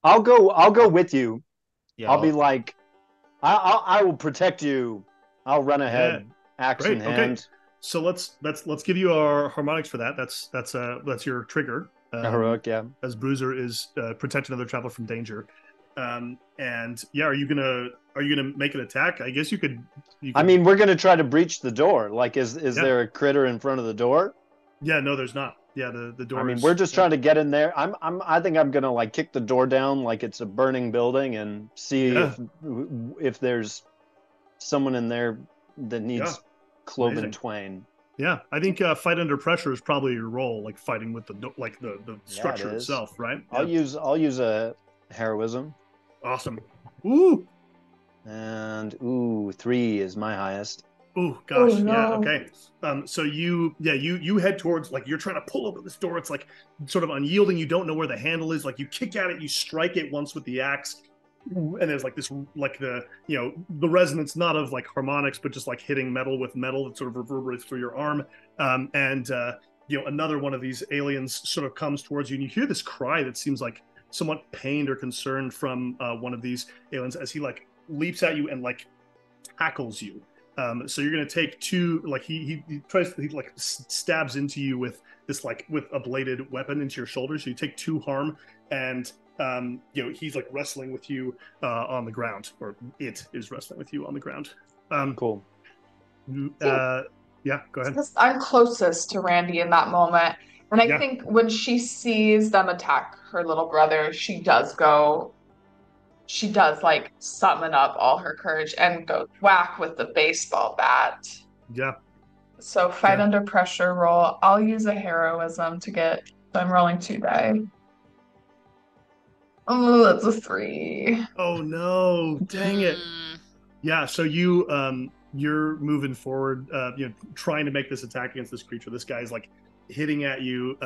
I'll go with you. Yeah, I'll be like, I will protect you. I'll run ahead, axe in hand. Okay. So let's give you our harmonics for that. That's your trigger. Heroic, yeah. As Bruiser is protect another traveler from danger. And yeah, are you gonna make an attack? I guess you could. I mean, we're gonna try to breach the door. Like, is there a critter in front of the door? Yeah, no, there's not. Yeah, the door. I mean, we're just trying to get in there. I think I'm gonna like kick the door down like it's a burning building and see if there's someone in there that needs cloven twain. Yeah, I think fight under pressure is probably your role, like fighting with the structure itself, right? I'll use a heroism. Awesome. Ooh. And 3 is my highest. Ooh, gosh, oh, no. Yeah, okay. So you head towards, like, you're trying to pull over this door. It's like sort of unyielding. You don't know where the handle is. Like, you kick at it, you strike it once with the axe, and there's like this, like the resonance not of like harmonics, but just like hitting metal with metal that sort of reverberates through your arm. And another one of these aliens sort of comes towards you, and you hear this cry that seems like somewhat pained or concerned from one of these aliens as he like leaps at you and like tackles you. So you're gonna take 2. Like he like stabs into you with this with a bladed weapon into your shoulder. So you take 2 harm, and he's like wrestling with you on the ground, or it is wrestling with you on the ground. Cool. Yeah, go ahead. I'm closest to Randy in that moment, and I think when she sees them attack her little brother, she does like summon up all her courage and go whack with the baseball bat. Yeah. So fight under pressure roll. I'll use a heroism to get. So I'm rolling 2 die. Oh, that's a 3. Oh no! Dang it. Yeah. So you're moving forward. Trying to make this attack against this creature. This guy's like hitting at you.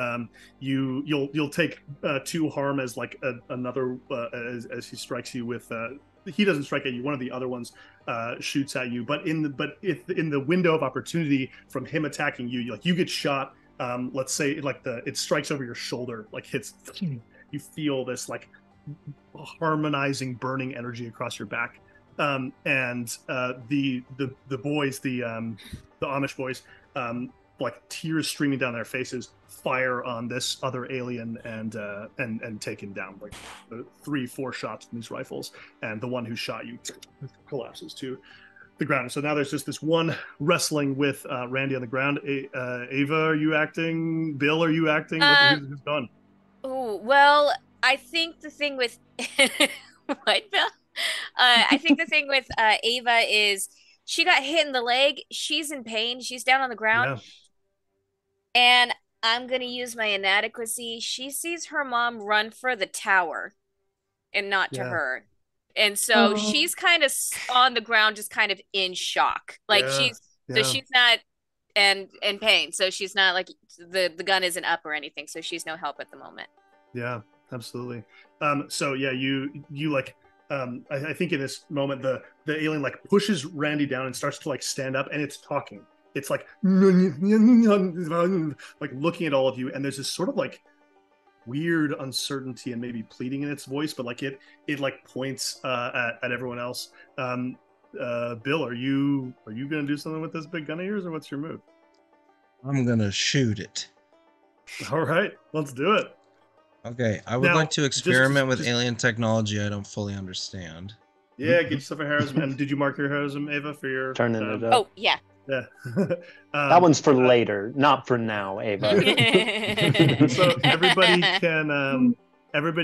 You'll take 2 harm as like another as he strikes you with. He doesn't strike at you. One of the other ones shoots at you. But if in the window of opportunity from him attacking you, like you get shot. Let's say it strikes over your shoulder, like hits. You feel this like harmonizing, burning energy across your back. And the boys, the Amish boys, like tears streaming down their faces, fire on this other alien and take him down. Like 3-4 shots from these rifles, and the one who shot you collapses to the ground. So now there's just this one wrestling with Randy on the ground. Ava, are you acting? Bill, are you acting? Who's gone? Oh, well, I think the thing with what, Bill? I think the thing with Ava is she got hit in the leg. She's in pain. She's down on the ground. Yeah. And I'm going to use my inadequacy. She sees her mom run for the tower and not to her. And so she's kind of on the ground, just kind of in shock. Like she's not in pain. So she's not like the gun isn't up or anything. So she's no help at the moment. Yeah, absolutely. So yeah, you like, I think in this moment, the alien like pushes Randy down and starts to like stand up, and it's talking. It's like looking at all of you, and there's this sort of like weird uncertainty and maybe pleading in its voice, but like it like points at everyone else. Bill, are you gonna do something with this big gun of yours, or what's your move? I'm gonna shoot it. All right, let's do it. Okay, I would like to experiment with alien technology I don't fully understand. Yeah, get yourself a heroism. And did you mark your heroism, Ava, for your turning it up? Oh yeah. Yeah. That one's for later, not for now, Ava. So everybody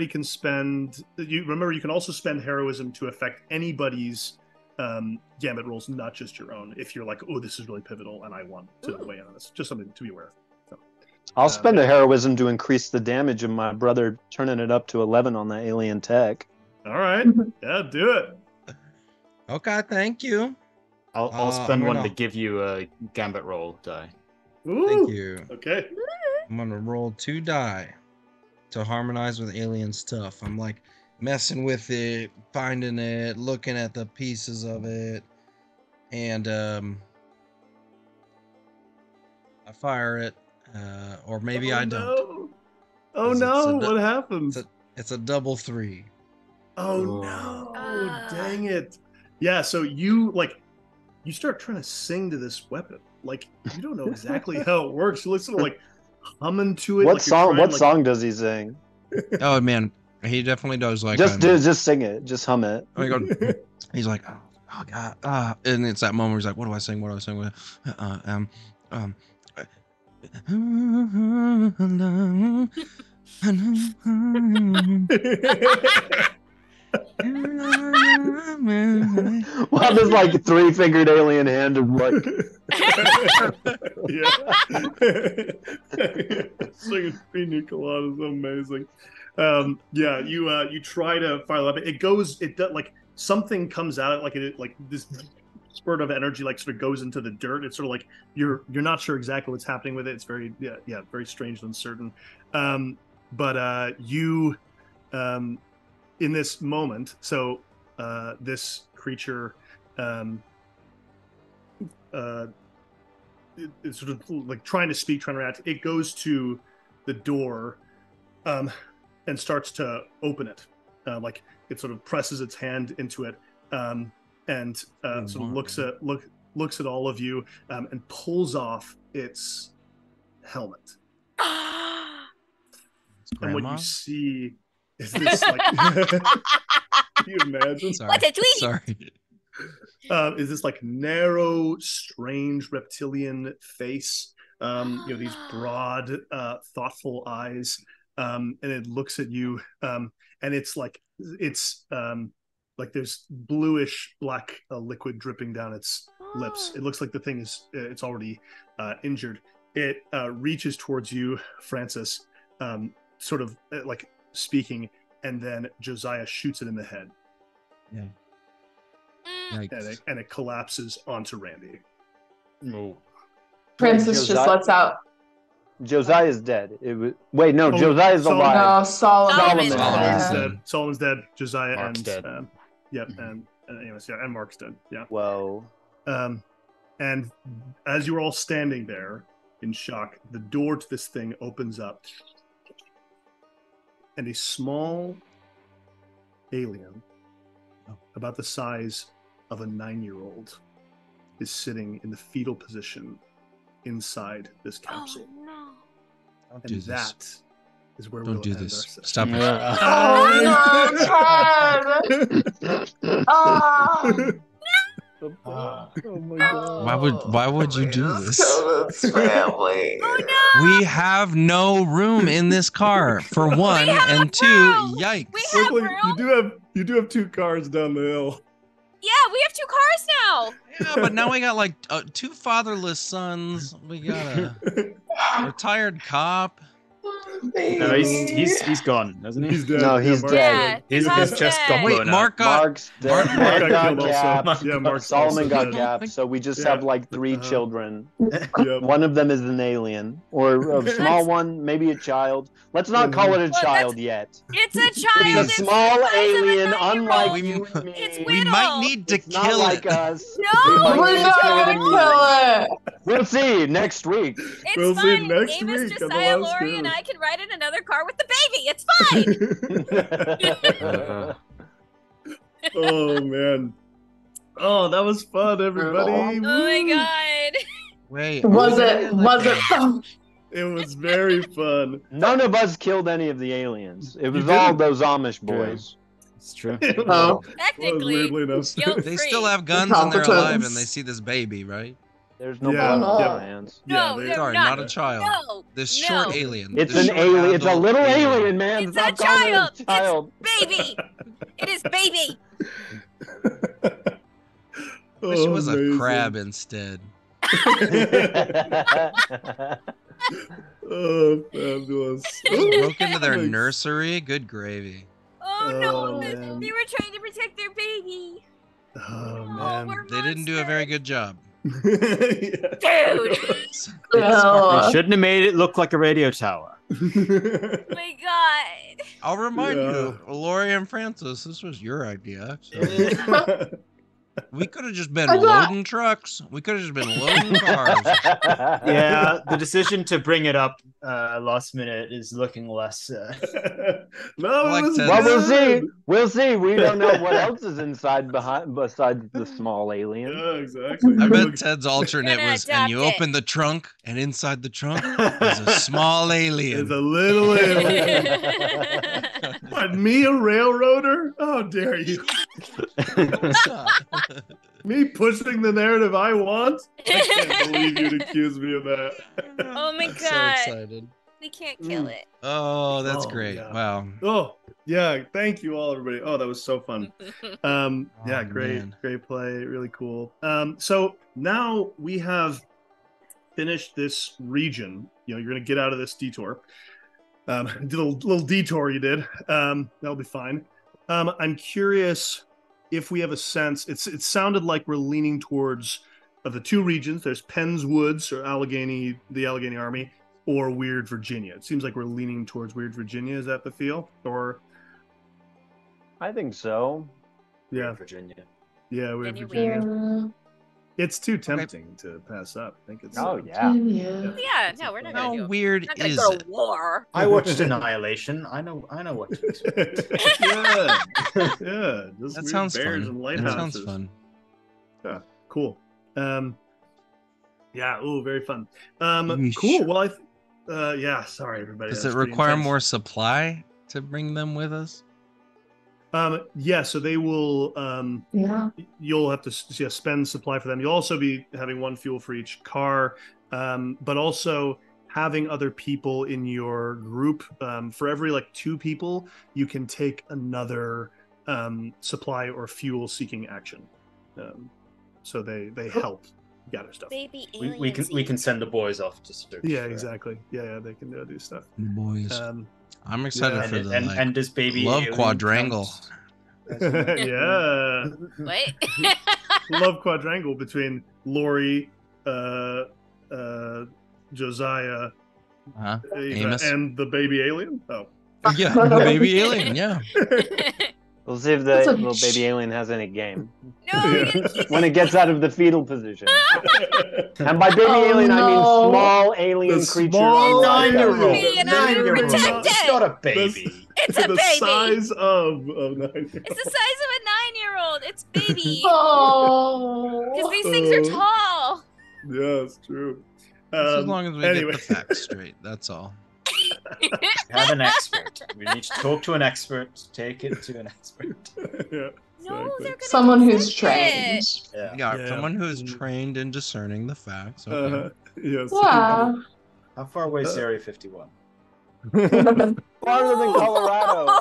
can spend. You remember, you can also spend heroism to affect anybody's gambit rolls, not just your own. If you're like, oh, this is really pivotal, and I want to weigh in on this, just something to be aware of. So, I'll spend a heroism to increase the damage of my brother turning it up to 11 on that alien tech. All right, yeah, do it. Okay, thank you. I'll spend one to give you a gambit roll die. Ooh, thank you. Okay. I'm gonna roll 2 die to harmonize with alien stuff. I'm like messing with it, finding it, looking at the pieces of it, and I fire it, or maybe I don't. No. Oh no! What happens? It's a double 3. Oh no! Dang it! Yeah. So you start trying to sing to this weapon. Like you don't know exactly how it works. You listen to like humming to it. What song does he sing? Oh man, he definitely does. Like just sing it. Just hum it. He's like, oh god, and it's that moment where he's like, what do I sing? What do I sing? Well, there's like 3-fingered alien hand and like singing Pina Colada is amazing. Yeah, you try to fire up. It does like something comes out like this spurt of energy like sort of goes into the dirt. It's sort of like you're not sure exactly what's happening with it. It's very very strange and uncertain. But you in this moment, so this creature is sort of like trying to speak, trying to react. It goes to the door and starts to open it. Like it sort of presses its hand into it and sort of looks at all of you and pulls off its helmet. And what you see is this like can you imagine? What a tweet! Sorry. Is this like narrow, strange reptilian face? These broad, thoughtful eyes, and it looks at you, and it's like there's bluish black liquid dripping down its lips. It looks like the thing is it's already injured. It reaches towards you, Francis, sort of like speaking, and then Josiah shoots it in the head. Yeah. And it collapses onto Randy. No. Francis just lets out. Josiah's dead. Josiah's alive. No, Solomon's dead. Solomon's dead. Josiah Mark's dead. And Mark's dead. Yeah. Whoa. And as you were all standing there in shock, the door to this thing opens up, and a small alien, about the size of a 9-year-old, is sitting in the fetal position inside this capsule. Oh no. Don't do And this. that is where Don't we'll do end this. our session. Stop it. Oh my god. Why would you do this? Family. Oh no. We have no room in this car for one, and two, yikes. We have Quickly, room. you do have 2 cars down the hill. Yeah, we have 2 cars now. Yeah, but now we got like 2 fatherless sons. We got a retired cop. No, he's gone, hasn't he? He's dead. No, he's Mark- dead. Yeah, His Tom's chest dead. got Wait, blown Mark out. got. Mark's dead. Mark Mark Mark got got killed also. capped. Yeah, Mark's Solomon also got dead. capped. So we just Yeah. have like 3 Uh-huh. children. Yep. One of them is an alien, or a small one, maybe a child. Let's not call it a Well, child yet. It's a child. It's a small the size of a alien, 9-year-old. unlike We- you and me. It's We Whittle. might need to It's not kill like it. us. No, We might We're need to not kill it gonna immediately. kill it. We'll see next week. It's We'll see fine. next Amos, week on the Josiah, Last Lori, and Caravan. I can ride in another car with the baby. It's fine. Oh man. Oh, that was fun, everybody. Oh my god. Wait. Was are it? we gonna, Was like, it fun? It was very fun. None of us killed any of the aliens. It was You all didn't. those Amish boys. It's true. It Oh. was Technically, weirdly enough. guilt-free. They still have guns and they're alive, Competence. and they see this baby, right? There's no Yeah, blood on yeah. their hands. No, they- they're Sorry, not. not a child. No. This no. short alien. It's this an short alien. It's a adult little alien, man. It's Stop a calling it child. a child. Baby. It is baby. Wish it was a Amazing. crab instead. Oh, fabulous. Broke into their Thanks. nursery. Good gravy. Oh, Oh, no. man. They were trying to protect their baby. Oh Oh, man. we're They didn't do a very good job. Yeah. Dude. Yeah. They shouldn't have made it look like a radio tower. Oh my god. I'll remind Yeah. you, Lori and Francis, this was your idea. So we could have just been I thought- loading trucks. We could have just been loading cars. Yeah, the decision to bring it up last minute is looking less. No, Like it was Ted- Well, we'll good. see. We'll see. We don't know what else is inside behind besides the small alien. Yeah, exactly. I bet Look- Ted's alternate Gonna was, and you adopt it. open the trunk, and inside the trunk is a small alien. It's a little alien. What, me a railroader? How dare you? Me pushing the narrative I want? I can't believe you'd accuse me of that. Oh my I'm so god. excited. We can't kill it. Oh, that's Oh, great. yeah. Wow. Oh, yeah. Thank you all, everybody. Oh, that was so fun. Yeah, Oh, great, man. great play. Really cool. So now we have finished this region. You know, you're going to get out of this detour. Did a little detour you did. That'll be fine. I'm curious if we have a sense. It sounded like we're leaning towards of the 2 regions. There's Penn's Woods or Allegheny, the Allegheny Army, or Weird Virginia. It seems like we're leaning towards Weird Virginia. Is that the feel? Or I think so. yeah, Virginia. yeah, Weird Then you're Virginia. weird. It's too tempting to pass up. I think it's. Oh yeah. Yeah. Yeah, no, we're not gonna do How it. weird We're not gonna is go it? to war. I watched Annihilation. I know what to expect. Yeah, yeah. Just That weird sounds bears fun. and That sounds lighthouses. fun. Cool. Yeah. Oh, very fun. Yeesh. Cool. Well, yeah. Sorry, everybody. Does That's it pretty require intense. more supply to bring them with us? Yeah. So they will. Yeah. You'll have to spend supply for them. You'll also be having 1 fuel for each car, but also having other people in your group. For every 2 people, you can take another supply or fuel seeking action. So they help gather stuff. Baby We can send the boys off to search. Yeah, for- exactly. Yeah, they can do stuff. Boys. Um, I'm excited yeah. for And, the and, like, and does baby love alien quadrangle. count? yeah, What? love quadrangle between Lori, Josiah, Huh? Ava, Amos? and the baby alien. Oh, Yeah, the baby alien. Yeah. We'll see if the little baby alien has any game. No, you're gonna keep when it gets out of the fetal position. And by baby alien, I mean small alien creature. Small 9-year-old. and 9-year-old. protect It's it. not a baby. It's a the baby. size of 9-year-old. It's the size of a 9-year-old. It's baby. Oh. Because these things are tall. Yeah, it's true. Just as long as we anyway. get the facts straight, that's all. Have an expert. We need to talk to an expert. Take it to an expert. Yeah. No, exactly. they're gonna Someone who's protect it. trained. Yeah, someone who is trained in discerning the facts. Okay. Yes. Yeah. How far away is Area 51? Farther than Colorado.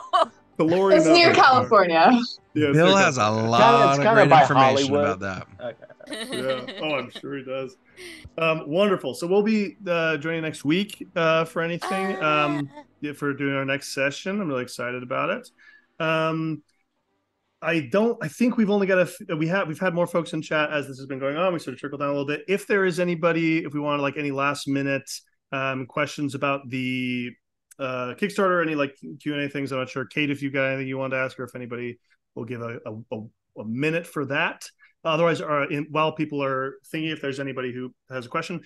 It's near California. Yeah, Bill has a lot of great information about that. Okay. Yeah. Oh, I'm sure he does. Wonderful. So we'll be joining next week for anything. For doing our next session. I'm really excited about it. I think we've only got we've had more folks in chat as this has been going on. We sort of trickled down a little bit. If there is anybody, if we want like any last minute questions about the Kickstarter, any like Q&A things, I'm not sure. Kate, if you've got anything you want to ask, or if anybody will give a minute for that. Otherwise, while people are thinking, if there's anybody who has a question,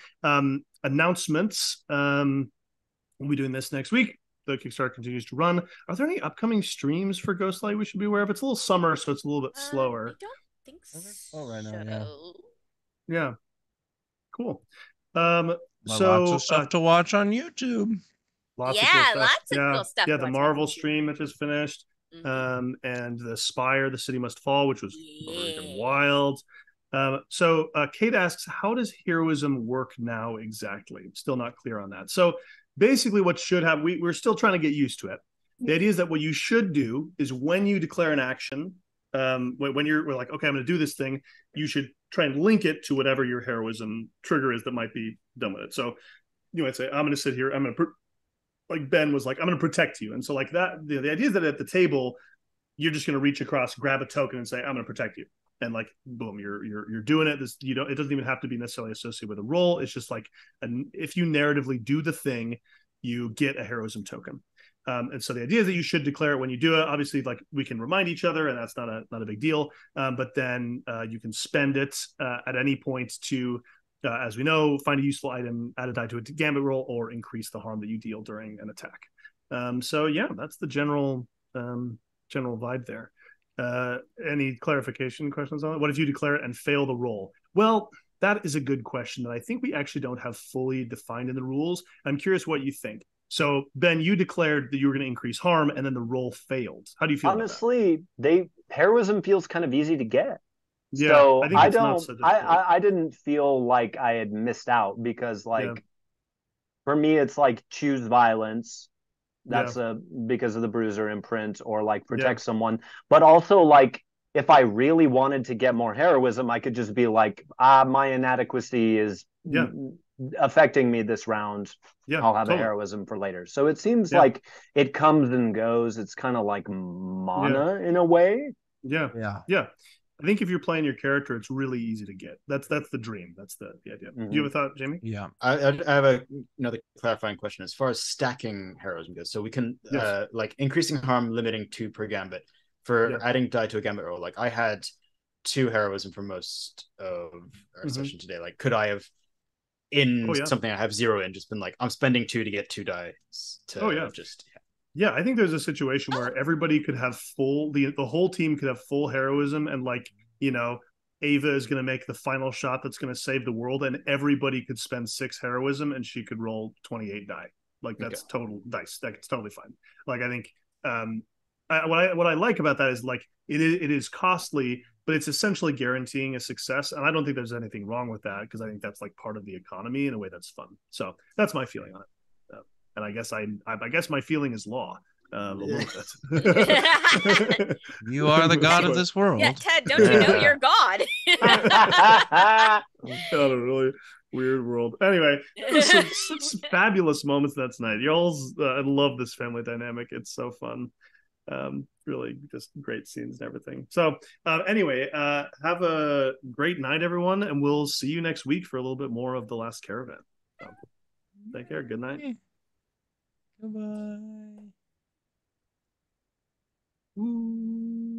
announcements. We'll be doing this next week. The Kickstarter continues to run. Are there any upcoming streams for Ghostlight we should be aware of? It's a little summer, so it's a little bit slower. I don't think so. Oh, right now, Yeah. Cool. Lots of stuff to watch on YouTube. Lots of cool stuff. Yeah, the Marvel stream that just finished. And the Spire, The City Must Fall, which was really wild. So Kate asks, how does heroism work now exactly? I'm still not clear on that. So basically what should happen, we're still trying to get used to it. The idea is that what you should do is when you declare an action, when we're like, okay, I'm going to do this thing, you should try and link it to whatever your heroism trigger is that might be done with it. So you might say, I'm going to sit here, I'm going to like Ben was like, I'm going to protect you. And so like that, the idea is that at the table, you're just going to reach across, grab a token and say, I'm going to protect you. And like, boom, you're doing it. It doesn't even have to be necessarily associated with a role. It's just like, if you narratively do the thing, you get a heroism token. And so the idea is that you should declare it when you do it. Obviously, like we can remind each other, and that's not a big deal. But then you can spend it at any point to, as we know, find a useful item, add a die to a gambit roll, or increase the harm that you deal during an attack. So yeah, that's the general vibe there. Any clarification questions on it? What if you declare it and fail the roll? Well, that is a good question that I think we actually don't have fully defined in the rules. I'm curious what you think. So Ben, you declared that you were going to increase harm, and then the roll failed. How do you feel? Honestly, heroism feels kind of easy to get. Yeah, so I didn't feel like I had missed out, because for me it's like choose violence. That's because of the bruiser imprint, or like protect someone. But also, like, if I really wanted to get more heroism, I could just be like, my inadequacy is affecting me this round. I'll have a heroism for later. So it seems like it comes and goes. It's kind of like mana in a way. Yeah. I think if you're playing your character, it's really easy to get. That's the dream. That's the idea. Do you have a thought, Jamie? Yeah. I have another clarifying question as far as stacking heroism goes. So we can like increasing harm, limiting 2 per gambit for adding die to a gambit roll. Like I had 2 heroism for most of our session today. Like could I have something I have 0 in just been like, I'm spending 2 to get 2 dice to Yeah, I think there's a situation where everybody could have the whole team could have full heroism, and like, Ava is going to make the final shot that's going to save the world, and everybody could spend 6 heroism and she could roll 28 die. Like that's total dice. That's totally fine. Like I think what I like about that is like it is costly, but it's essentially guaranteeing a success, and I don't think there's anything wrong with that, because I think that's like part of the economy in a way that's fun. So that's my feeling on it. And I guess my feeling is law. A little bit. You are the god of this world. Yeah, Ted, don't you know you're God? God, a really weird world. Anyway, some fabulous moments that night. I love this family dynamic. It's so fun. Really just great scenes and everything. So anyway, have a great night, everyone, and we'll see you next week for a little bit more of The Last Caravan. So, take care. Good night. Goodbye. Ooh.